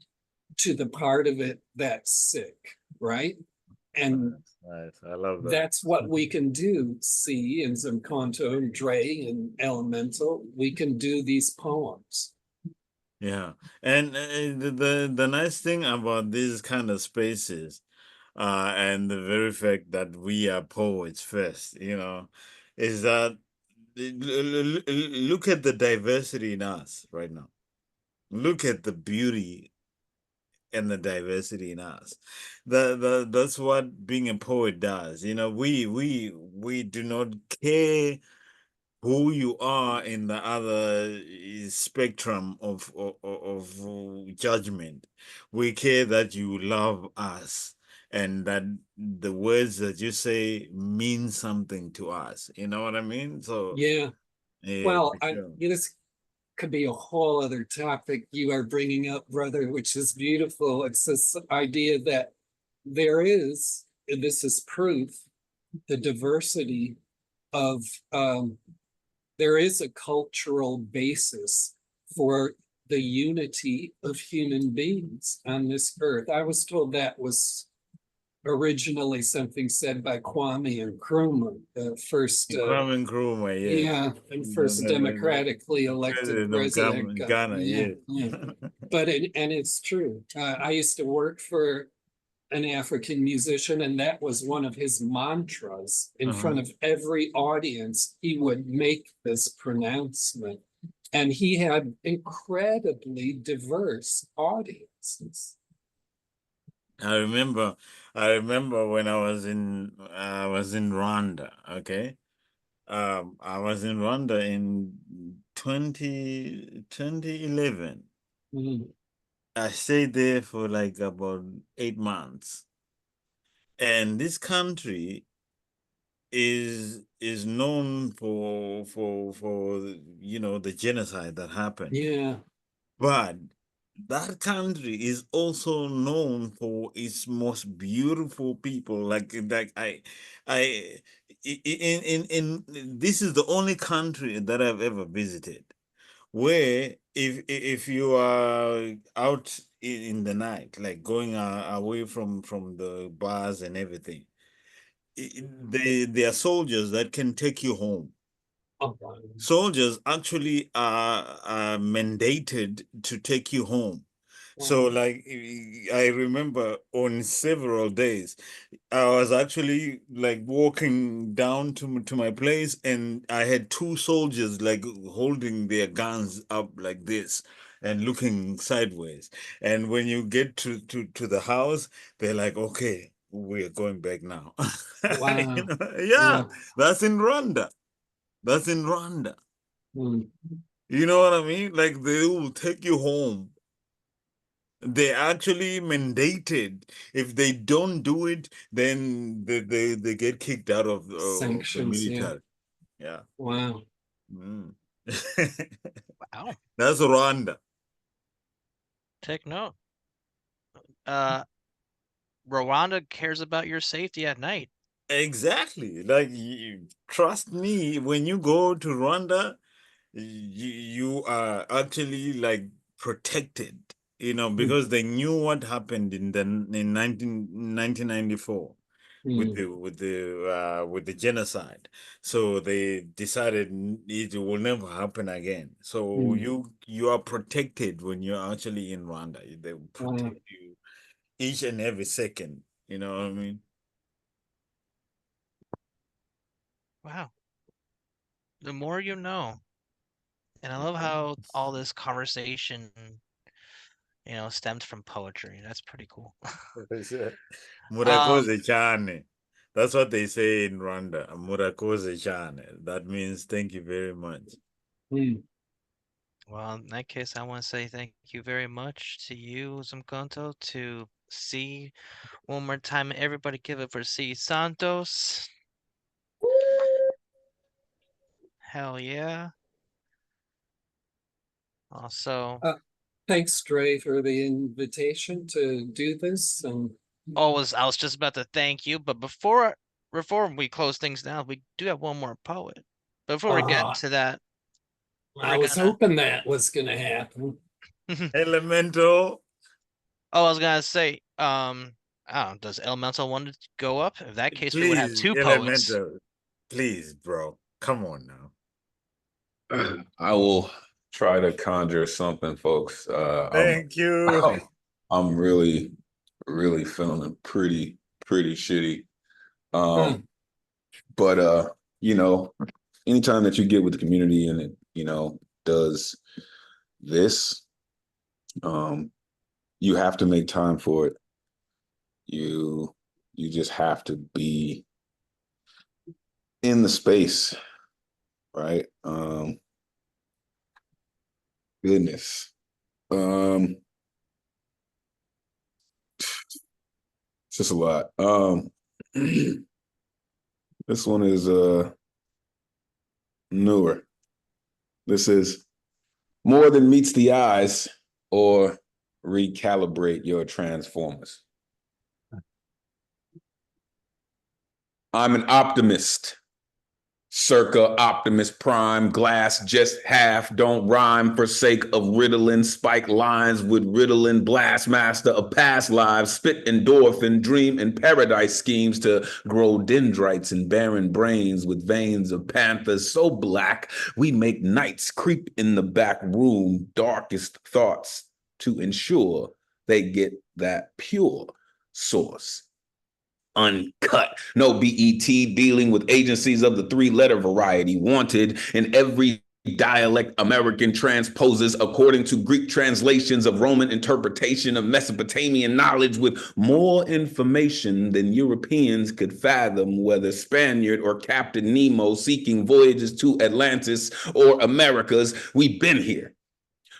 to the part of it that's sick, right? And Nice, nice. I love that. that's what we can do. See, in Zimkanto and Dre and Elemental, we can do these poems. Yeah. And the nice thing about these kind of spaces, and the very fact that we are poets first, is that look at the diversity in us right now. Look at the beauty and the diversity in us. That's what being a poet does. You know, we do not care who you are in the other spectrum of judgment. We care that you love us and that the words that you say mean something to us. You know what I mean? So Yeah. yeah, Well, for sure. this could be a whole other topic you are bringing up, brother, which is beautiful. It's this idea that there is, and this is proof, the diversity of there is a cultural basis for the unity of human beings on this earth. I was told that was originally something said by Kwame Nkrumah, the first, Kwame Nkrumah, yes. yeah, and first The democratically elected president of president. Ghana, Yeah, yes. yeah. But and it's true. I used to work for an African musician, and that was one of his mantras. In Uh-huh. front of every audience, he would make this pronouncement. And he had incredibly diverse audiences. I remember when I was in Rwanda, okay? I was in Rwanda in 2011. Mm, I stayed there for like about 8 months. And this country is known for you know the genocide that happened. yeah, But that country is also known for its most beautiful people. I in this is the only country that I've ever visited where if you are out in the night, like going away from the bars and everything, there are soldiers that can take you home. oh, wow. Soldiers actually are mandated to take you home. So, Wow. like, I remember on several days, I was actually like walking down to my place, and I had two soldiers like holding their guns up like this and looking sideways. And when you get to the house, they're like, "Okay, we're going back now." You Wow. know? Yeah, Wow. that's in Rwanda. That's in Rwanda. Mm, You know what I mean? Like they will take you home. They actually mandated. If they don't do it, then they get kicked out of the sanctions, yeah. military. Yeah. Wow. Mm. Wow. That's Rwanda. Take note. Uh, Rwanda cares about your safety at night. Exactly. Like, trust me, when you go to Rwanda, you are actually like protected, you know, Mm, because they knew what happened in 1994 mm, with the genocide. So they decided it will never happen again. So mm. you are protected when you're actually in Rwanda. They will Wow. protect you each and every second. You know what I mean? Wow. The more you know. And I love how all this conversation, stemmed from poetry. That's pretty cool. Um, Murakoze cyane. That's what they say in Rwanda. Murakoze cyane. That means thank you very much. Mm. well, in that case, I want to say thank you very much to you, Zumkonto, to C. One more time, everybody give it for C. Santos. Hell yeah. Also, Uh, Thanks, Dre, for the invitation to do this. And I was just about to thank you, but before we close things down, we do have one more poet. Before we get uh, to that, I we're was gonna hoping that was going to happen. Elemental. Oh, I was gonna say, I don't know, does Elemental want to go up? In that case, we would have Please, two poets. Elemental. Please, bro. Come on now. I will try to conjure something, folks. Thank you. I'm really, really feeling pretty shitty. Huh. But you know, anytime that you get with the community and it, does this, um, you have to make time for it. You just have to be in the space, right? Goodness. It's just a lot. This one is newer. This is more than meets the eyes, or recalibrate your transformers. I'm an optimist. Circa Optimus Prime, glass just half, don't rhyme for sake of riddling, spike lines with Ritalin, blast master of past lives, spit endorphin, dream in paradise schemes to grow dendrites and barren brains with veins of panthers so black we make nights creep in the back room, darkest thoughts to ensure they get that pure source. Uncut. No BET dealing with agencies of the three-letter variety wanted in every dialect American transposes according to Greek translations of Roman interpretation of Mesopotamian knowledge with more information than Europeans could fathom, whether Spaniard or Captain Nemo seeking voyages to Atlantis or Americas. We've been here.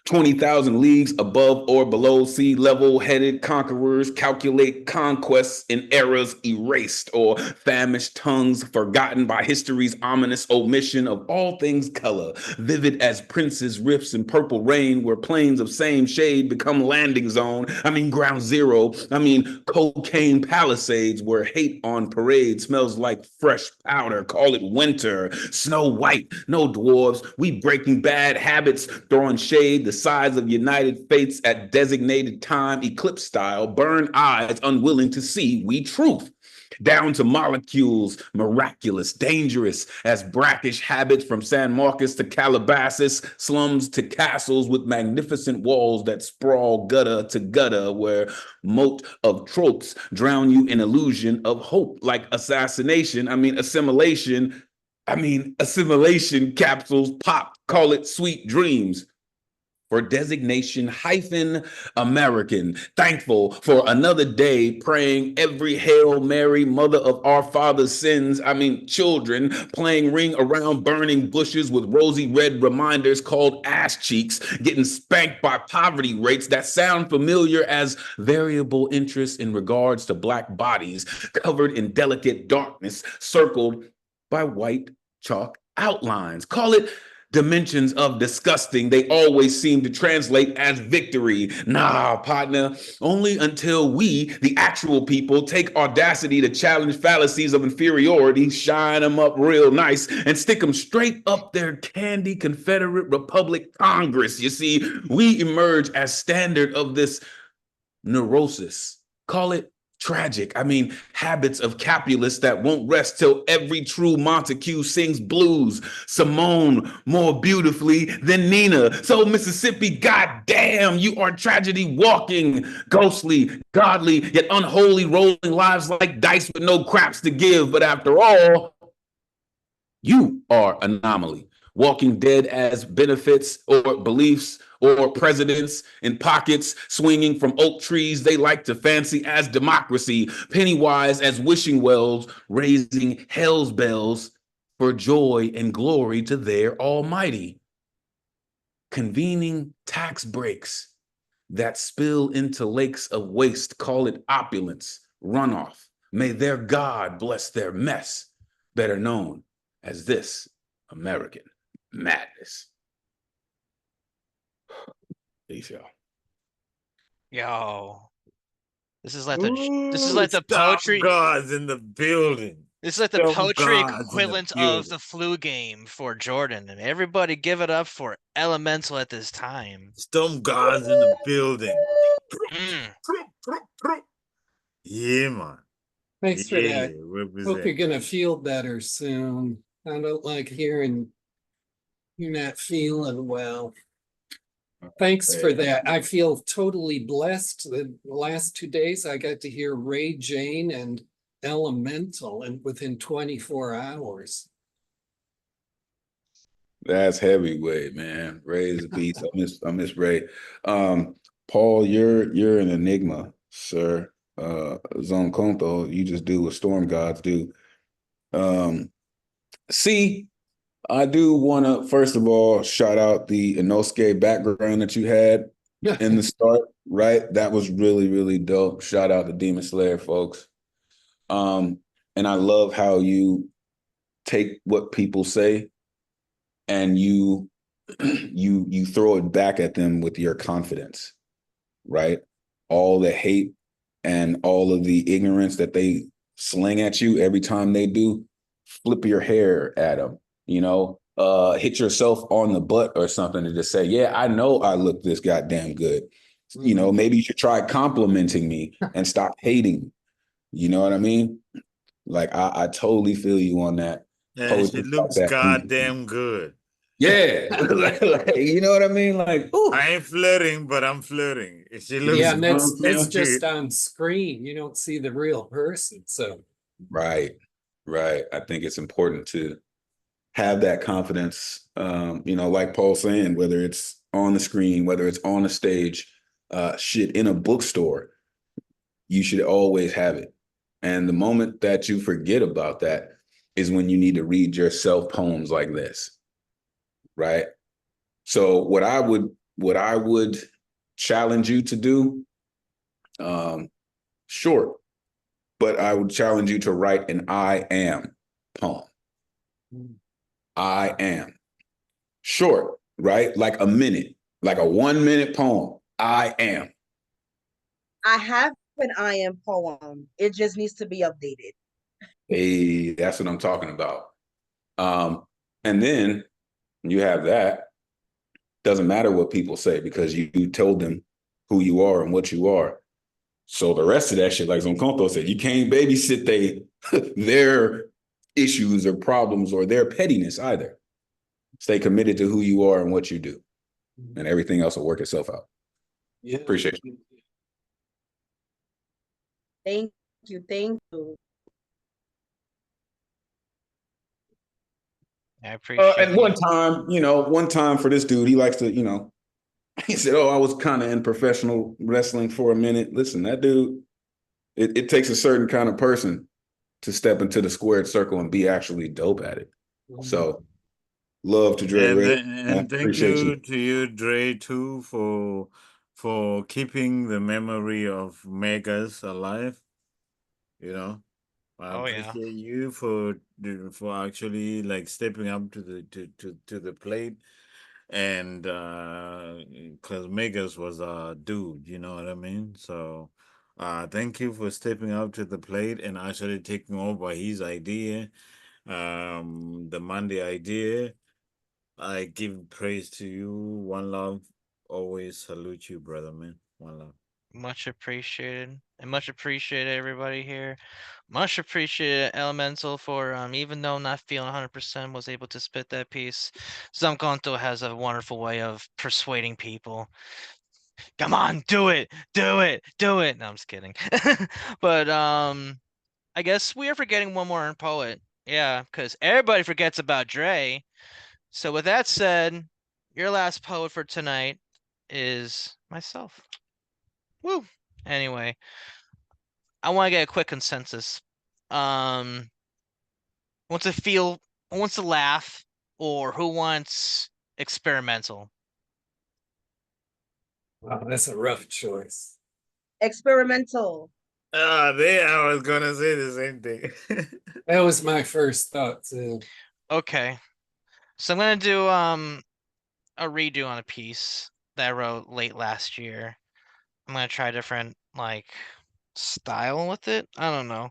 20,000 leagues above or below sea level, headed conquerors calculate conquests in eras erased, or famished tongues forgotten by history's ominous omission of all things color, vivid as princes' rifts in purple rain where plains of same shade become landing zone. I mean ground zero. I mean cocaine palisades where hate on parade smells like fresh powder. Call it winter. Snow White, no dwarves. We breaking bad habits, throwing shade the size of united fates at designated time, eclipse style, burn eyes unwilling to see we truth. Down to molecules, miraculous, dangerous as brackish habits from San Marcos to Calabasas, slums to castles with magnificent walls that sprawl gutter to gutter, where moat of tropes drown you in illusion of hope, like assassination. Assimilation capsules pop, call it sweet dreams. For designation American, thankful for another day, praying every Hail Mary, mother of our father's sins. Children playing ring around burning bushes with rosy red reminders called ass cheeks, getting spanked by poverty rates that sound familiar as variable interest in regards to black bodies covered in delicate darkness, circled by white chalk outlines. Call it dimensions of disgusting. They always seem to translate as victory. Nah, partner, only until we, the actual people, take audacity to challenge fallacies of inferiority, shine them up real nice, and stick them straight up their candy Confederate Republic Congress. You see, we emerge as standard of this neurosis. Call it tragic. Habits of capitalists that won't rest till every true Montague sings blues. Simone more beautifully than Nina. So Mississippi, goddamn, you are tragedy walking, ghostly, godly, yet unholy, rolling lives like dice with no craps to give. But after all, you are anomaly. Walking dead as benefits or beliefs or presidents in pockets, swinging from oak trees they like to fancy as democracy, pennywise as wishing wells, raising hell's bells for joy and glory to their almighty. Convening tax breaks that spill into lakes of waste, call it opulence, runoff. May their God bless their mess, better known as this American madness. Peace, y'all. Yo, this is like Ooh, the Storm poetry. God's in the building. This is like the Storm poetry God's in the equivalent of building. the flu game for Jordan, and everybody give it up for Elemental at this time. Storm God's in the building. Mm. Yeah, man. Thanks for Yeah, that. Hope represent. you're gonna feel better soon. I don't like hearing you're not feeling well. Thanks for that. I feel totally blessed. The last 2 days I got to hear Ray Jane and Elemental and within 24 hours. That's heavyweight, man. Ray's a beast. I miss Ray. Paul, you're an enigma, sir. Zon Conto, you just do what storm gods do. See, I do want to first of all shout out the Inosuke background that you had in the start, right? That was really, really dope. Shout out to Demon Slayer, folks. Um, and I love how you take what people say and you throw it back at them with your confidence, right? All the hate and all of the ignorance that they sling at you every time they do, flip your hair at them, hit yourself on the butt or something and just say, yeah, I know I look this goddamn good. Maybe you should try complimenting me and stop hating. You know what I mean? Like I totally feel you on that. And she Poetry like looks that. goddamn good. Yeah. Like, you know what I mean? Like, ooh. I ain't flirting, but I'm flirting. She looks Yeah, and that's goddamn just good. on screen. You don't see the real person. So Right. I think it's important to have that confidence. Like Paul's saying, whether it's on the screen, whether it's on a stage, shit in a bookstore, you should always have it. And the moment that you forget about that is when you need to read yourself poems like this. Right. So what I would challenge you to do, short, but I would challenge you to write an I am poem. I am. Short, right? Like a minute, like a 1 minute poem. I am. I have an I am poem. It just needs to be updated. Hey, that's what I'm talking about. And then you have that. Doesn't matter what people say because you told them who you are and what you are. So the rest of that shit, like Zonkonto said, you can't babysit their issues or problems or their pettiness either. Stay committed to who you are and what you do, and everything else will work itself out. yeah. Appreciate you. Thank you. Thank you. I appreciate And you. one time for this dude, he likes to, he said, "Oh, I was kind of in professional wrestling for a minute." Listen, that dude, it takes a certain kind of person to step into the squared circle and be actually dope at it. So, love to Dre Ray. And thank Appreciate you you. to you, Dre, too, for keeping the memory of Megas alive. You know, I Oh yeah. appreciate you for actually like stepping up to the plate, and because Megas was a dude, you know what I mean. So, thank you for stepping up to the plate and actually taking over his idea, the Monday idea. I give praise to you. One love. Always salute you, brother, man. One love. Much appreciated. And much appreciated everybody here. Much appreciated Elemental for even though not feeling 100% was able to spit that piece. Zamkonto has a wonderful way of persuading people. Come on, do it, do it, do it. No, I'm just kidding. But I guess we are forgetting one more poet. Yeah, because everybody forgets about Dre. So with that said, your last poet for tonight is myself. Woo. Anyway, I want to get a quick consensus. Um, wants to feel, who wants to laugh, or who wants experimental? Wow, that's a rough choice. Experimental. There I was gonna say the same thing. That was my first thought too. Okay, so I'm gonna do a redo on a piece that I wrote late last year. I'm gonna try a different like style with it. I don't know.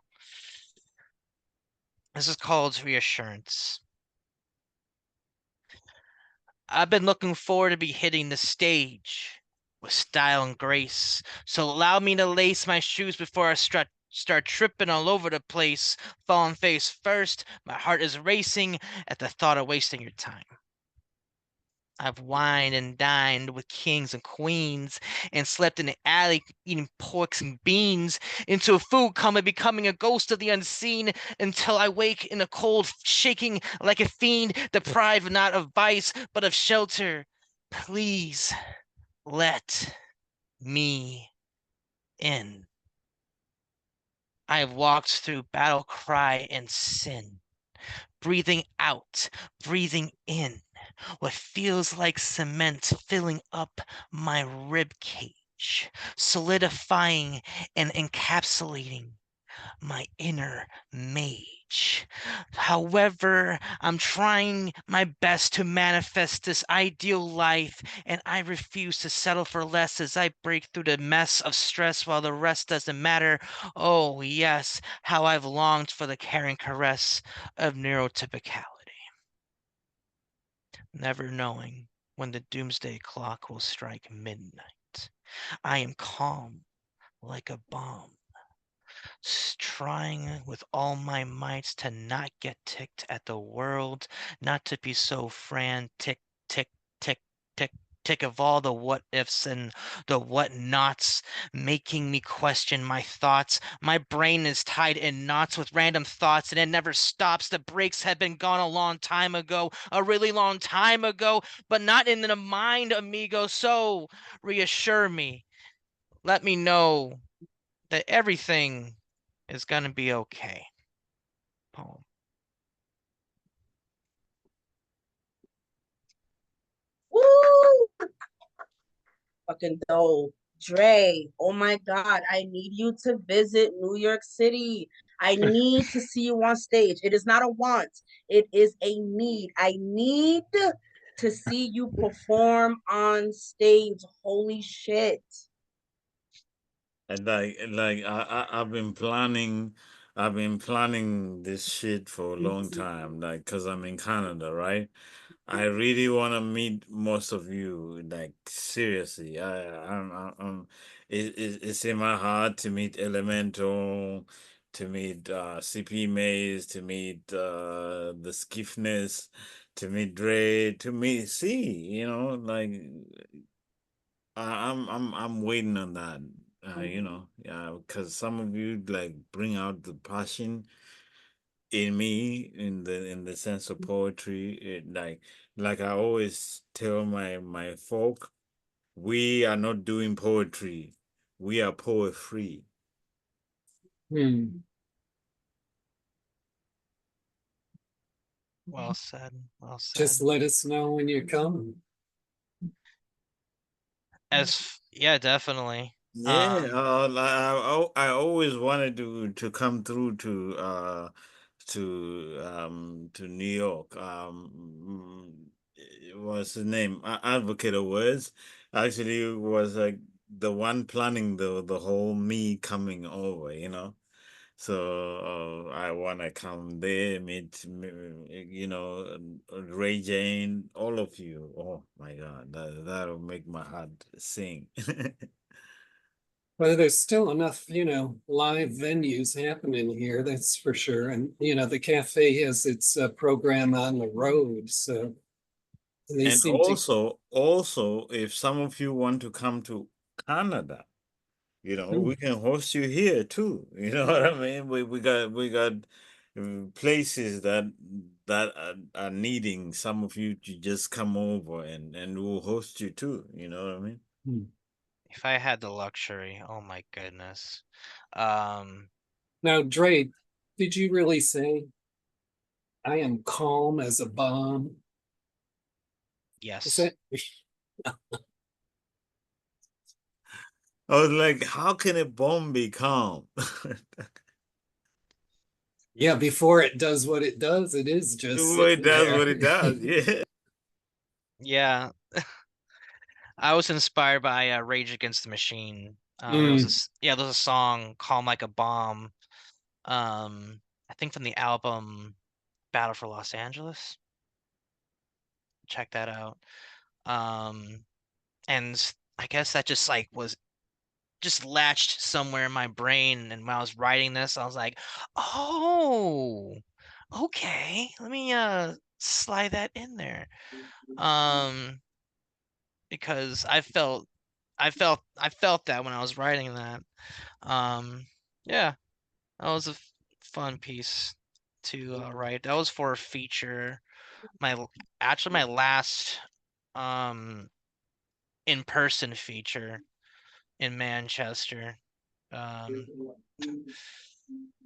This is called Reassurance. I've been looking forward to be hitting the stage with style and grace. So allow me to lace my shoes before I start tripping all over the place. Falling face first, my heart is racing at the thought of wasting your time. I've wined and dined with kings and queens and slept in the alley eating porks and beans into a food coma, becoming a ghost of the unseen until I wake in the cold, shaking like a fiend, deprived not of vice but of shelter. Please let me in. I have walked through battle cry and sin, breathing out, breathing in, what feels like cement filling up my rib cage, solidifying and encapsulating my inner mage. However, I'm trying my best to manifest this ideal life, and I refuse to settle for less as I break through the mess of stress while the rest doesn't matter. Oh, yes, how I've longed for the caring caress of neurotypicality, never knowing when the doomsday clock will strike midnight. I am calm like a bomb, trying with all my mights to not get ticked at the world, not to be so frantic, tick, tick, tick, tick of all the what ifs and the what nots, making me question my thoughts. My brain is tied in knots with random thoughts and it never stops. The brakes have been gone a long time ago, a really long time ago, but not in the mind, amigo. So reassure me. Let me know that everything is gonna be okay. Poem. Woo! Fucking dope. Dre, oh my God, I need you to visit New York City. I need to see you on stage. It is not a want, it is a need. I need to see you perform on stage. Holy shit. And I've been planning this shit for a long time, like, cause I'm in Canada, right? I really want to meet most of you, like, seriously. It's in my heart to meet Elemental, to meet CP Maze, to meet the Skiffness, to meet Dre, to meet C, like, I'm waiting on that. Yeah, because some of you like bring out the passion in me in the sense of poetry. Like I always tell my folk, we are not doing poetry, we are poet free. Hmm. Well said. Well Just said. let us know when you come. Yeah, definitely. Yeah, I always wanted to come through to New York. What's the name? Advocate of Words actually was like the one planning the whole me coming over. So I want to come there, meet, Ray Jane, all of you. Oh my God, that'll make my heart sing. Well, there's still enough, live venues happening here, that's for sure. And, the cafe has its program on the road. So they And seem to. also, if some of you want to come to Canada, Hmm. we can host you here too. You know what I mean? We got places that are needing some of you to just come over and we'll host you too. You know what I mean? Hmm. If I had the luxury, oh my goodness. Um, Now, Dre, did you really say I am calm as a bomb? Is yes. that I was like, how can a bomb be calm? yeah, before it does what it does, it is just Well, it sitting does there. what it does. Yeah. Yeah. I was inspired by Rage Against the Machine. Mm. There was a song Calm Like a Bomb. I think from the album Battle for Los Angeles. Check that out. Um, and I guess that just like was just latched somewhere in my brain. And when I was writing this, I was like, oh, okay, let me slide that in there. Um, because I felt that when I was writing that. Um, yeah, that was a fun piece to write. That was for a feature. Actually my last um in-person feature in Manchester. Um,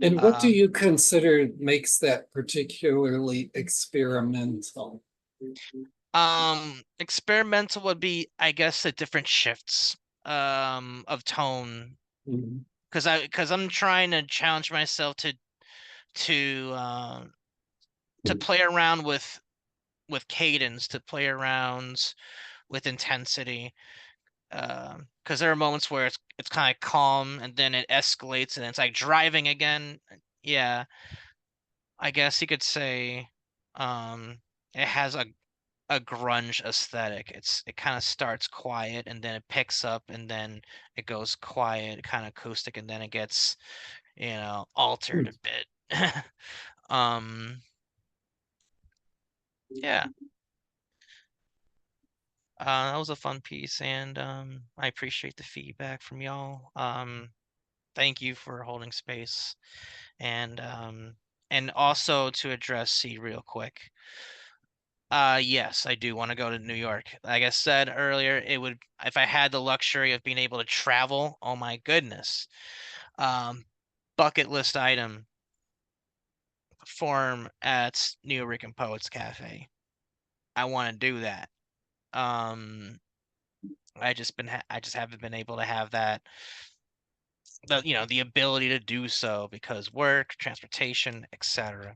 And what do um, you consider makes that particularly experimental? Experimental would be, I guess, the different shifts of tone, Mhm. because I'm trying to challenge myself to play around with cadence, to play around with intensity. Because there are moments where it's kind of calm and then it escalates and it's like driving again. Yeah, I guess you could say it has a grunge aesthetic. It kind of starts quiet and then it picks up and then it goes quiet, kind of acoustic, and then it gets, altered a bit. um yeah, that was a fun piece, and I appreciate the feedback from y'all. Thank you for holding space, and also to address C real quick. Yes, I do want to go to New York. Like I said earlier, it would, if I had the luxury of being able to travel, oh my goodness. Um, Bucket list item, perform at New York Poets Cafe. I want to do that. Um, I just haven't been able to have that, the ability to do so because work, transportation, etc.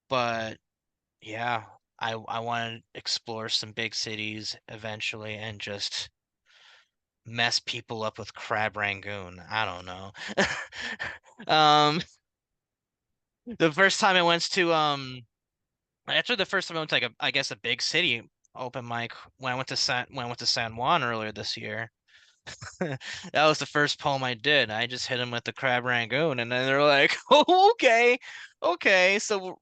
But yeah, I want to explore some big cities eventually and just mess people up with crab rangoon. I don't know. um, the first time I went to actually the first time I went to like I guess a big city open mic when I went to San Juan earlier this year. That was the first poem I did. I just hit him with the crab rangoon, and then they're like, "Oh, okay, okay, so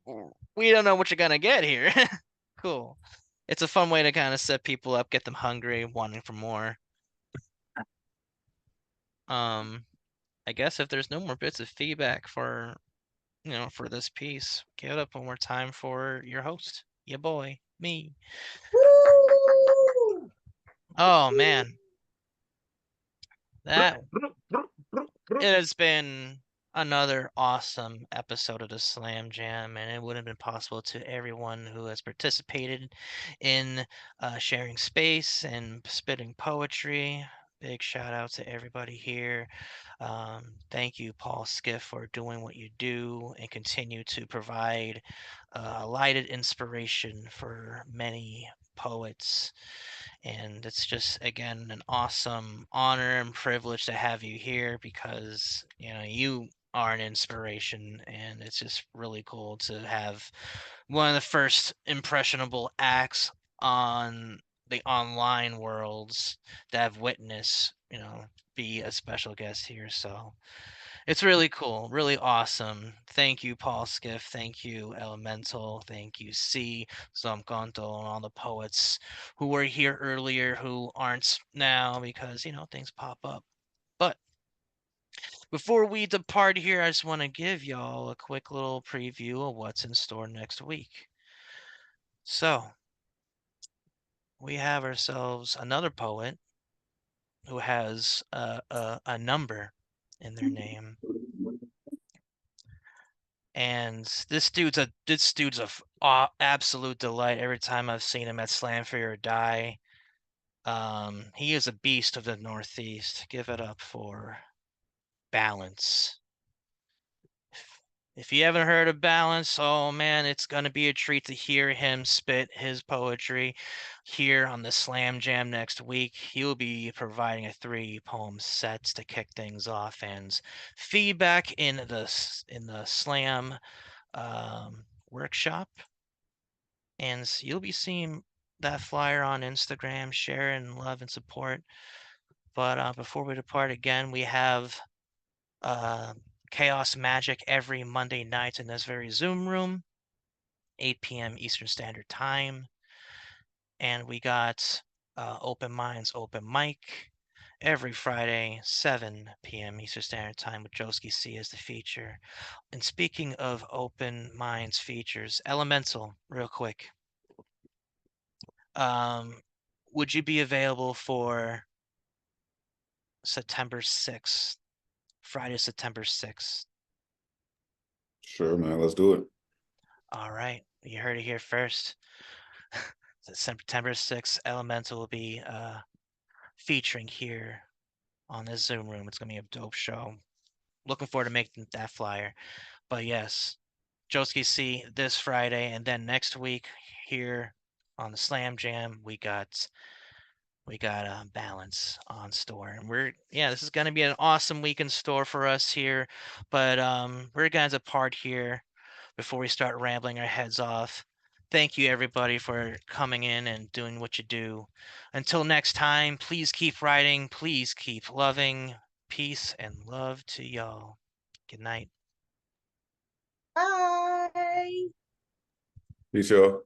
we don't know what you're gonna get here." Cool. It's a fun way to kind of set people up, get them hungry, wanting for more. Um, I guess if there's no more bits of feedback for this piece, give it up one more time for your host, your boy, me. Woo! Oh man, that it has been another awesome episode of the Slam Jam, and it wouldn't have been possible to everyone who has participated in sharing space and spitting poetry. Big shout out to everybody here. Thank you, Paul Skiff, for doing what you do and continue to provide lighted inspiration for many poets. And it's just, again, an awesome honor and privilege to have you here because, you are an inspiration. And it's just really cool to have one of the first impressionable acts on the online worlds that have witnessed, be a special guest here. So it's really cool, really awesome. Thank you, Paul Skiff. Thank you, Elemental. Thank you, C, Zomkonto, and all the poets who were here earlier who aren't now because, things pop up. But before we depart here, I just want to give y'all a quick little preview of what's in store next week. So, we have ourselves another poet who has a number in their name. And this dude's a absolute delight every time I've seen him at Slam for Your Die. He is a beast of the Northeast. Give it up for Balance. If you haven't heard of Balance, oh man, it's gonna be a treat to hear him spit his poetry here on the Slam Jam next week. He'll be providing a 3-poem set to kick things off, and feedback in the Slam workshop, and you'll be seeing that flyer on Instagram. Share and love and support. But before we depart again, we have uh, Chaos Magic every Monday night in this very Zoom room, 8 p.m. Eastern Standard Time. And we got Open Minds Open Mic every Friday, 7 p.m. Eastern Standard Time with Joski C as the feature. And speaking of Open Minds features, Elemental, real quick. Would you be available for September 6th. Friday, September 6th. Sure, man. Let's do it. All right. You heard it here first. September 6th, Elemental will be featuring here on this Zoom room. It's gonna be a dope show. Looking forward to making that flyer. But yes, Joski C this Friday, and then next week here on the Slam Jam, we got Balance on store, and this is gonna be an awesome week in store for us here. But we're gonna depart here before we start rambling our heads off. Thank you everybody for coming in and doing what you do. Until next time, please keep writing, please keep loving. Peace and love to y'all. Good night. Bye. Peace, y'all.